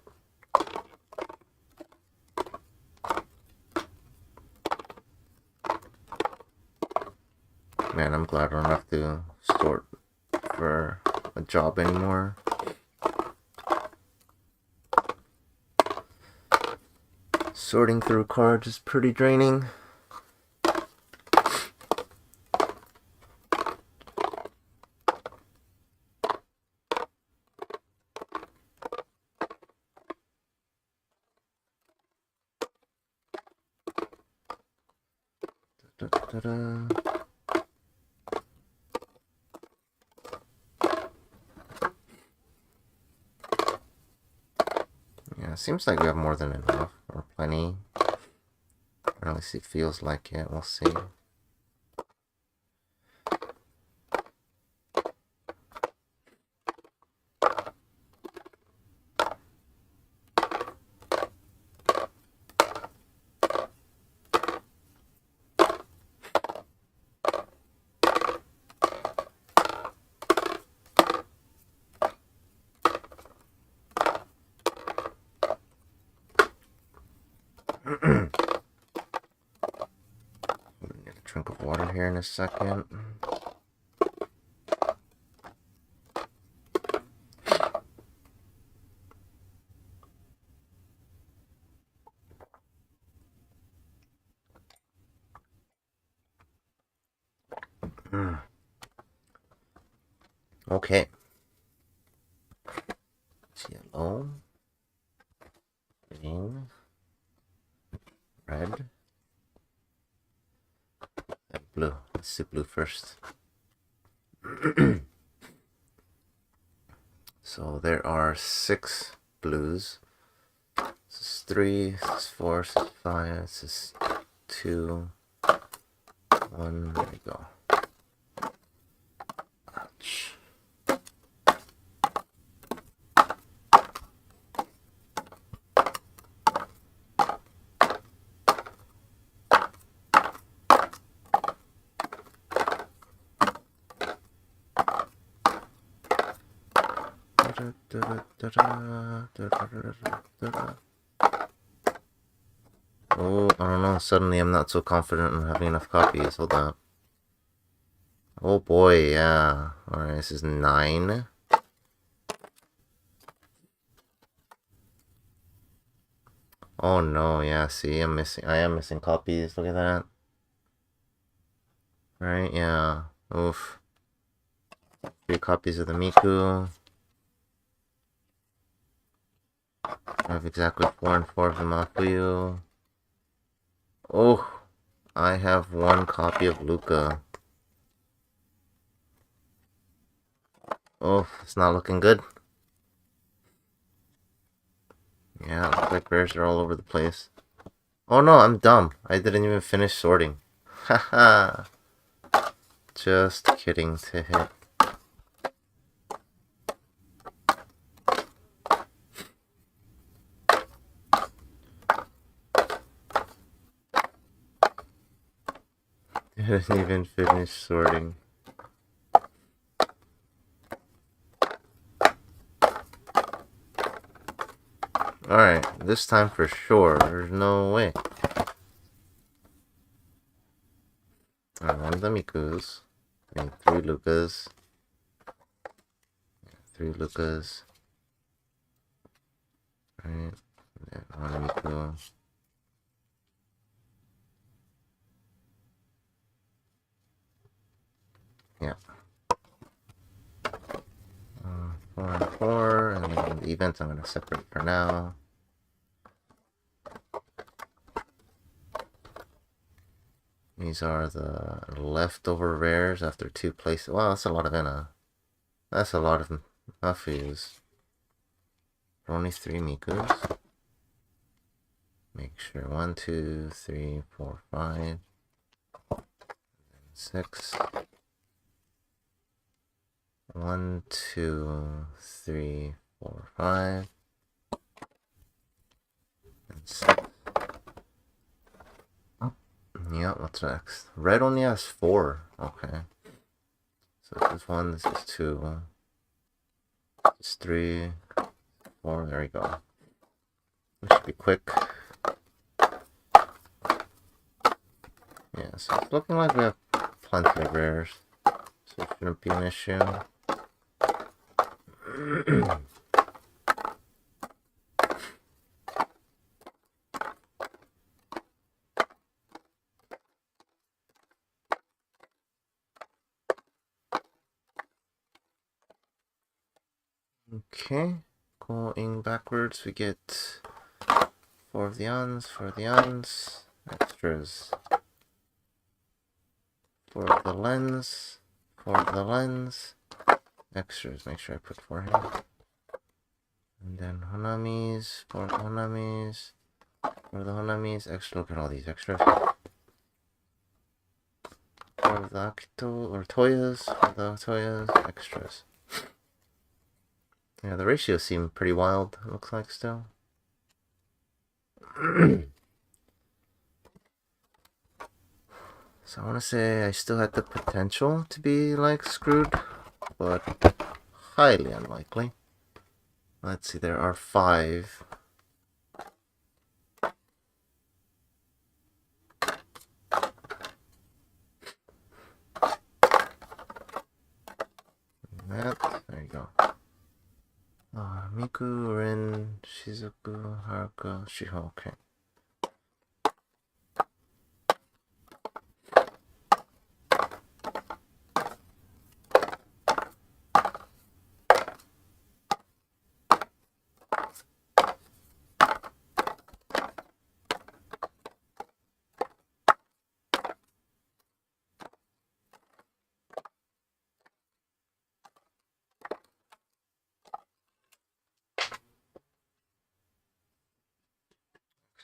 Man, I'm glad I don't have to sort for a job anymore. Sorting through cards is pretty draining. Da-da-da. Yeah, seems like we have more than enough, or plenty. Or at least it feels like it. We'll see. Get a drink of water here in a second. Okay. It's yellow, green, red, and blue. Let's do blue first. So there are 6 blues. This is 3, this is 4, this is 5, this is 2, 1, there we go. Ouch. Oh, I don't know. Suddenly I'm not so confident in having enough copies. Hold up. Oh boy, yeah. Alright, this is 9. Oh no, yeah, see, I am missing copies. Look at that. Right, yeah. Oof. 3 copies of the Miku. I have exactly 4 and 4 of the Mafuyu. Oh, I have 1 copy of Luca. Oh, it's not looking good. Yeah, looks like bears are all over the place. Oh no, I'm dumb. I didn't even finish sorting. Haha. Just kidding to hit. Didn't even finish sorting. Alright, this time for sure. There's no way. Alright, 1 of the Mikus. I mean, 3 Lucas. 3 Lucas. Alright, and then 1 Miku. Yeah. 4 and 4, and then the events I'm going to separate for now. These are the leftover rares after 2 places. Wow, that's a lot of Enna. That's a lot of Mafuyus. Only 3 Mikus. Make sure 1, 2, 3, 4, 5, 6. 1, 2, 3, 4, 5, and 6. Yeah, what's next? Red only has 4. Okay. So this is 1, this is 2. This is 3, 4. There we go. This should be quick. Yeah, so it's looking like we have plenty of rares. So it shouldn't be an issue. Okay, going backwards, we get 4 of the ons, 4 of the ons, extras. 4 of the lens, 4 of the lens, extras. Make sure I put 4 here. And then Hanamis, 4 of the Hanamis, 4 of the Hanamis, extra. Look at all these extras. 4 of the Akito, or Toyas, 4 of the Toyas, extras. Yeah, the ratios seem pretty wild, it looks like still. So I want to say I still had the potential to be like screwed, but highly unlikely. Let's see, there are 5. That, there you go. Miku, Rin, Shizuku, Haruka, Shiho, okay.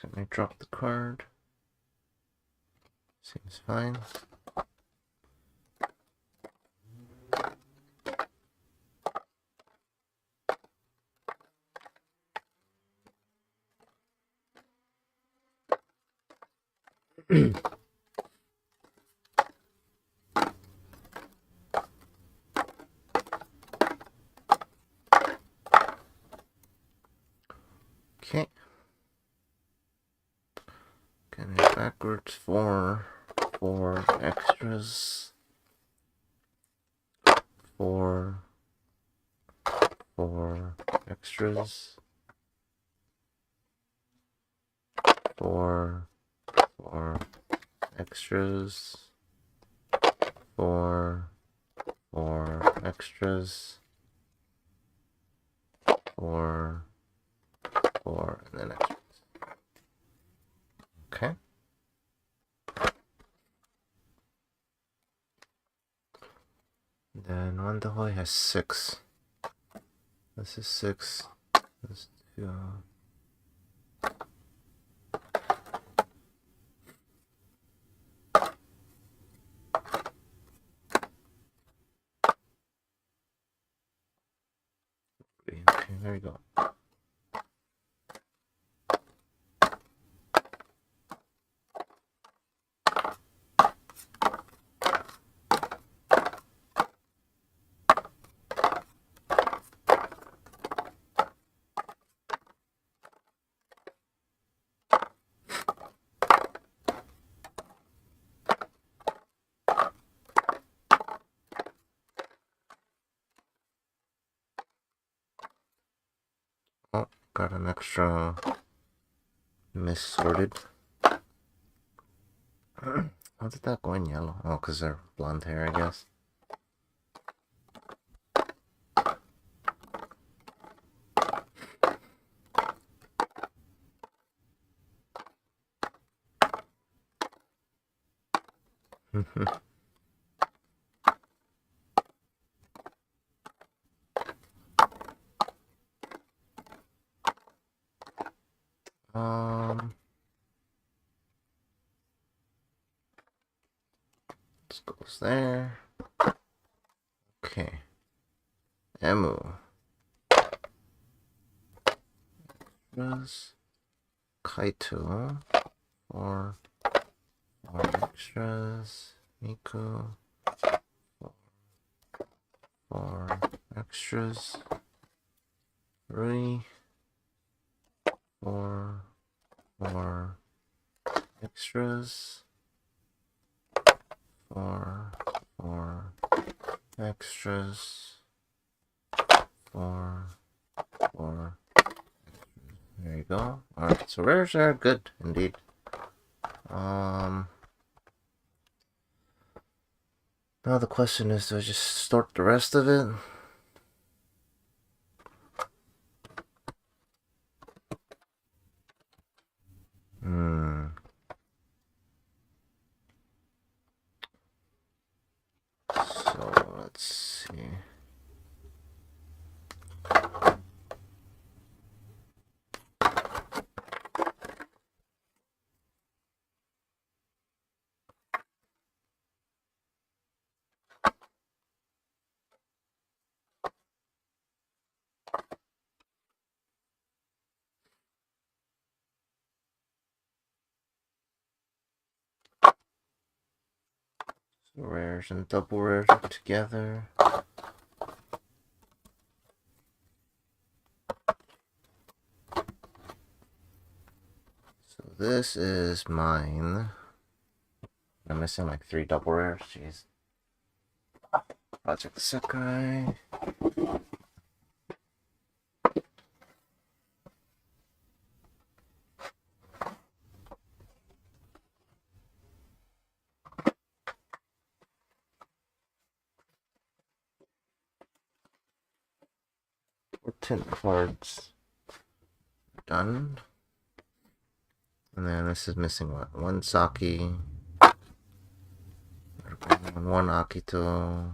Let me drop the card. Seems fine. Okay. Getting it backwards. Four extras. Four extras. Four extras. Four extras. Four, and then extras. Okay. Then one double has 6. This is 6. This is 2. Okay, there we go. Oh, got an extra missorted. How did that go in yellow? Oh, because they're blonde hair, I guess. This goes there. Okay. Emu. Extras. Kaito. 4 extras. Miku. 4 extras. 3. 4 extras. 4 extras. 4 There you go. Alright, so rares are good indeed. Now the question is, do I just start the rest of it? So let's see. So rares and double rares are together. So this is mine. I'm missing like 3 double rares. Jeez. Project Sekai. Or 10 cards. Done. And then this is missing what? 1 Saki. 1 Akito.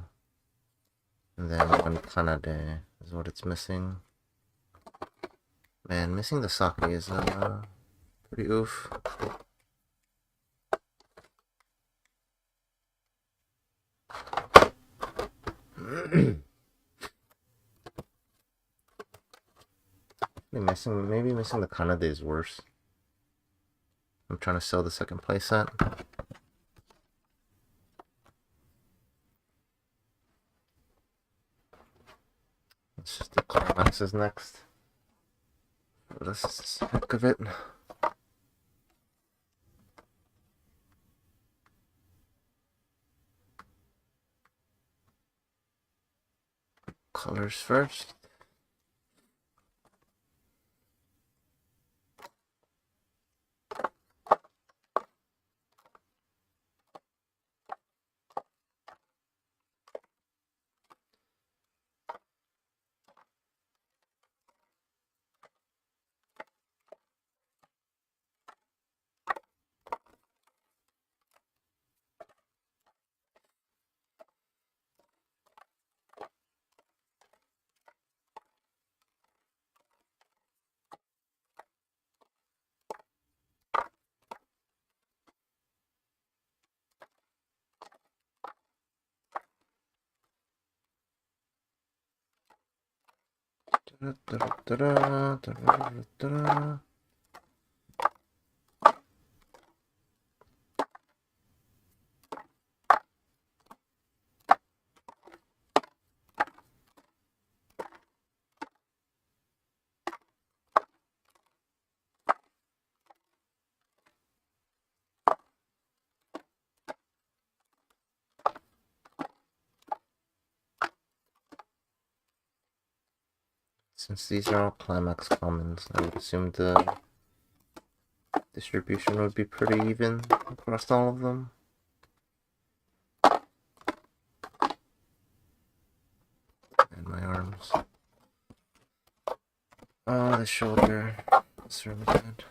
And then 1 Kanade is what it's missing. Man, missing the Saki is Pretty oof. Maybe missing the Kanade is worse. I'm trying to sell the second playset. Let's just do climaxes next. For the heck of it. Colors first. Since these are all climax commons, I would assume the distribution would be pretty even across all of them. And my arms. Oh, the shoulder. That's really good.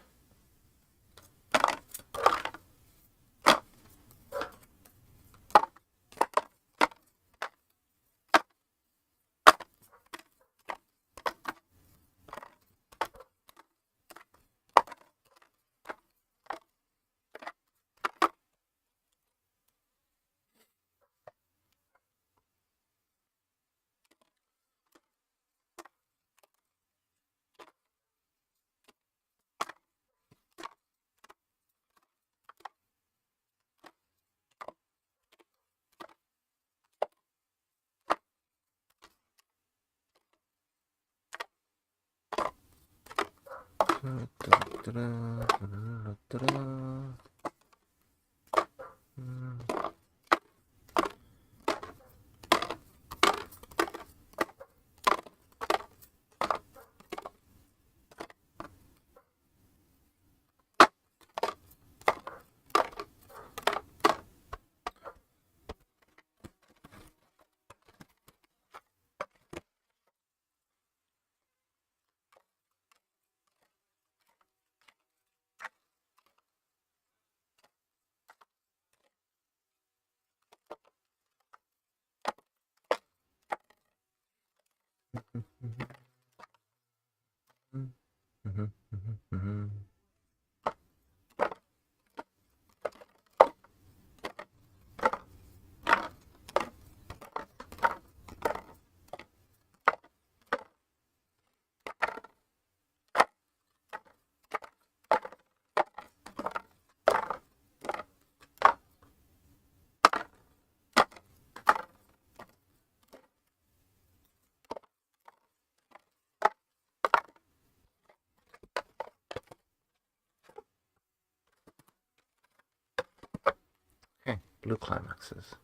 Okay, blue climaxes.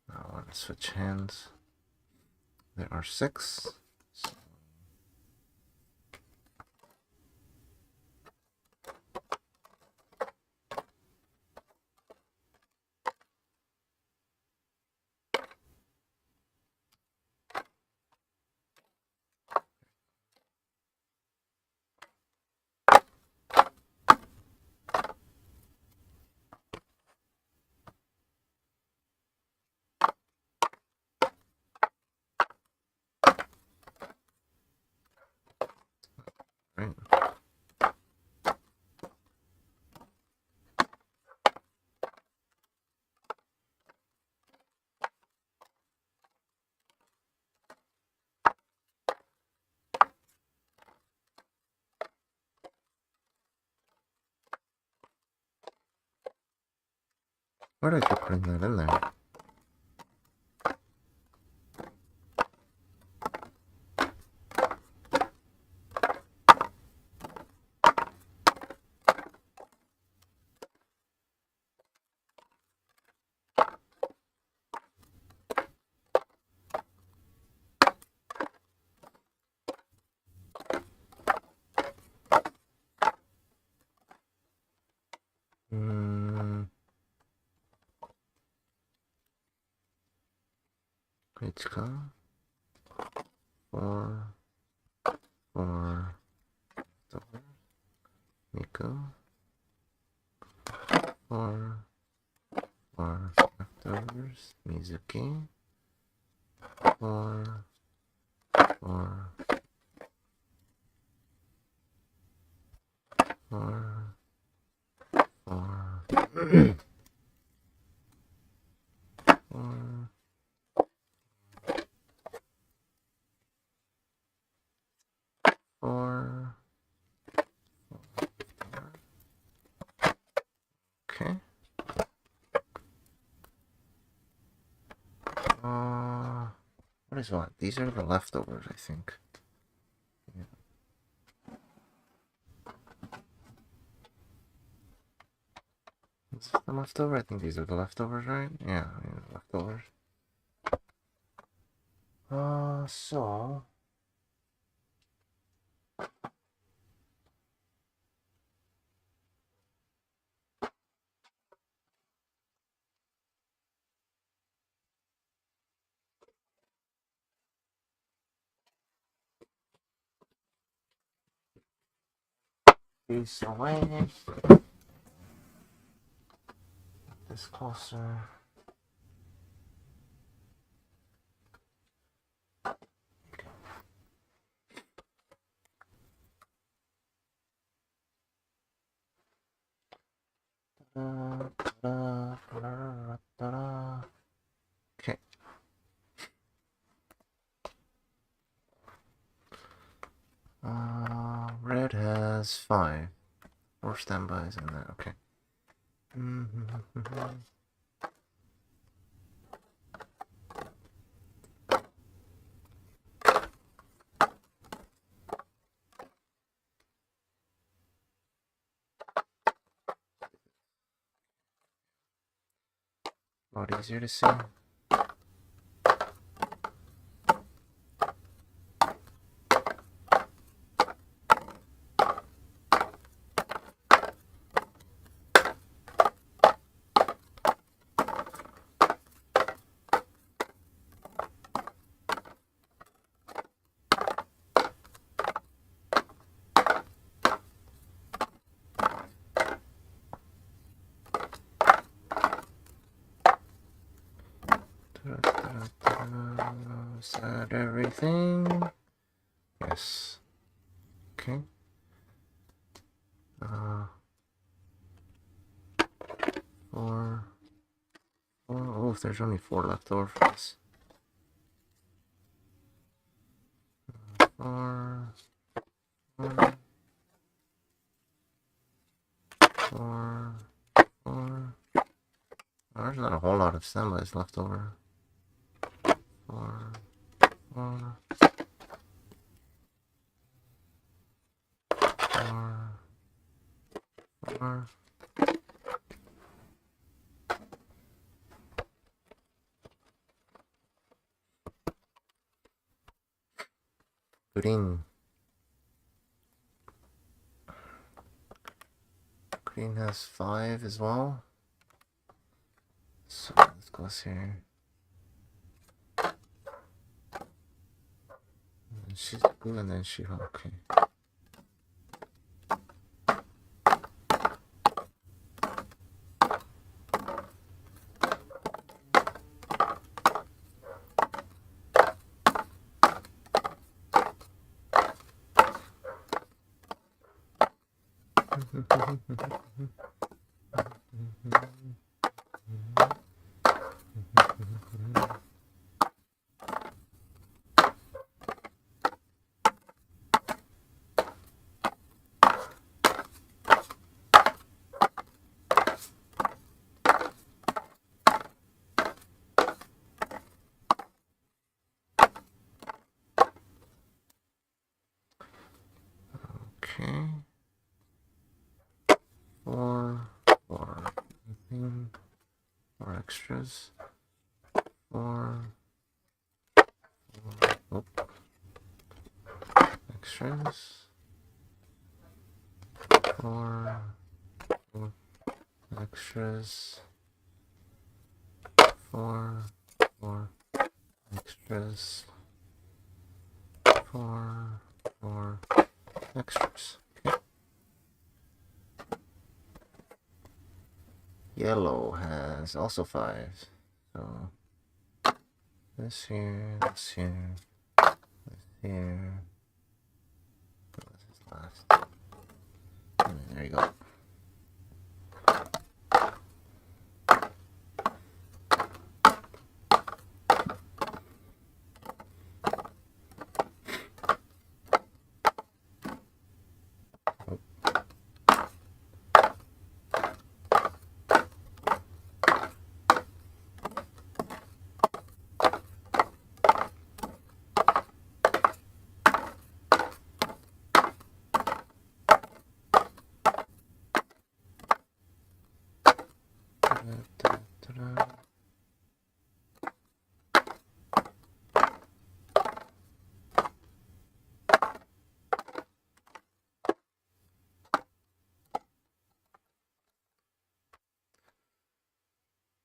Now I want to switch hands. There are 6. Where did I keep putting that in there? Ichika. 4 Miku. 4 leftovers. Mizuki. 4 4 Okay. What is what? These are the leftovers, I think. Yeah. Is this the leftover? I think these are the leftovers, right? Yeah, these are the leftovers. So... Piece away. This closer. Okay. Red has 5. 4 standbys in there. Okay. A lot easier to see. Is that everything? Yes. Okay. Four. Oh, if there's only 4 left over for this. 4. 4. 4. 4. Oh, there's not a whole lot of standbys left over. 4. 4. 4. 4. Green. Green has 5 as well. So let's go here. And she's blue and then she okay. extras. 4 extras. 4 extras. 4 extras. 4 extras. Okay. Yellow has also 5. So this here, this here, this here. This is last. And there you go.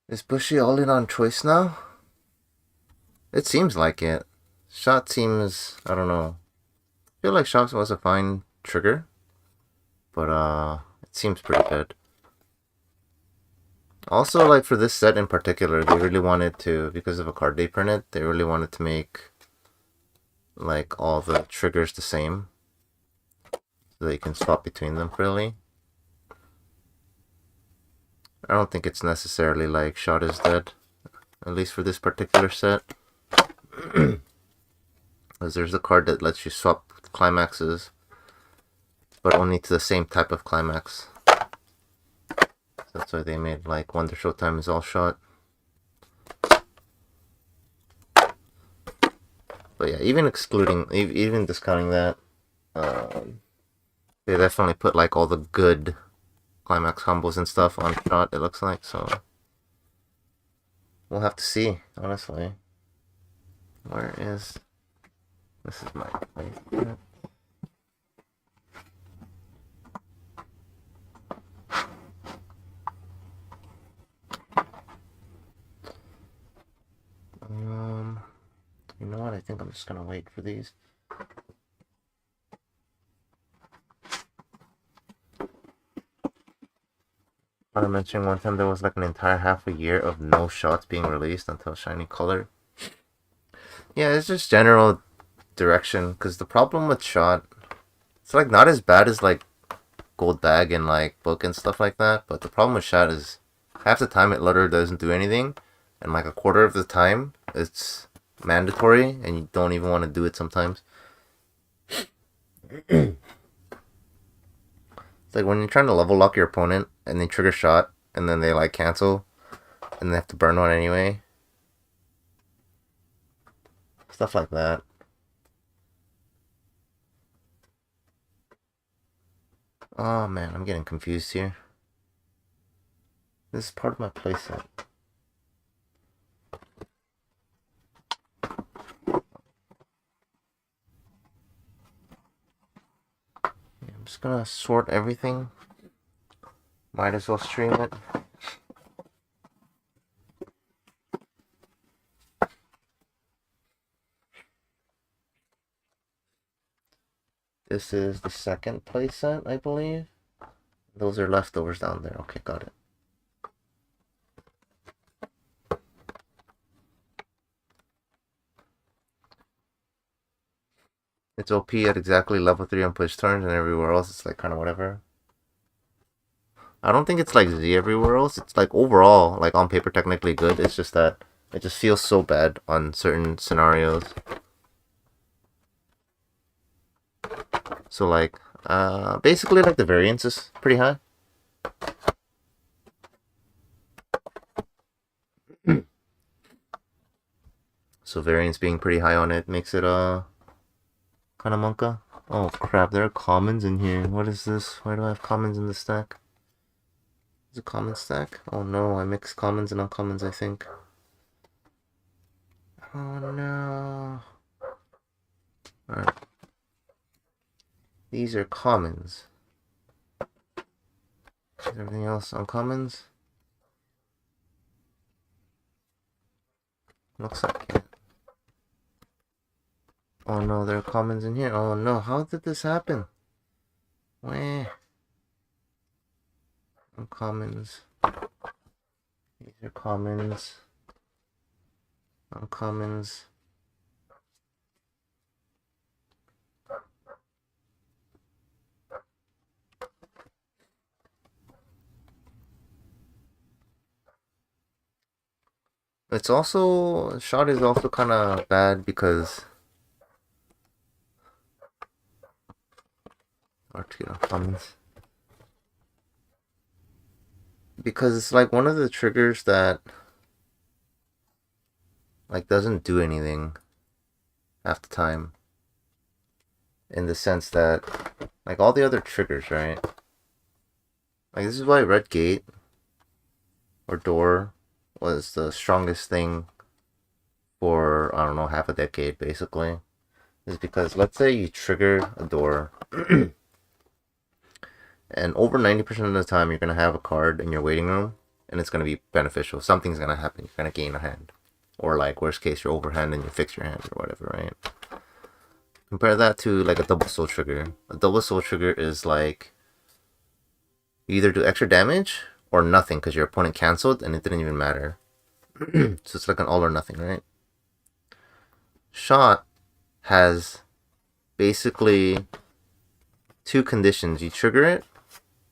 Is Bushy all in on choice now? It seems like it. Shot seems, I don't know. I feel like Shot was a fine trigger, but it seems pretty good. Also, like for this set in particular, they really wanted to, because of a card they printed, they really wanted to make like all the triggers the same, so that you can swap between them freely. I don't think it's necessarily like Shot is dead, at least for this particular set. Because there's a card that lets you swap climaxes, but only to the same type of climax. That's why they made like Wonder Showtime is all Shot. But yeah, even discounting that, they definitely put like all the good climax combos and stuff on Shot, it looks like, so we'll have to see, honestly. Where is... This is my place. You know what? I think I'm just gonna wait for these. I mentioned one time there was like an entire half a year of no shots being released until Shiny Color. Yeah, it's just general direction, because the problem with Shot, it's like not as bad as like Gold Bag and like Book and stuff like that, but the problem with Shot is half the time it literally doesn't do anything, and like a quarter of the time it's mandatory and you don't even want to do it sometimes. It's like when you're trying to level lock your opponent and they trigger Shot and then they like cancel and they have to burn one anyway. Stuff like that. Oh man, I'm getting confused here. This is part of my playset. I'm just gonna sort everything. Might as well stream it. This is the second playset, I believe. Those are leftovers down there. Okay, got it. It's OP at exactly level 3 on push turns, and everywhere else it's like kind of whatever. I don't think it's like Z everywhere else. It's like overall, like on paper, technically good. It's just that it just feels so bad on certain scenarios. So like, basically like the variance is pretty high. So variance being pretty high on it makes it kind of monka. Oh crap, there are commons in here. What is this? Why do I have commons in the stack? Is it common stack? Oh no, I mixed commons and uncommons, I think. Oh no. Alright. These are commons. Is everything else uncommons? Looks like it. Oh no, there are commons in here. Oh no, how did this happen? Where? Uncommons. These are commons. Uncommons. It's also, shot is also kind of bad because uncommons. Because it's like one of the triggers that like doesn't do anything half the time. In the sense that like all the other triggers, right? Like this is why red gate or door was the strongest thing for, I don't know, half a decade basically. Is because let's say you trigger a door and over 90% of the time you're going to have a card in your waiting room and it's going to be beneficial. Something's going to happen. You're going to gain a hand. Or like worst case you're overhand and you fix your hand or whatever, right? Compare that to like a double soul trigger. A double soul trigger is like you either do extra damage or nothing because your opponent cancelled and it didn't even matter. So it's like an all or nothing, right? Shot has basically two conditions. You trigger it,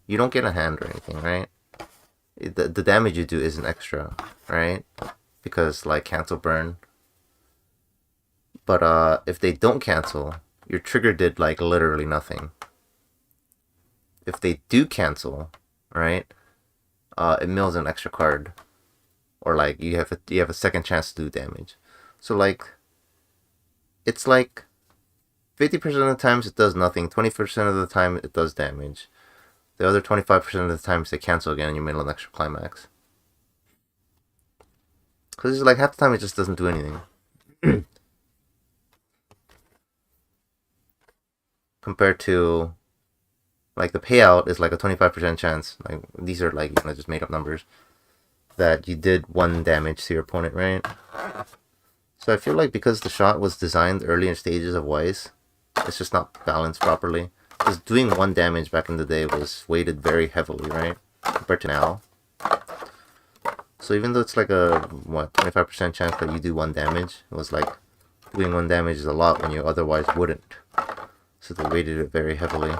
you don't get a hand or anything, right? The damage you do isn't extra, right? Because like cancel burn. But if they don't cancel, your trigger did like literally nothing. If they do cancel, right, it mills an extra card, or like you have a second chance to do damage. So like, it's like 50% of the times it does nothing, 20% of the time it does damage. The other 25% of the times they cancel again and you mill an extra climax. Because it's like half the time it just doesn't do anything. Compared to like the payout is like a 25% chance. Like these are like, you know, just made up numbers that you did 1 damage to your opponent, right? So I feel like because the shot was designed early in stages of Weiss, it's just not balanced properly. Because doing 1 damage back in the day was weighted very heavily, right? Compared to now. So even though it's like a, what, 25% chance that you do 1 damage, it was like doing 1 damage is a lot when you otherwise wouldn't. So they weighted it very heavily.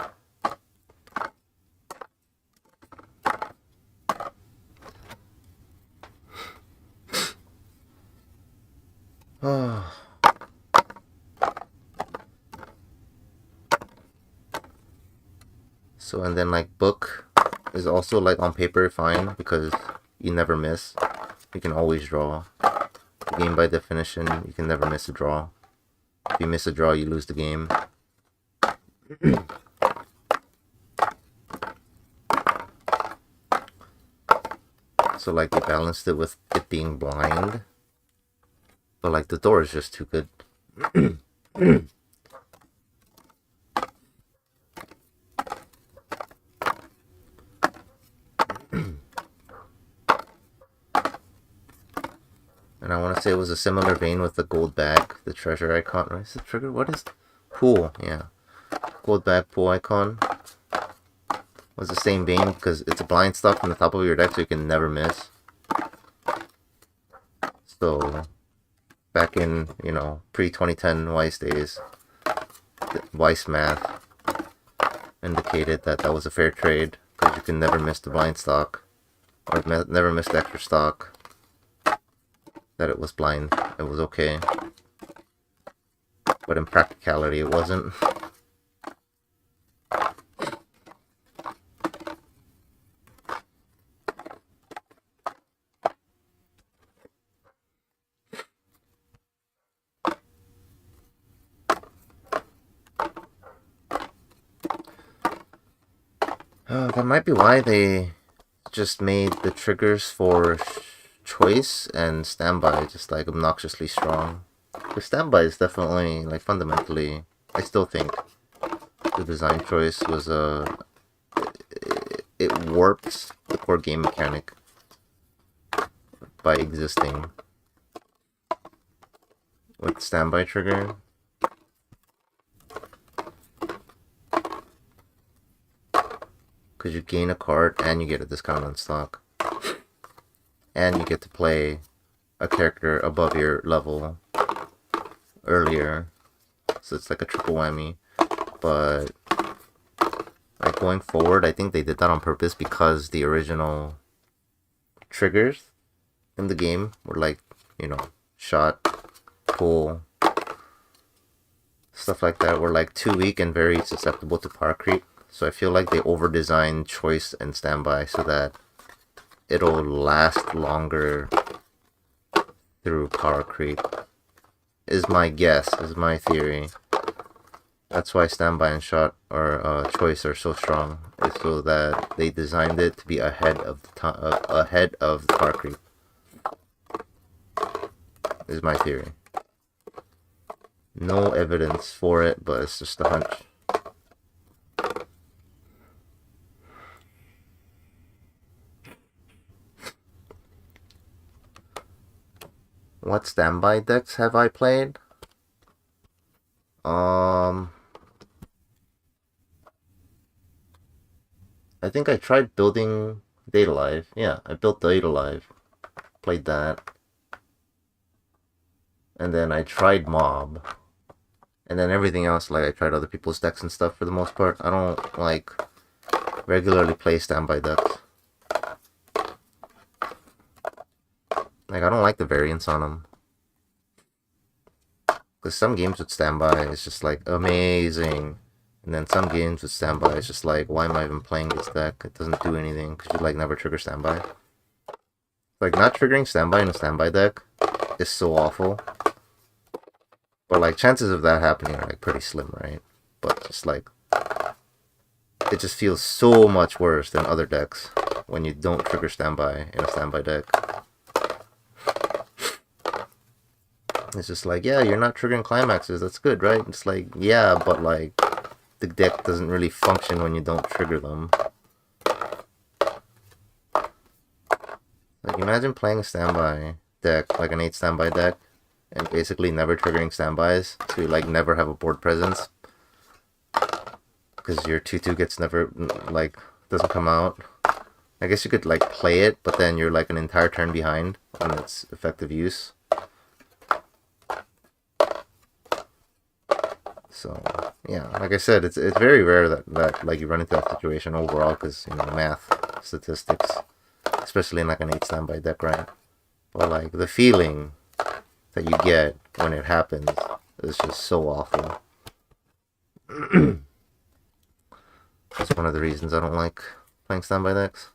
So, and then like book is also like on paper fine because you never miss. You can always draw. The game by definition, you can never miss a draw. If you miss a draw, you lose the game. So like they balanced it with it being blind. But like the door is just too good. And I want to say it was a similar vein with the gold bag, the treasure icon. Right? Is it trigger? What is pool? Yeah, gold bag pool icon was the same vein because it's a blind stuff from the top of your deck, so you can never miss. So back in, you know, pre-2010 Weiss days, Weiss math indicated that that was a fair trade because you can never miss the blind stock or never miss the extra stock. That it was blind, it was okay, but in practicality it wasn't. That might be why they just made the triggers for choice and standby just like obnoxiously strong. The standby is definitely like fundamentally, I still think the design choice was it warped the core game mechanic by existing with standby trigger. Because you gain a card and you get a discount on stock. And you get to play a character above your level earlier. So it's like a triple whammy. But like going forward, I think they did that on purpose because the original triggers in the game were like, you know, shot, pull, stuff like that were like too weak and very susceptible to power creep. So I feel like they over-designed choice and standby so that it'll last longer through power creep. Is my guess, is my theory. That's why standby and shot or choice are so strong. Is so that they designed it to be ahead of the power creep. Is my theory. No evidence for it, but it's just a hunch. What standby decks have I played? I think I tried building Data Live. Yeah, I built Data Live. Played that. And then I tried Mob. And then everything else, like I tried other people's decks and stuff for the most part. I don't like regularly play standby decks. Like, I don't like the variance on them. Because some games with standby is just like amazing. And then some games with standby is just like, why am I even playing this deck? It doesn't do anything because you like never trigger standby. Like, not triggering standby in a standby deck is so awful. But like, chances of that happening are like pretty slim, right? But just like, it just feels so much worse than other decks when you don't trigger standby in a standby deck. It's just like, yeah, you're not triggering climaxes, that's good, right? It's like, yeah, but like, the deck doesn't really function when you don't trigger them. Like, imagine playing a standby deck, like an 8 standby deck, and basically never triggering standbys, so you like never have a board presence. Because your 2/2 gets never, like, doesn't come out. I guess you could like play it, but then you're like an entire turn behind on its effective use. So, yeah, like I said, it's very rare that like you run into that situation overall because, you know, math, statistics, especially in like an 8 standby deck, right? But like the feeling that you get when it happens is just so awful. That's one of the reasons I don't like playing standby decks.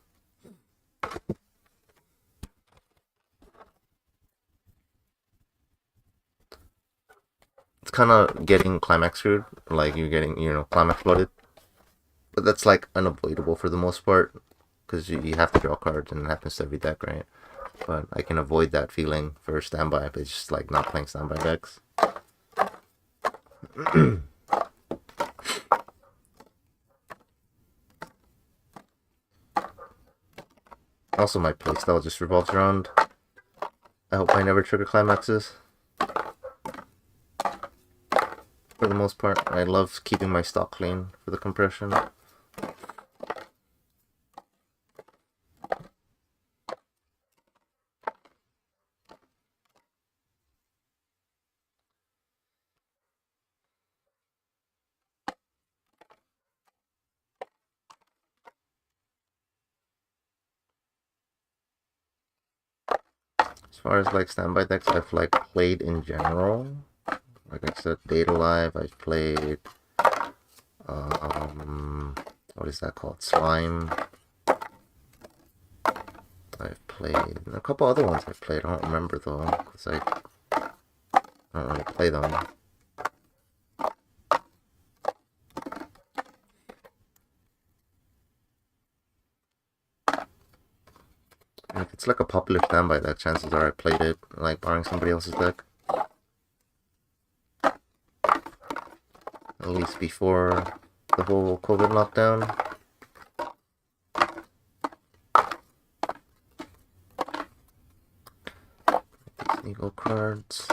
It's kind of getting climax screwed, like you're getting, you know, climax flooded. But that's like unavoidable for the most part, because you have to draw cards and it happens to every deck, right? But I can avoid that feeling for standby, but it's just like not playing standby decks. Also, my playstyle just revolves around, I hope I never trigger climaxes. For the most part, I love keeping my stock clean for the compression. As far as like standby decks I've like played in general, like I said, Data Live, I've played, what is that called? Slime. I've played, and a couple other ones I've played, I don't remember though, because I don't really play them. Like, it's like a popular standby deck. Chances are I played it, like, borrowing somebody else's deck. At least before the whole COVID lockdown. Legal cards.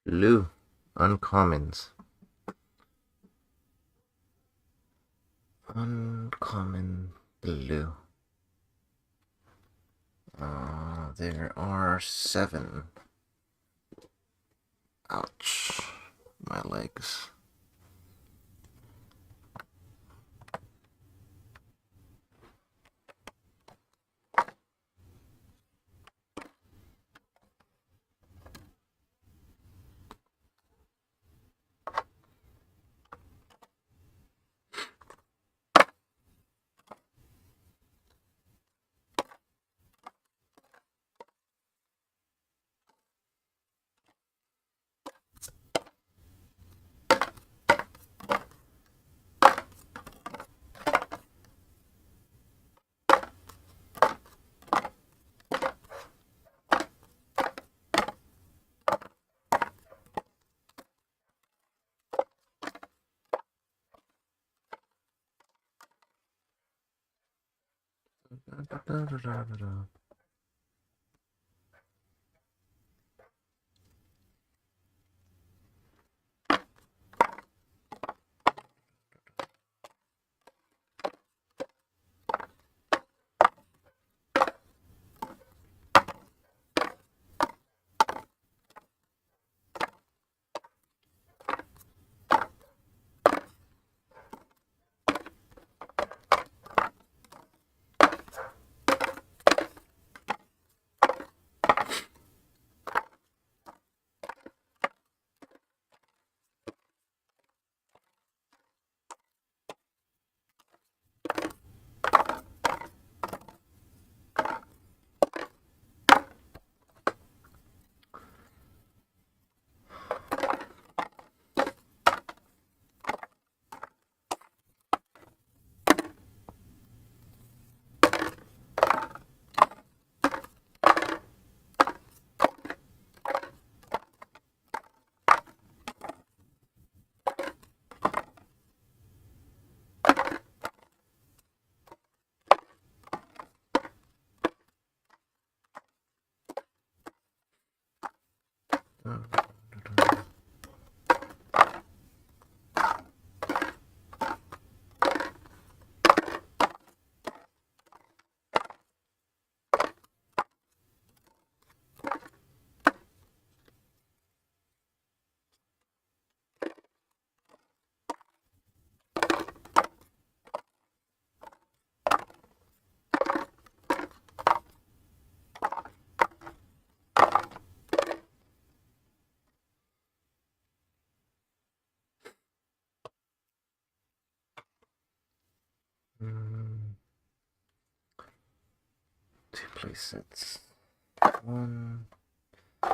Blue. Uncommons. Uncommon blue. There are 7. Ouch. My legs. Two playsets. 1, 2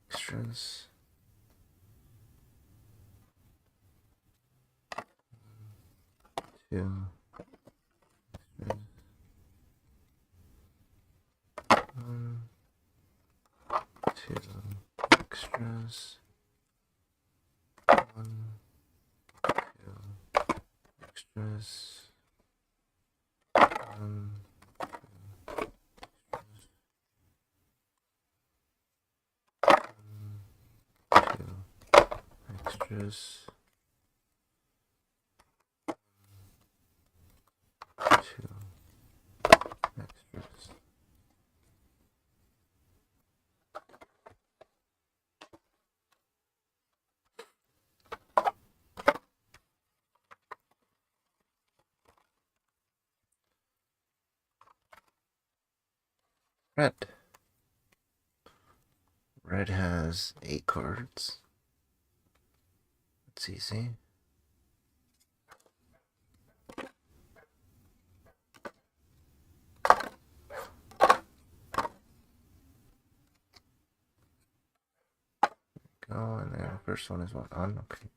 extras. 2 extras. 1, 2 extras. 1, 2 extras. 1, 2 extras. 2 extras. Red. Red has 8 cards. It's easy. Go, and then the first one is one on, okay.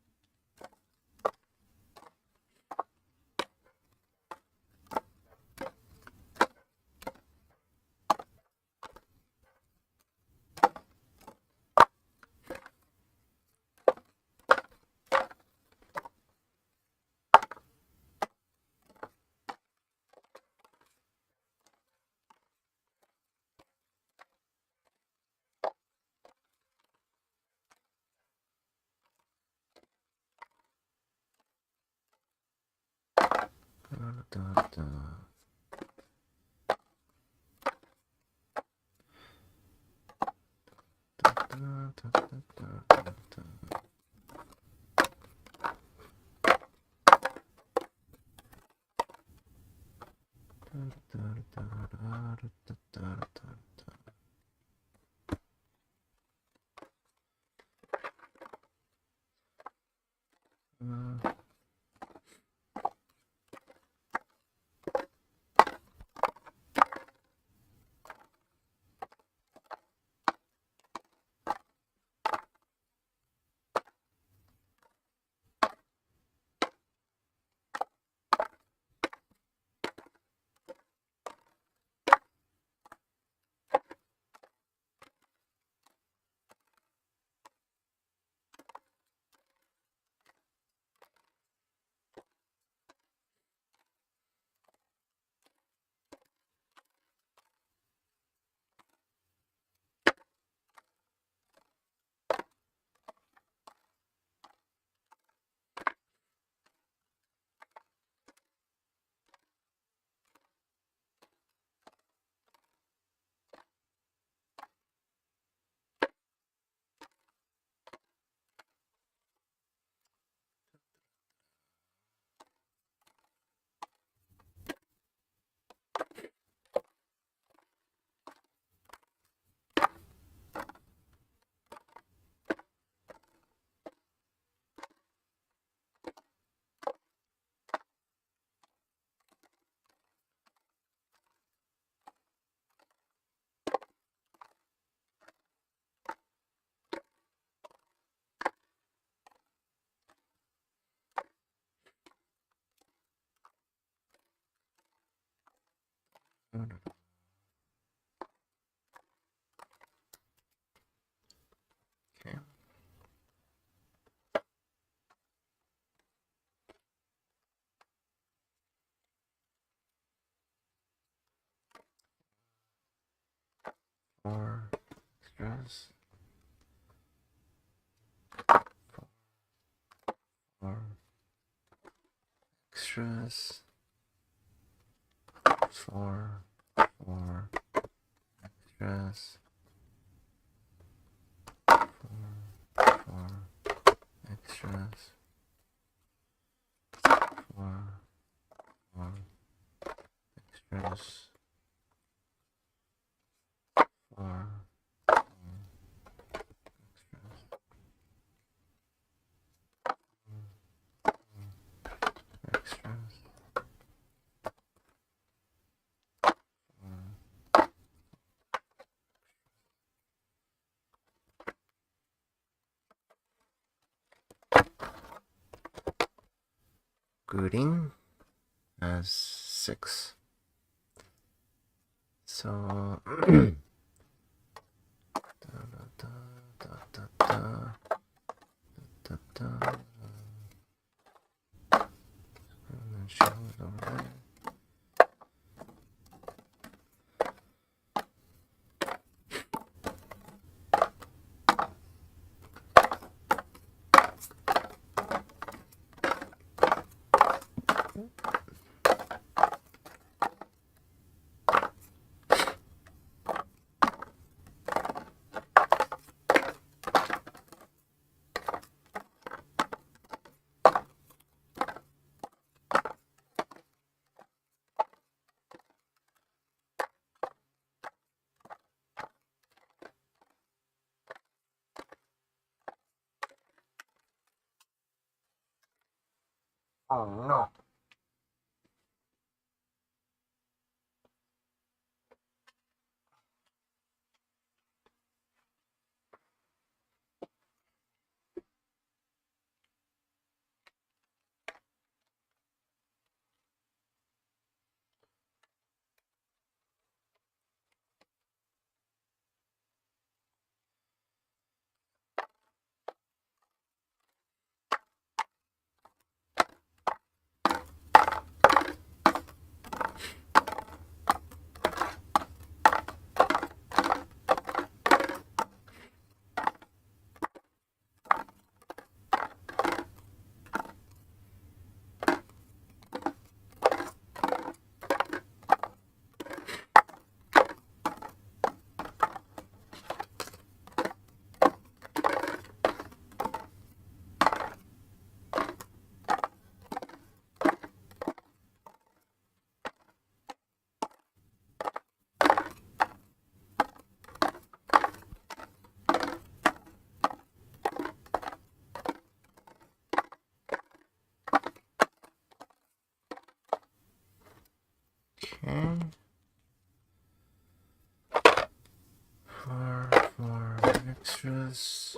Okay. Four extras. extras. 4 extras. 4 extras. 4 extras. 4 extras. Greeting as 6. So and then show it over there. Oh no. Okay. 4 extras.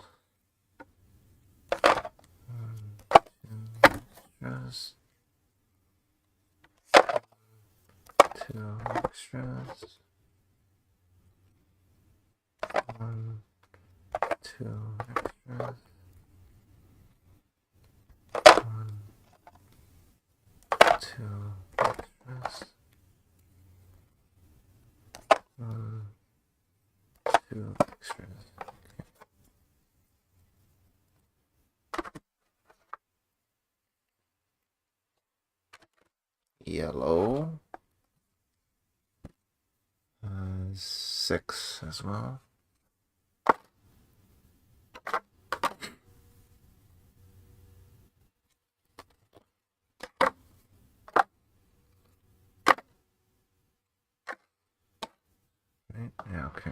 2 extras. 1, 2 extras. 1, 2 extras. 1, 2 extras. Yellow. 6 as well. Right? Yeah, okay.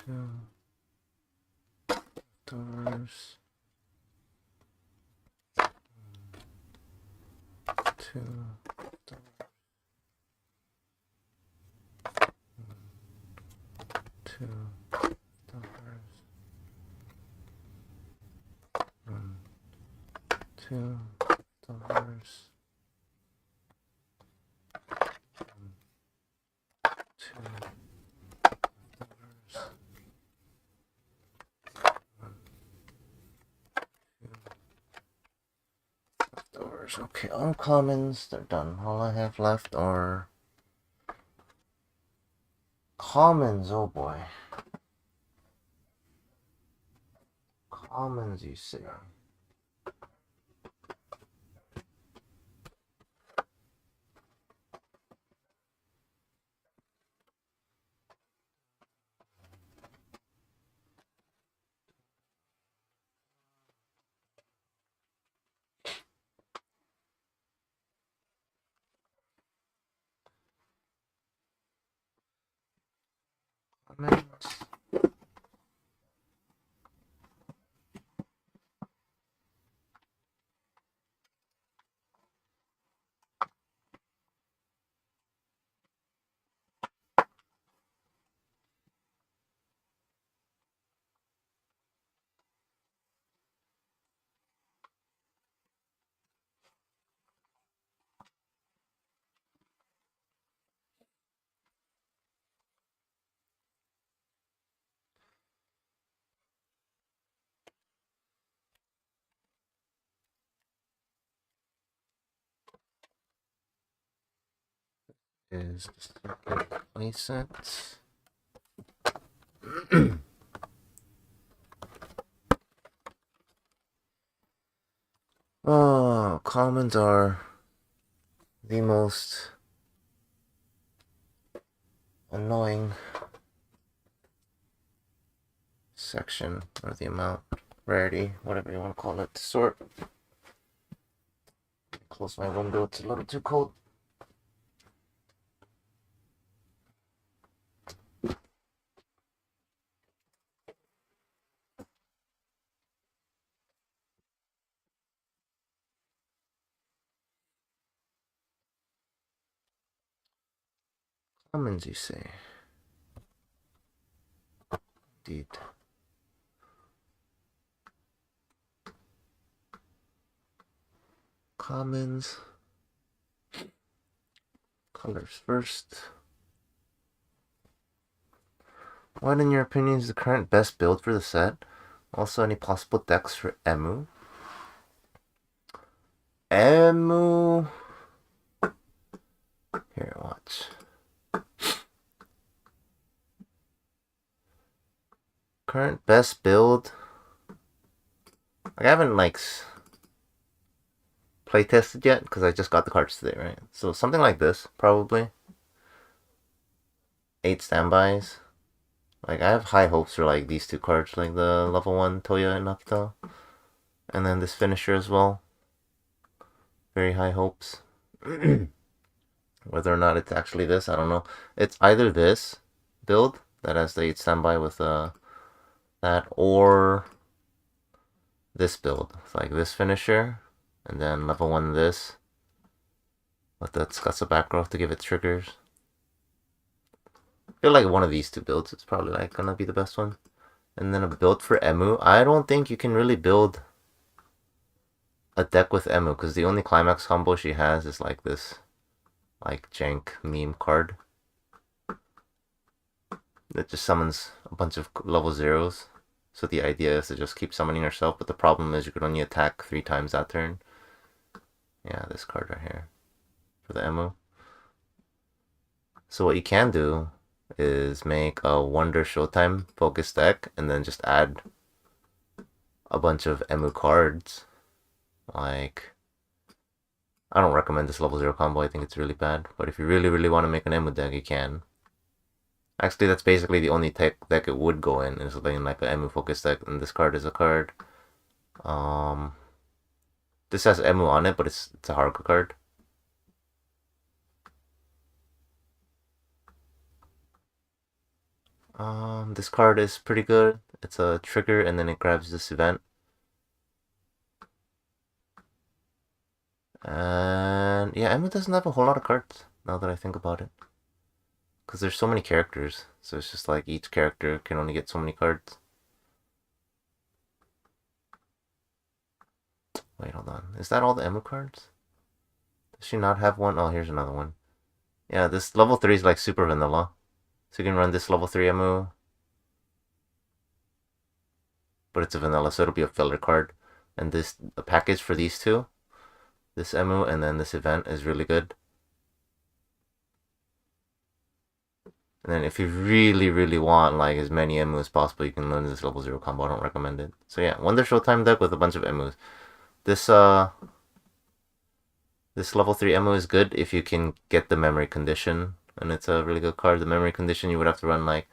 Two doors. Two doors. Two doors. Two doors. Okay, uncommons, they're done. All I have left are commons. Oh boy. Commons, you say. Is the playset. Oh, commons are the most annoying section, or the amount, rarity, whatever you want to call it, to sort. Close my window, it's a little too cold. Commons, you say? Indeed. Commons. Colors first. What, in your opinion, is the current best build for the set? Also, any possible decks for Emu? Emu. Here, watch. Current best build. I haven't play tested yet because I just got the cards today, right? So something like this, probably. 8 standbys. I have high hopes for these two cards, like the level 1 Toya and Nakita. And then this finisher as well. Very high hopes. Whether or not it's actually this, I don't know. It's either this build that has the 8 standby with that, or this build. It's like this finisher, and then level 1 this. With the Tsukasa back growth to give it triggers. I feel like one of these two builds is probably gonna be the best one. And then a build for Emu. I don't think you can really build a deck with Emu, because the only climax combo she has is this jank meme card that just summons a bunch of level 0s. So the idea is to just keep summoning herself, but the problem is you can only attack 3 times that turn. Yeah, this card right here for the Emu. So what you can do is make a Wonder Showtime focus deck and then just add a bunch of Emu cards. I don't recommend this level 0 combo, I think it's really bad. But if you really want to make an Emu deck, you can. Actually, that's basically the only deck it would go in, is something like an Emu focus deck, and this card is a card. This has Emu on it, but it's a Haruka card. This card is pretty good. It's a trigger and then it grabs this event. And yeah, Emma doesn't have a whole lot of cards now that I think about it. Because there's so many characters. So it's just like each character can only get so many cards. Wait, hold on. Is that all the Emu cards? Does she not have one? Oh, here's another one. Yeah, this level 3 is like super vanilla. So you can run this level 3 Emu. But it's a vanilla, so it'll be a filler card. And this a package for these two. This Emu and then this event is really good. And then if you really, really want like as many Emu as possible, you can learn this level 0 combo. I don't recommend it. So yeah, Wonder Showtime deck with a bunch of Emus. This level 3 Emu is good if you can get the memory condition. And it's a really good card. The memory condition, you would have to run like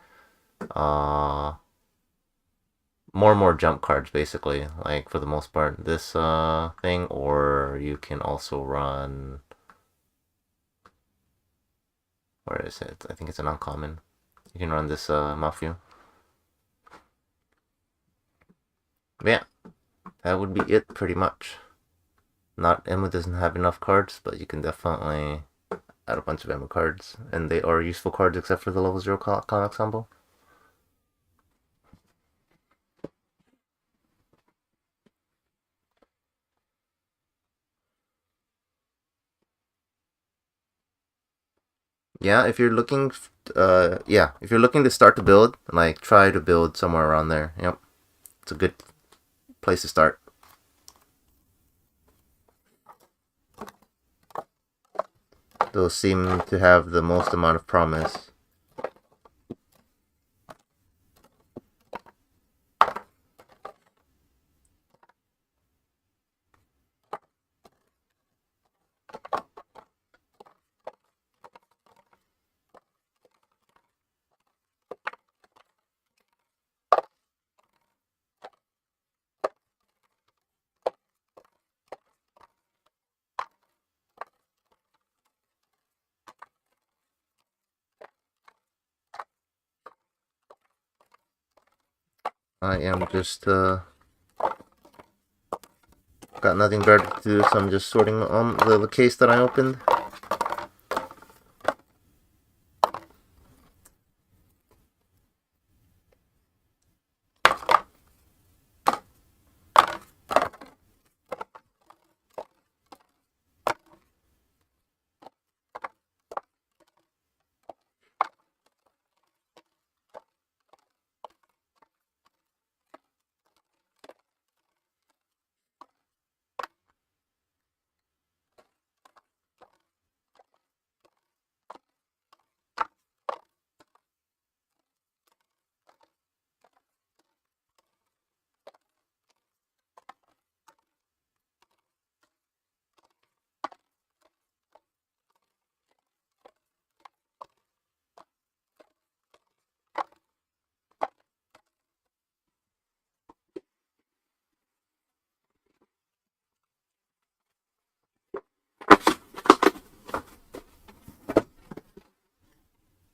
more and more jump cards basically, like for the most part. This thing, or you can also run, where is it? I think it's an uncommon. You can run this Mafu. But yeah, that would be it pretty much. Not Emu doesn't have enough cards, but you can definitely add a bunch of Emu cards, and they are useful cards except for the level 0 comics combo. Yeah, if you're looking, if you're looking to start to build, like try to build somewhere around there. Yep, it's a good place to start. Those seem to have the most amount of promise. I am just got nothing better to do, so I'm just sorting the case that I opened.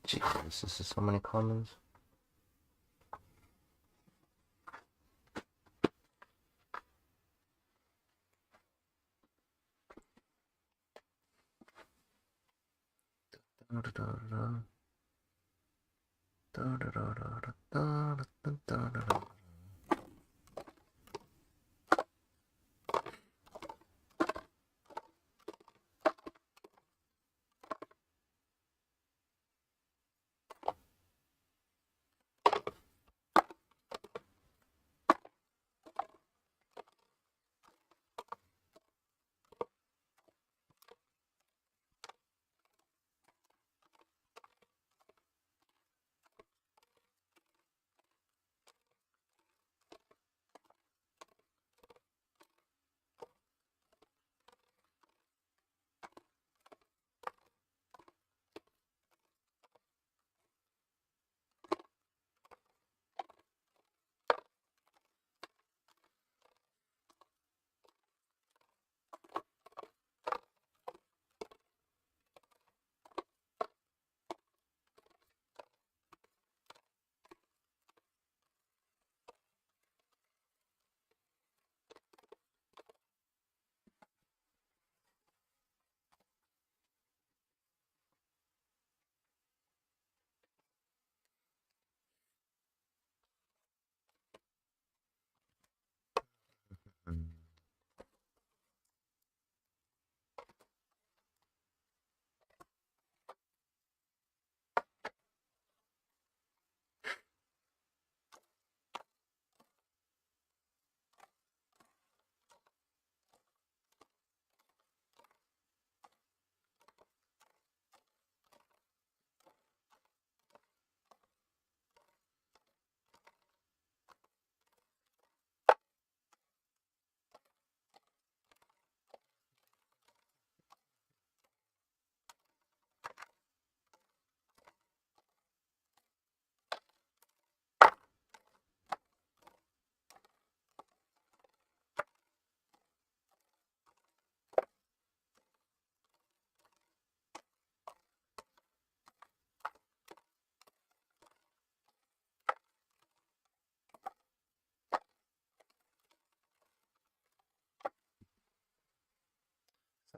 Jesus, this is so many commons.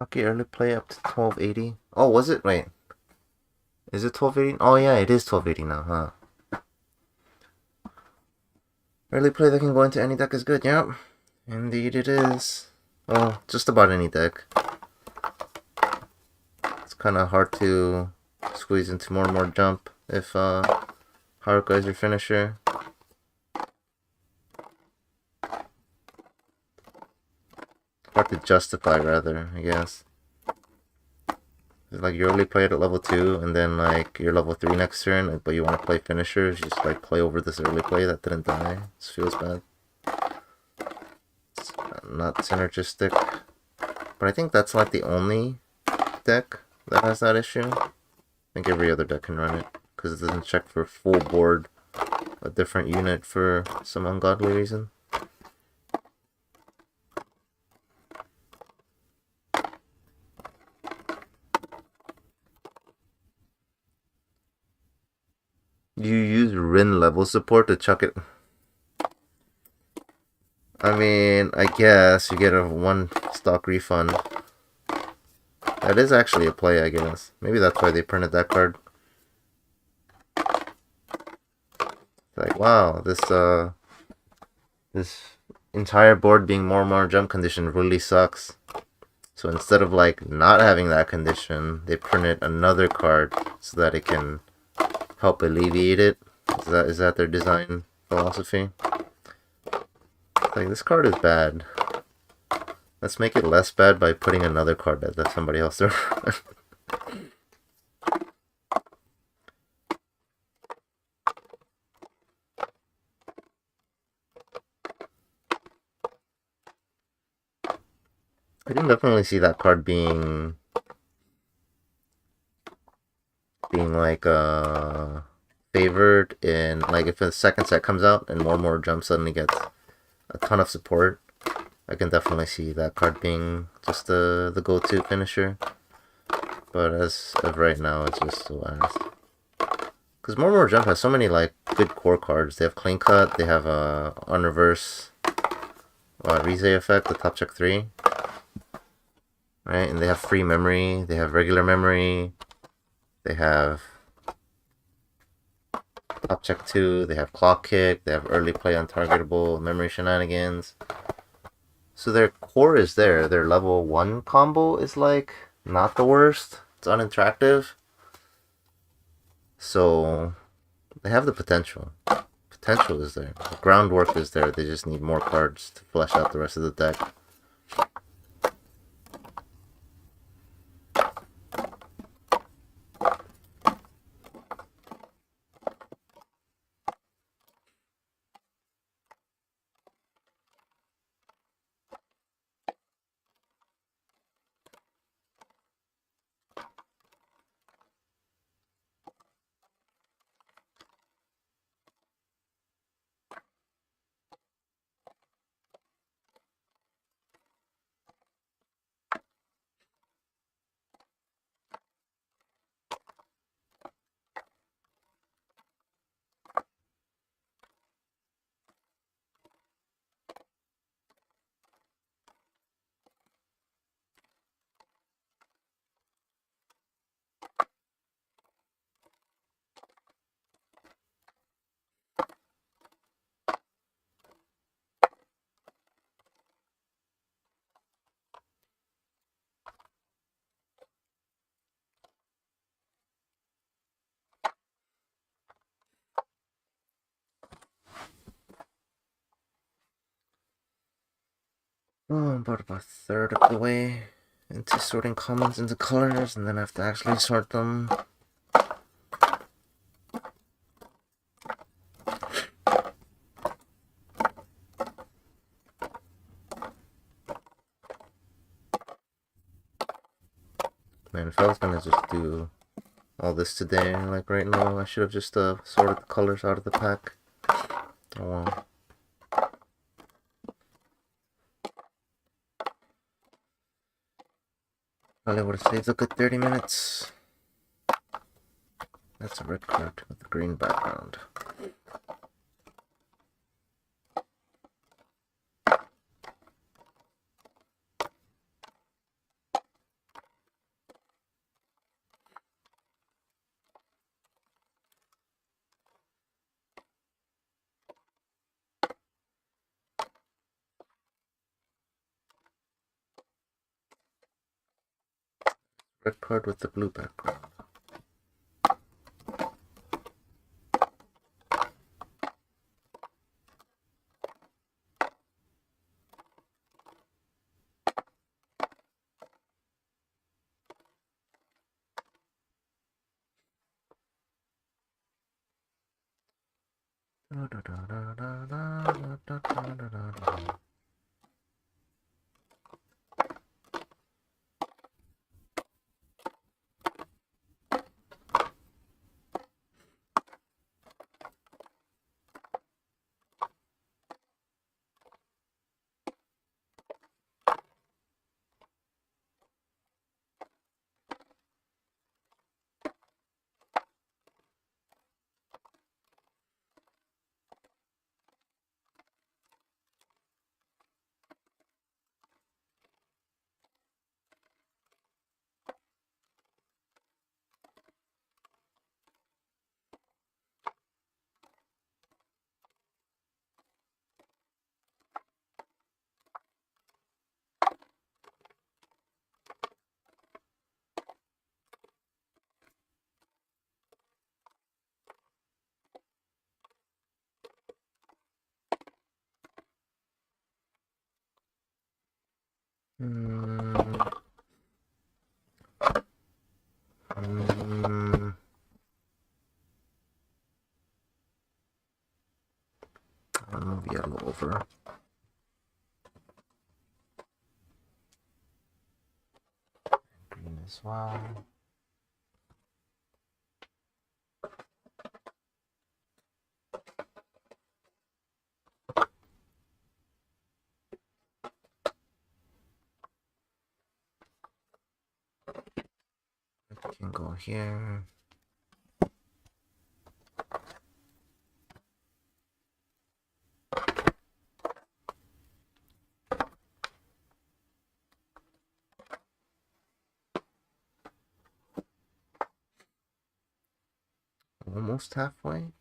Okay, early play up to 1280. Oh, was it? Wait. Is it 1280? Oh, yeah, it is 1280 now, huh? Early play that can go into any deck is good, yep. Indeed it is. Well, just about any deck. It's kind of hard to squeeze into more and more jump if Haruka is your finisher. Hard to justify, rather, I guess. Like, you early play it at level 2, and then, like, you're level 3 next turn, but you want to play finishers, you just, like, play over this early play that didn't die. This feels bad. It's not synergistic. But I think that's, like, the only deck that has that issue. I think every other deck can run it, because it doesn't check for full board, a different unit for some ungodly reason. You use Rin level support to chuck it. I mean, I guess you get a 1 stock refund. That is actually a play, I guess. Maybe that's why they printed that card. Like, wow, this entire board being more and more jump condition really sucks. So instead of, like, not having that condition, they printed another card so that it can help alleviate it. Is that their design philosophy? Like, this card is bad. Let's make it less bad by putting another card that somebody else threw. I can definitely see that card being like favored in, like, if a second set comes out and more jump suddenly gets a ton of support. I can definitely see that card being just the go-to finisher. But as of right now, it's just the last. Because more jump has so many, like, good core cards. They have clean cut. They have on reverse Rize effect, the top check 3. Right, and they have free memory. They have regular memory. They have top check 2. They have clock kick. They have early play untargetable memory shenanigans. So their core is there. Their level 1 combo is, like, not the worst. It's uninteractive. So they have the potential. Potential is there. The groundwork is there. They just need more cards to flesh out the rest of the deck. Oh, I'm about a third of the way into sorting commons into colors, and then I have to actually sort them. Man, if I was gonna just do all this today, like right now, I should have just sorted the colors out of the pack. Oh well. Probably would have saved a good 30 minutes. That's a red card with a green background. Red card with the blue background. I'll move yellow over. Green as well. I can go here. Almost halfway.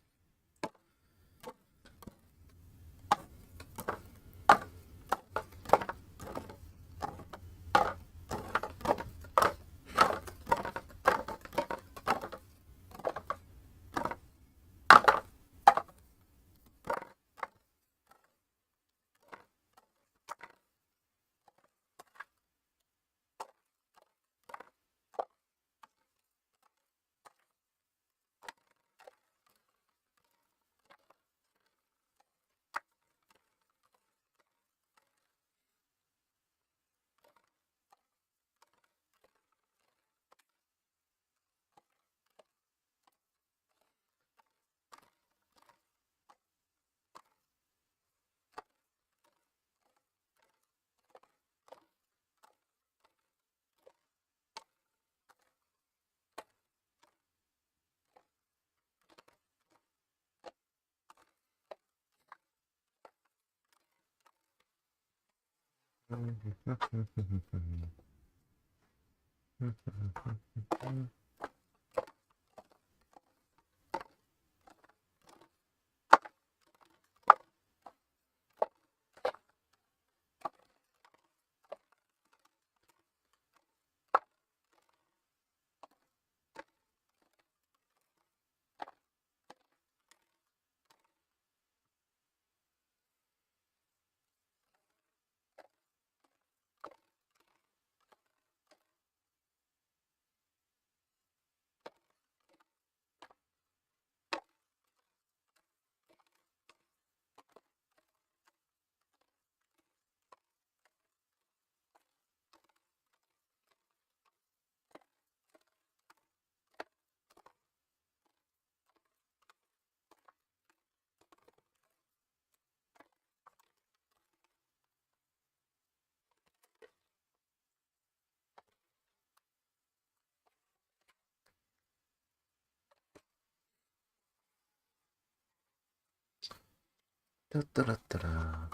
Da, da, da, da, da.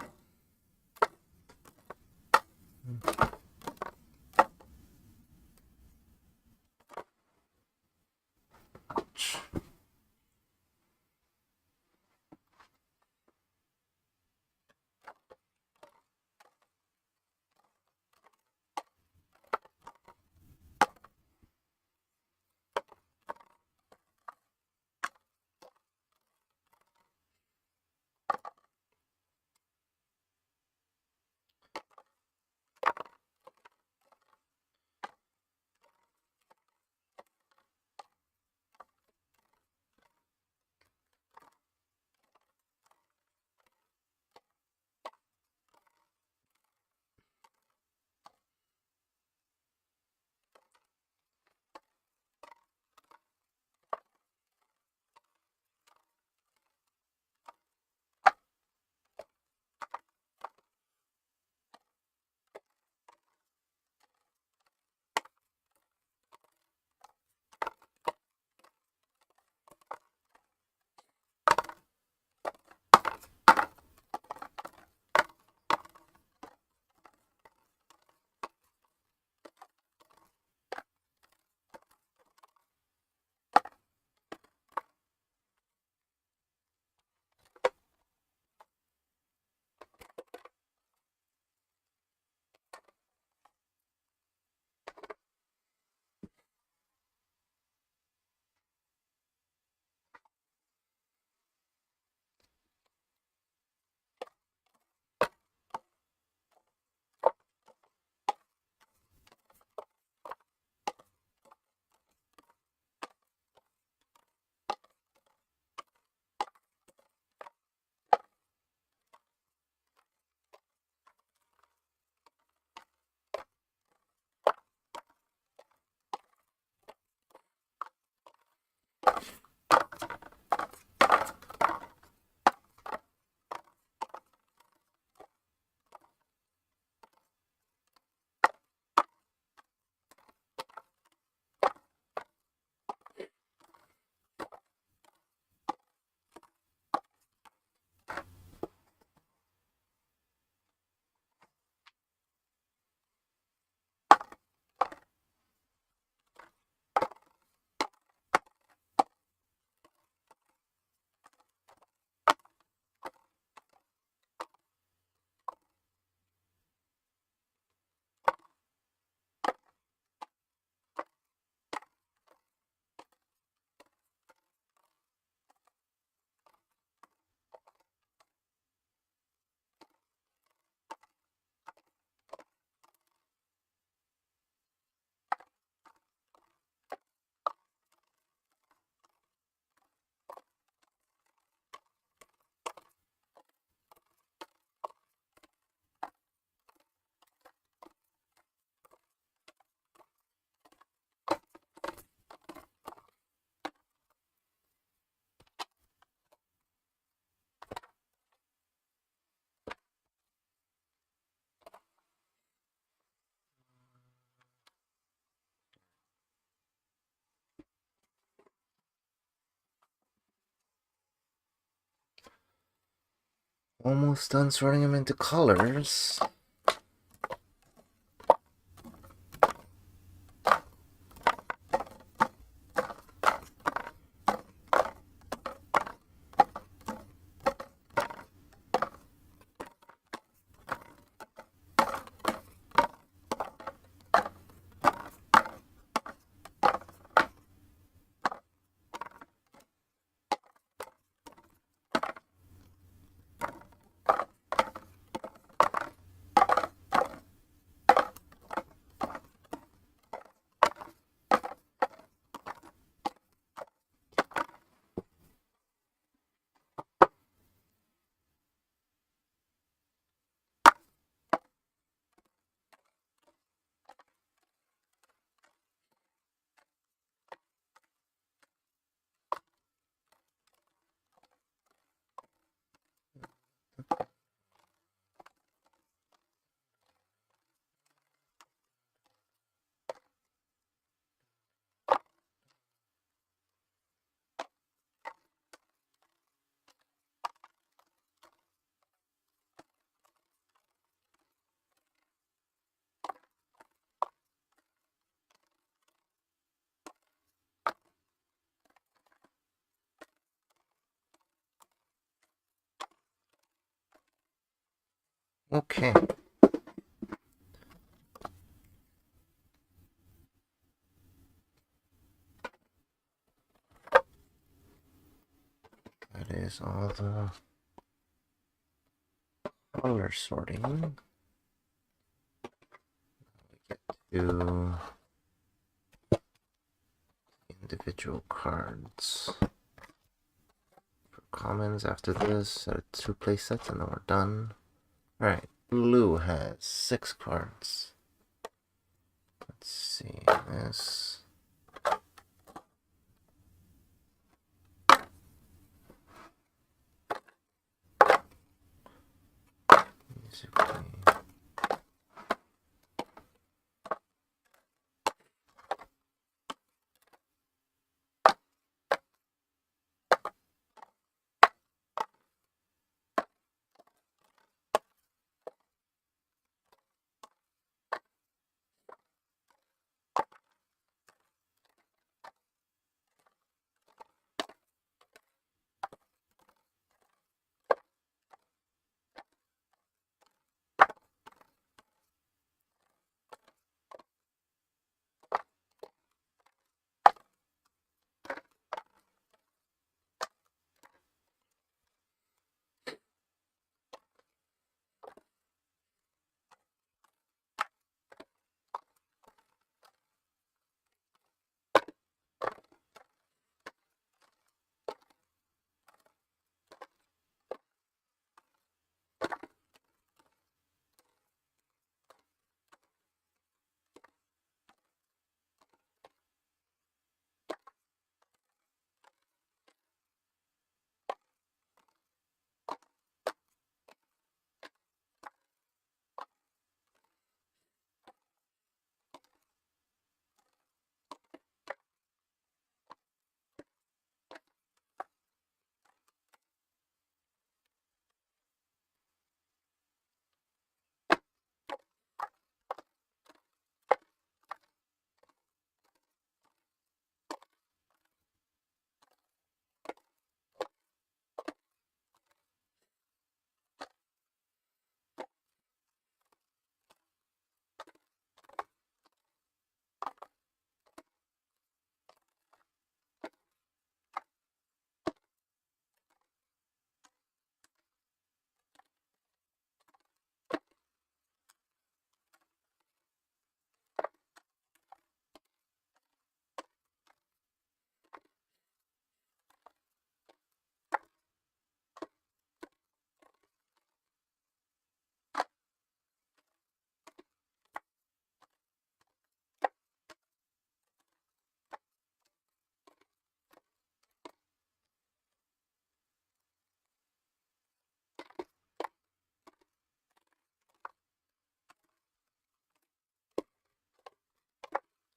Ouch. Almost done sorting them into colors. Okay. That is all the color sorting. We get to individual cards. For commons after this, 2 play sets, and then we're done. Alright, blue has 6 cards. Let's see this. Basically.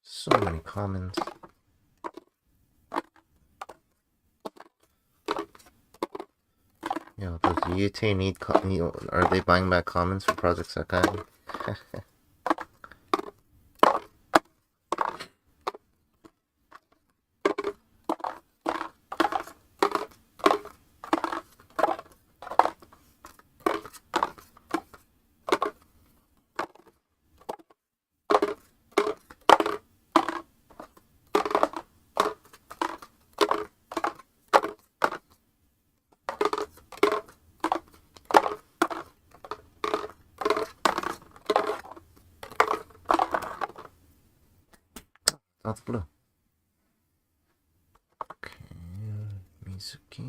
So many commons. Yeah, those UT need are they buying back comments for Project Sekai? That's blue. Okay, Mizuki.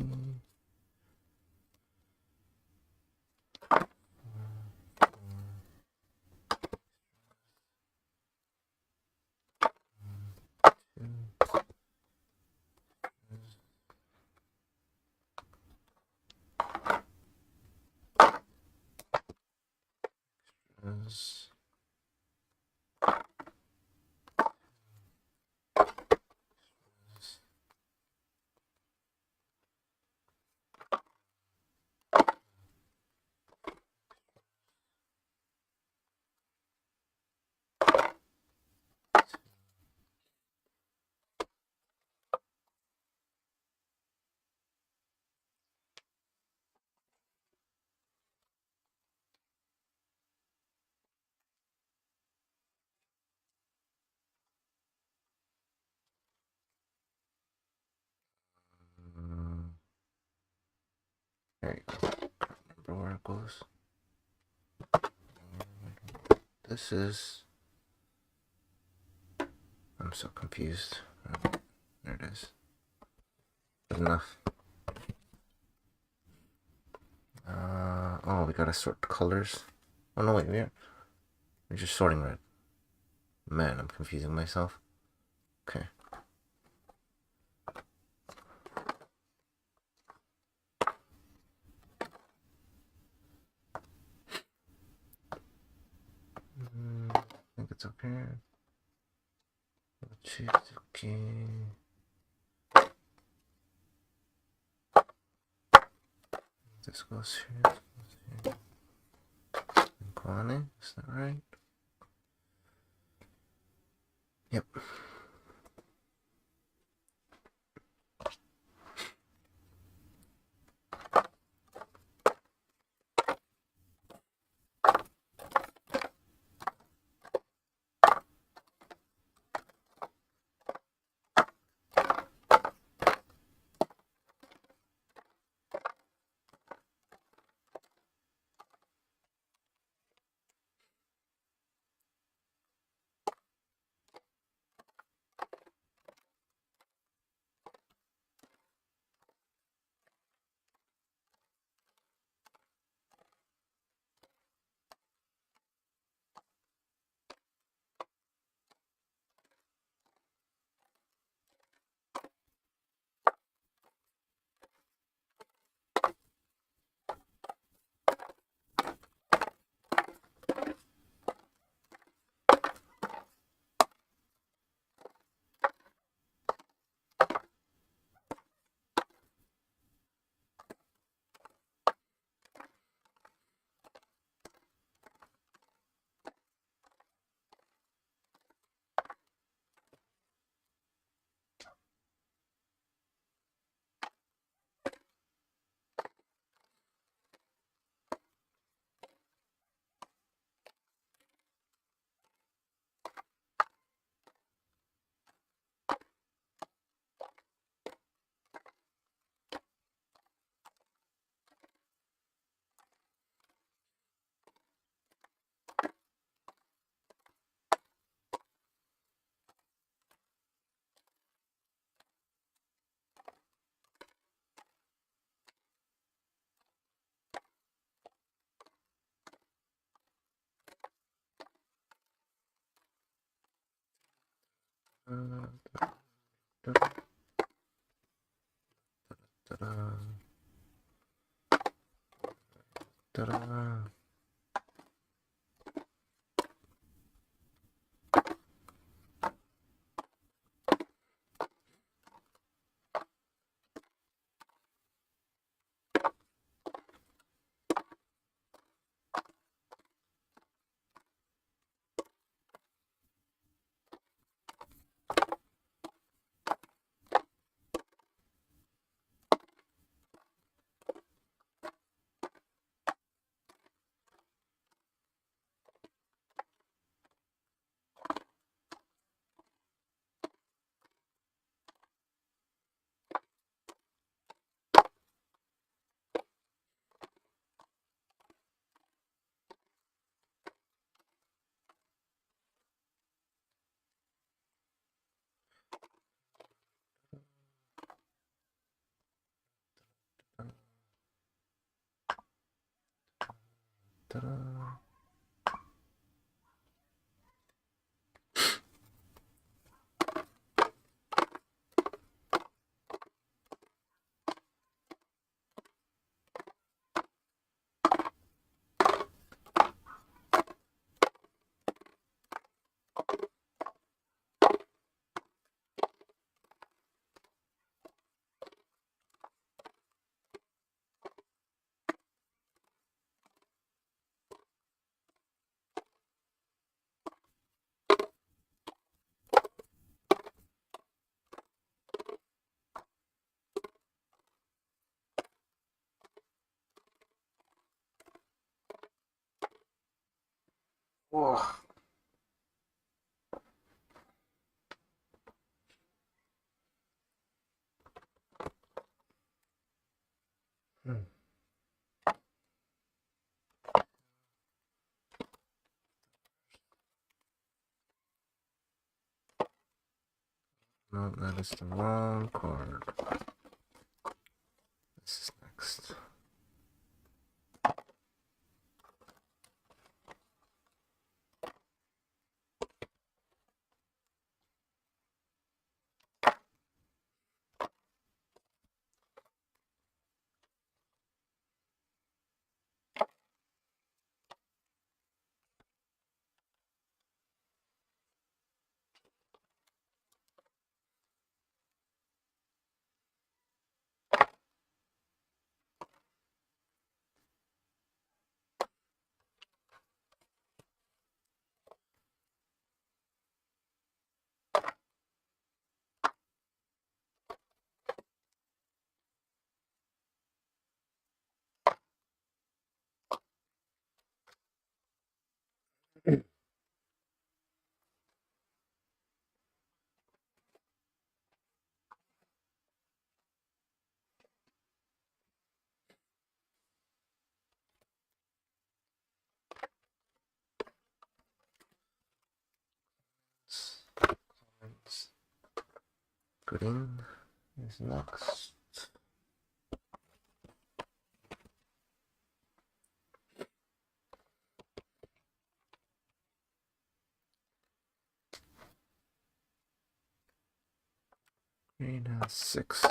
There you go. Can't remember where it goes. This is. I'm so confused. There it is. Good enough. Oh, we gotta sort the colors. Oh no, wait, we're just sorting red. Man, I'm confusing myself. Okay. I think it's up here. Chizuki. This goes here. This goes here. Kwane, is that right? Yep. Ta-da. Ta-da. Whoa. No, that is the wrong card. This is next. Green is next. Green has 6.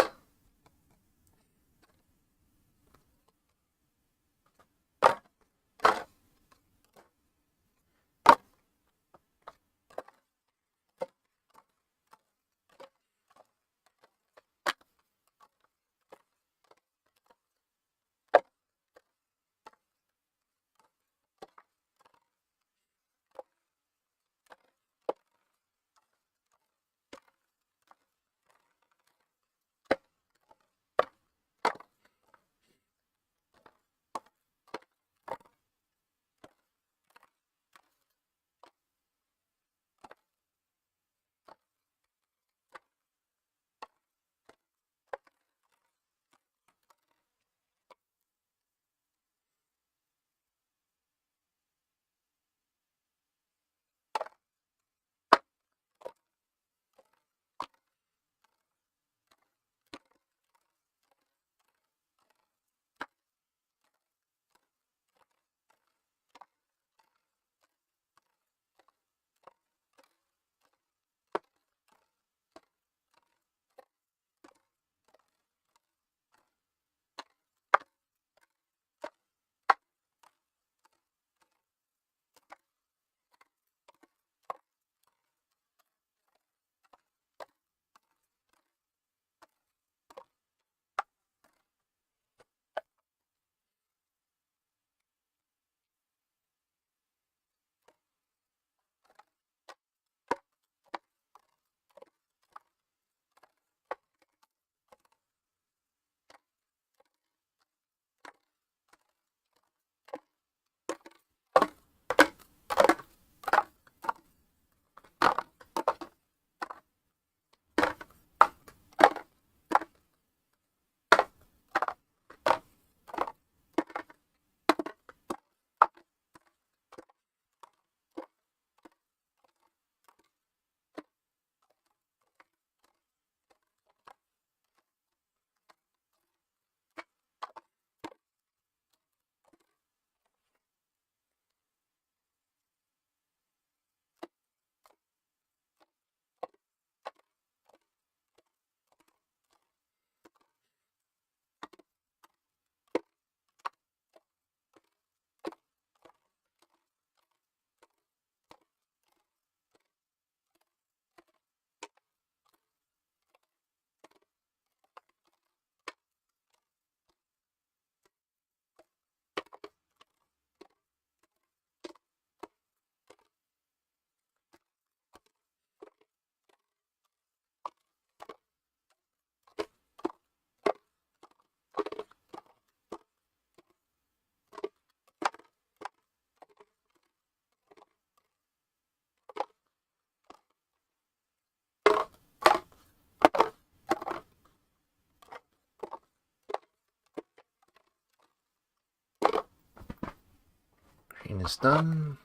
Green is done.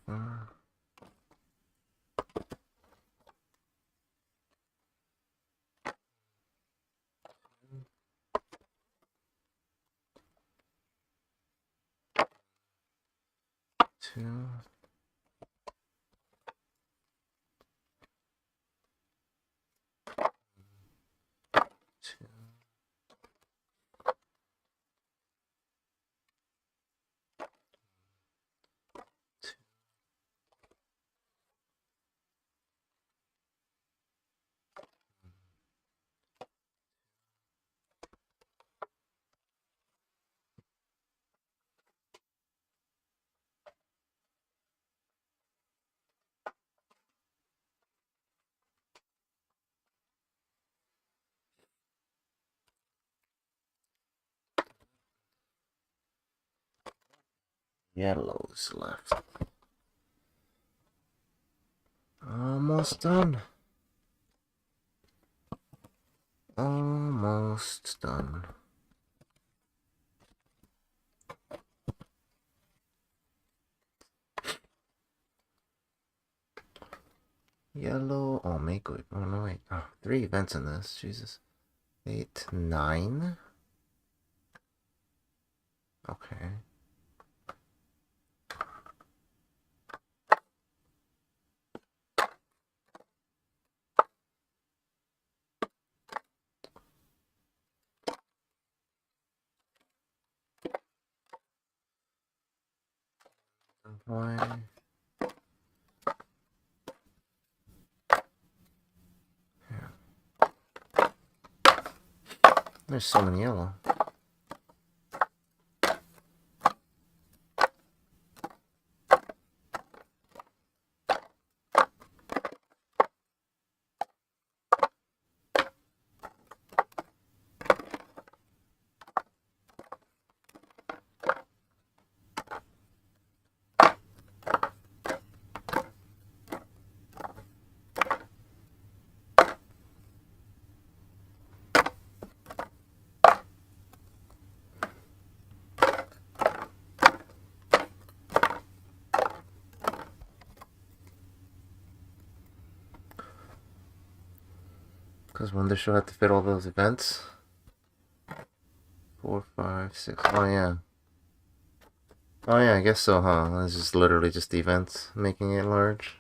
4. 2. 2. 2. Yellow's left. Almost done. Almost done. Yellow. Oh, Miku. Oh, no, wait. Oh, 3 events in this. Jesus. 8, 9. Okay. Why? Yeah. There's so many yellow. Because Wonder Show had to fit all those events. 4, 5, 6. Oh, yeah. Oh, yeah, I guess so, huh? This is literally just events making it large.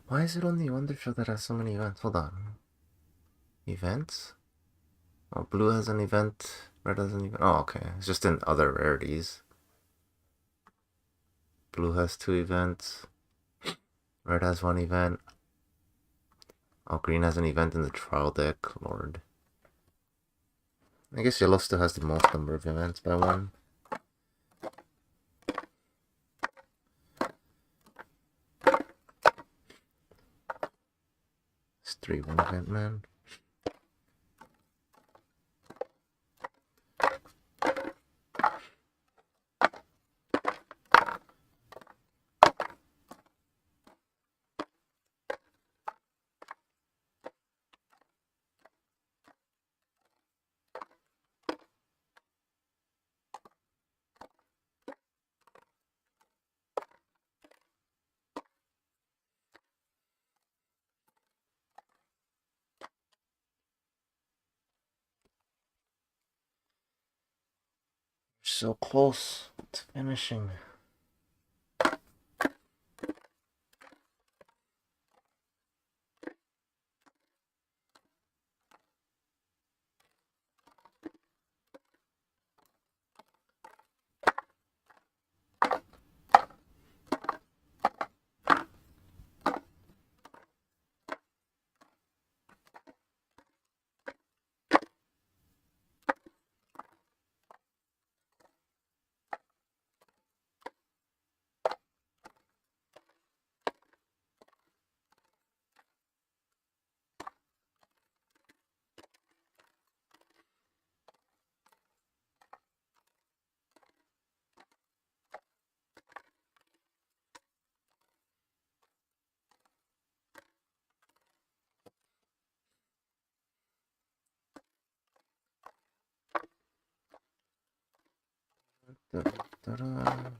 Why is it only Wonder Show that has so many events? Hold on. Events? Oh, blue has an event. Red has an event. Oh, okay. It's just in other rarities. Blue has 2 events. Red has 1 event. Oh, green has an event in the trial deck. Lord. I guess yellow still has the most number of events by 1. It's 3 1 event, man. So close to finishing. Da-da-da-da.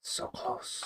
So close.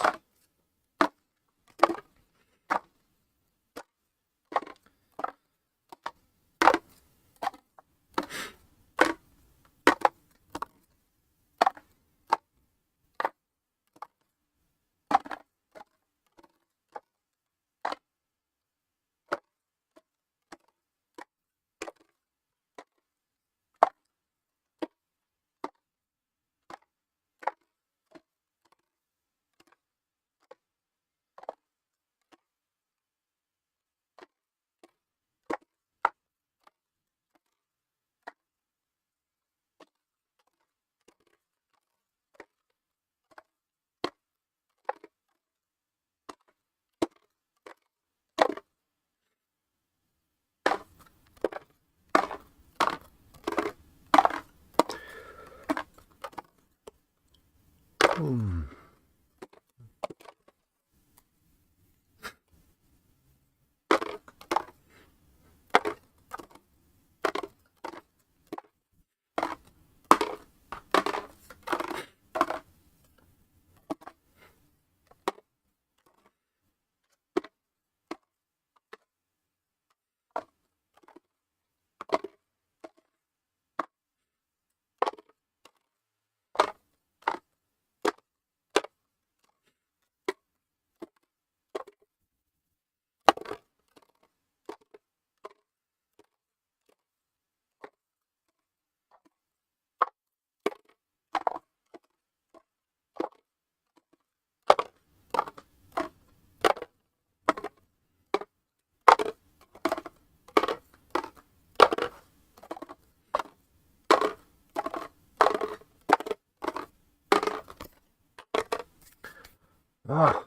Ah,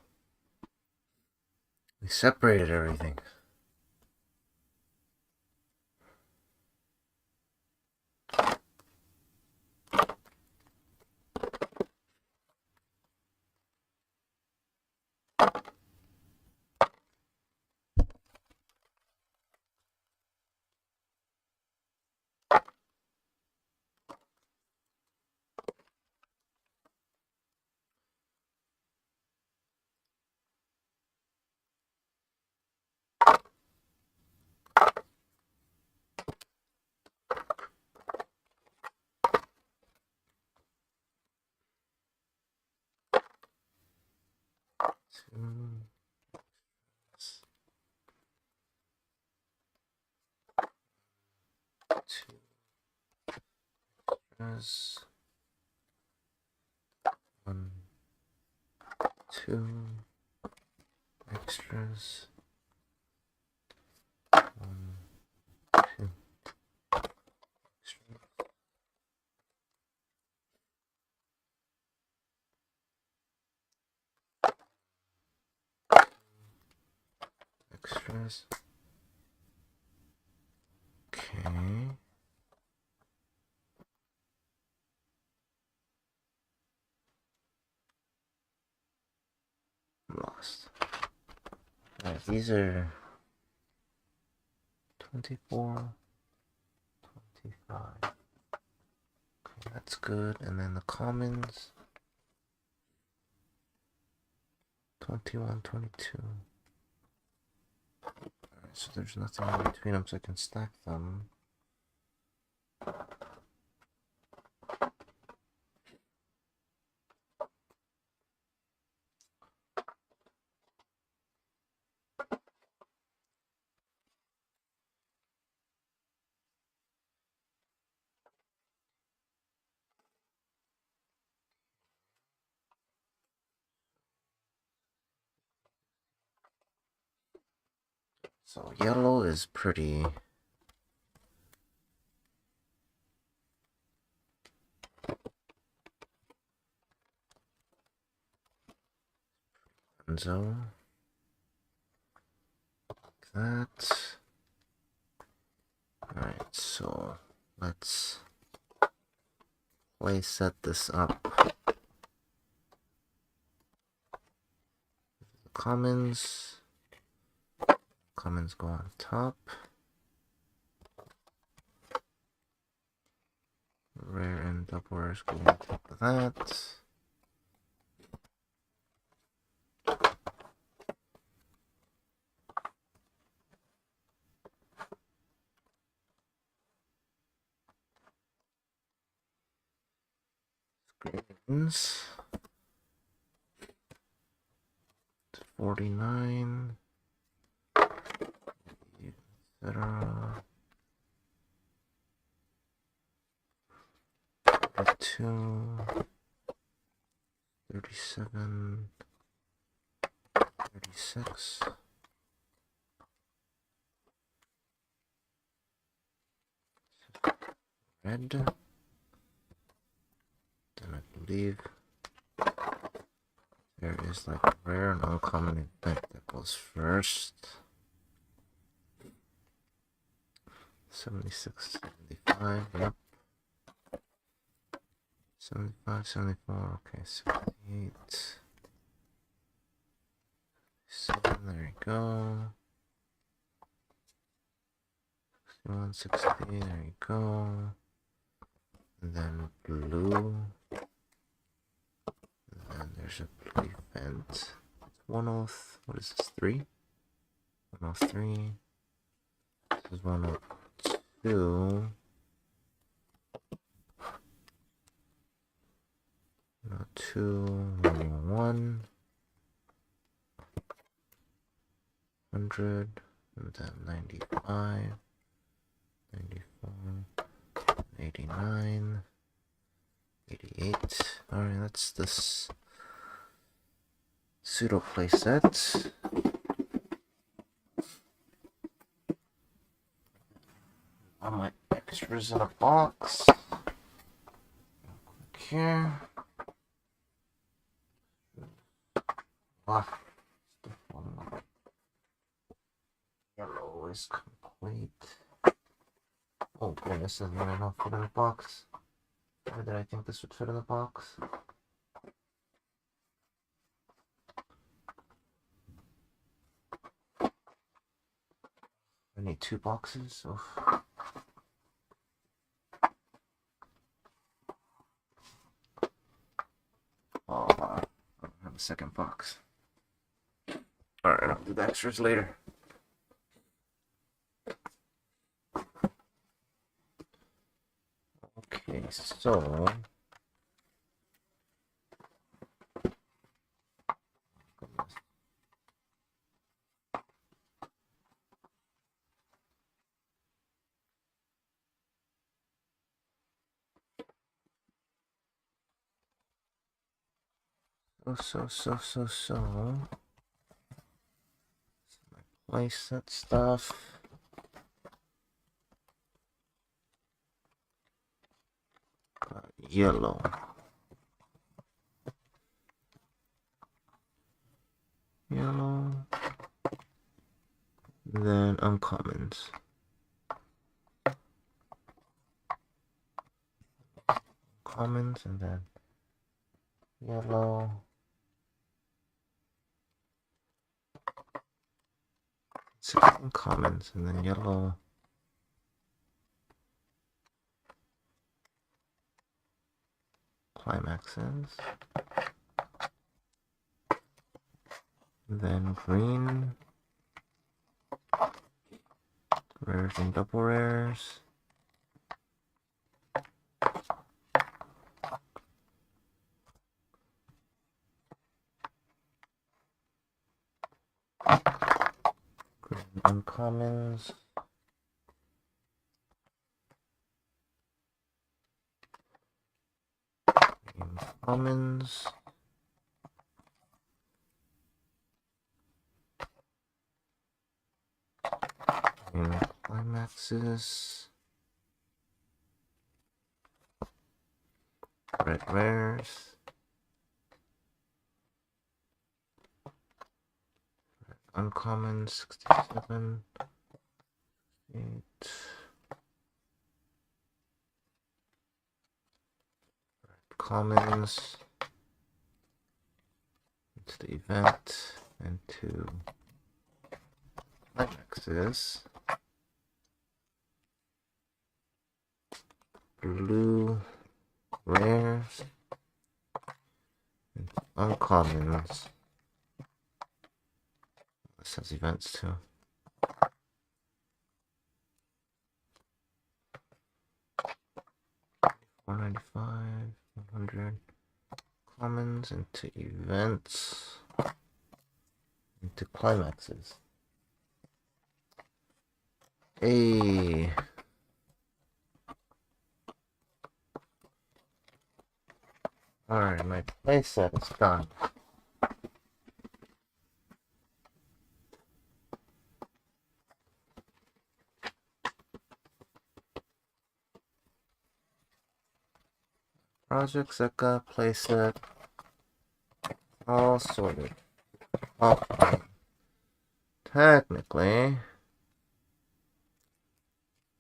we separated everything. Two extras. 1, 2 extras. 1, 2 extras. Extras. Okay. Lost. Alright, these are 24, 25. Okay, that's good. And then the commons 21, 22. Alright, so there's nothing in between them, so I can stack them. So yellow is pretty... So like that. Alright, so let's set this up. Commons go on top. Rare and double rares go on top of that. Screens 49, etc. 2, 37, 36. Red. Then I believe there is like a rare and uncommon event that goes first. 76, 75, yep. 75, 74, okay, 68. 7, there you go. 61, 60, there you go. And then blue. And then there's a blue event. It's 10, what is this, 3? 103. This is 102. 102, 101. 100, and then 95, 94, 89, 88. Alright, that's this pseudo playset. All my extras in a box. Click here. Ah, yellow is complete. Oh goodness, doesn't really not fit in the box. Why did I think this would fit in the box? I need 2 boxes, so... Oh, I don't have a second box. Alright, I'll do the extras later. Okay, so... So... Place that stuff. Yellow. Yellow. Then uncommons. Commons and then yellow. Commons and then yellow. Climaxes. Then green. Rares and double rares. Green uncommons. Green commons. in climaxes. Red rares. Uncommon 67. 8. Red commons. Into the event and to climaxes. Blue rares and uncommons. This has events too. $4.95, 100 commons into events, into climaxes. Hey. Alright, my playset is done. Project Sekai playset all sorted. Okay. Technically,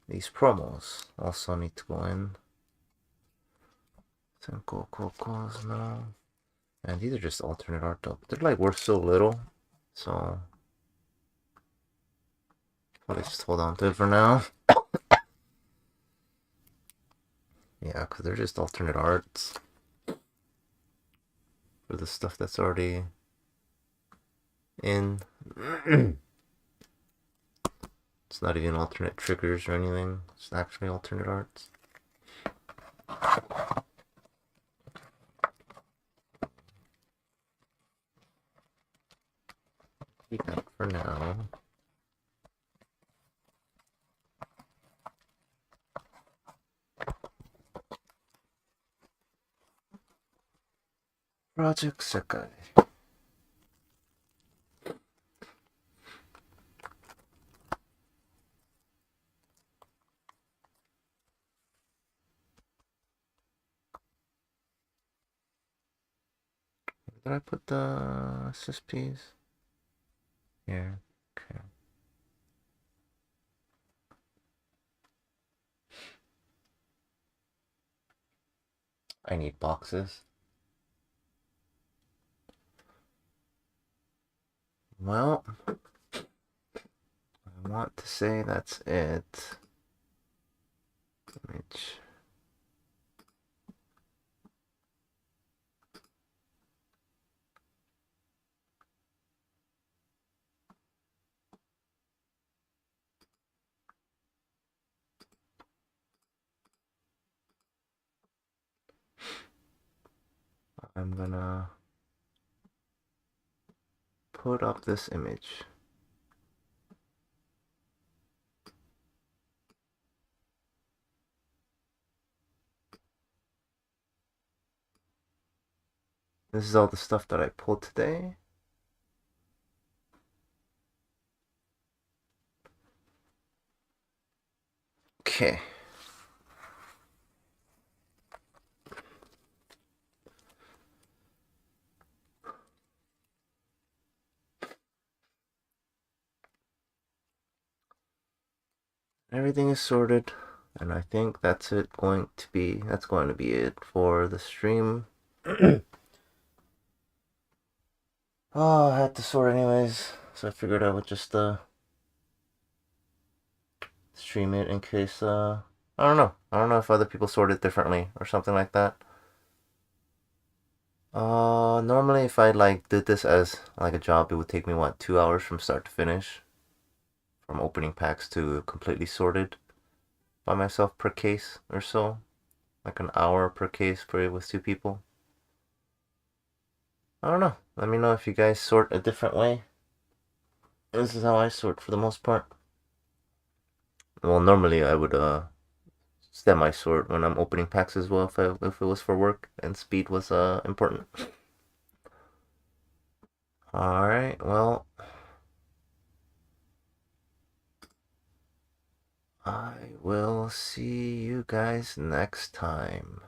these promos also need to go in. Senko Kokos, no. And these are just alternate art though. They're like worth so little, so I'll just hold on to it for now. Yeah, because they're just alternate arts for the stuff that's already in. It's not even alternate triggers or anything. It's actually alternate arts. Keep that for now. Project Sekai. Did I put the SSPs? Here. Okay. I need boxes. Well, I want to say that's it. Image. I'm gonna put up this image. This is all the stuff that I pulled today. Okay. Everything is sorted, and I think that's going to be it for the stream. Oh, I had to sort anyways, so I figured I would just stream it in case I don't know if other people sort it differently or something like that. Normally if I did this as like a job, it would take me 2 hours from start to finish, from opening packs to completely sorted by myself per case or so, like an hour per case with 2 people. I don't know. Let me know if you guys sort a different way. This is how I sort for the most part. Well, normally I would semi-sort when I'm opening packs as well if it was for work and speed was important. Alright, well, I will see you guys next time.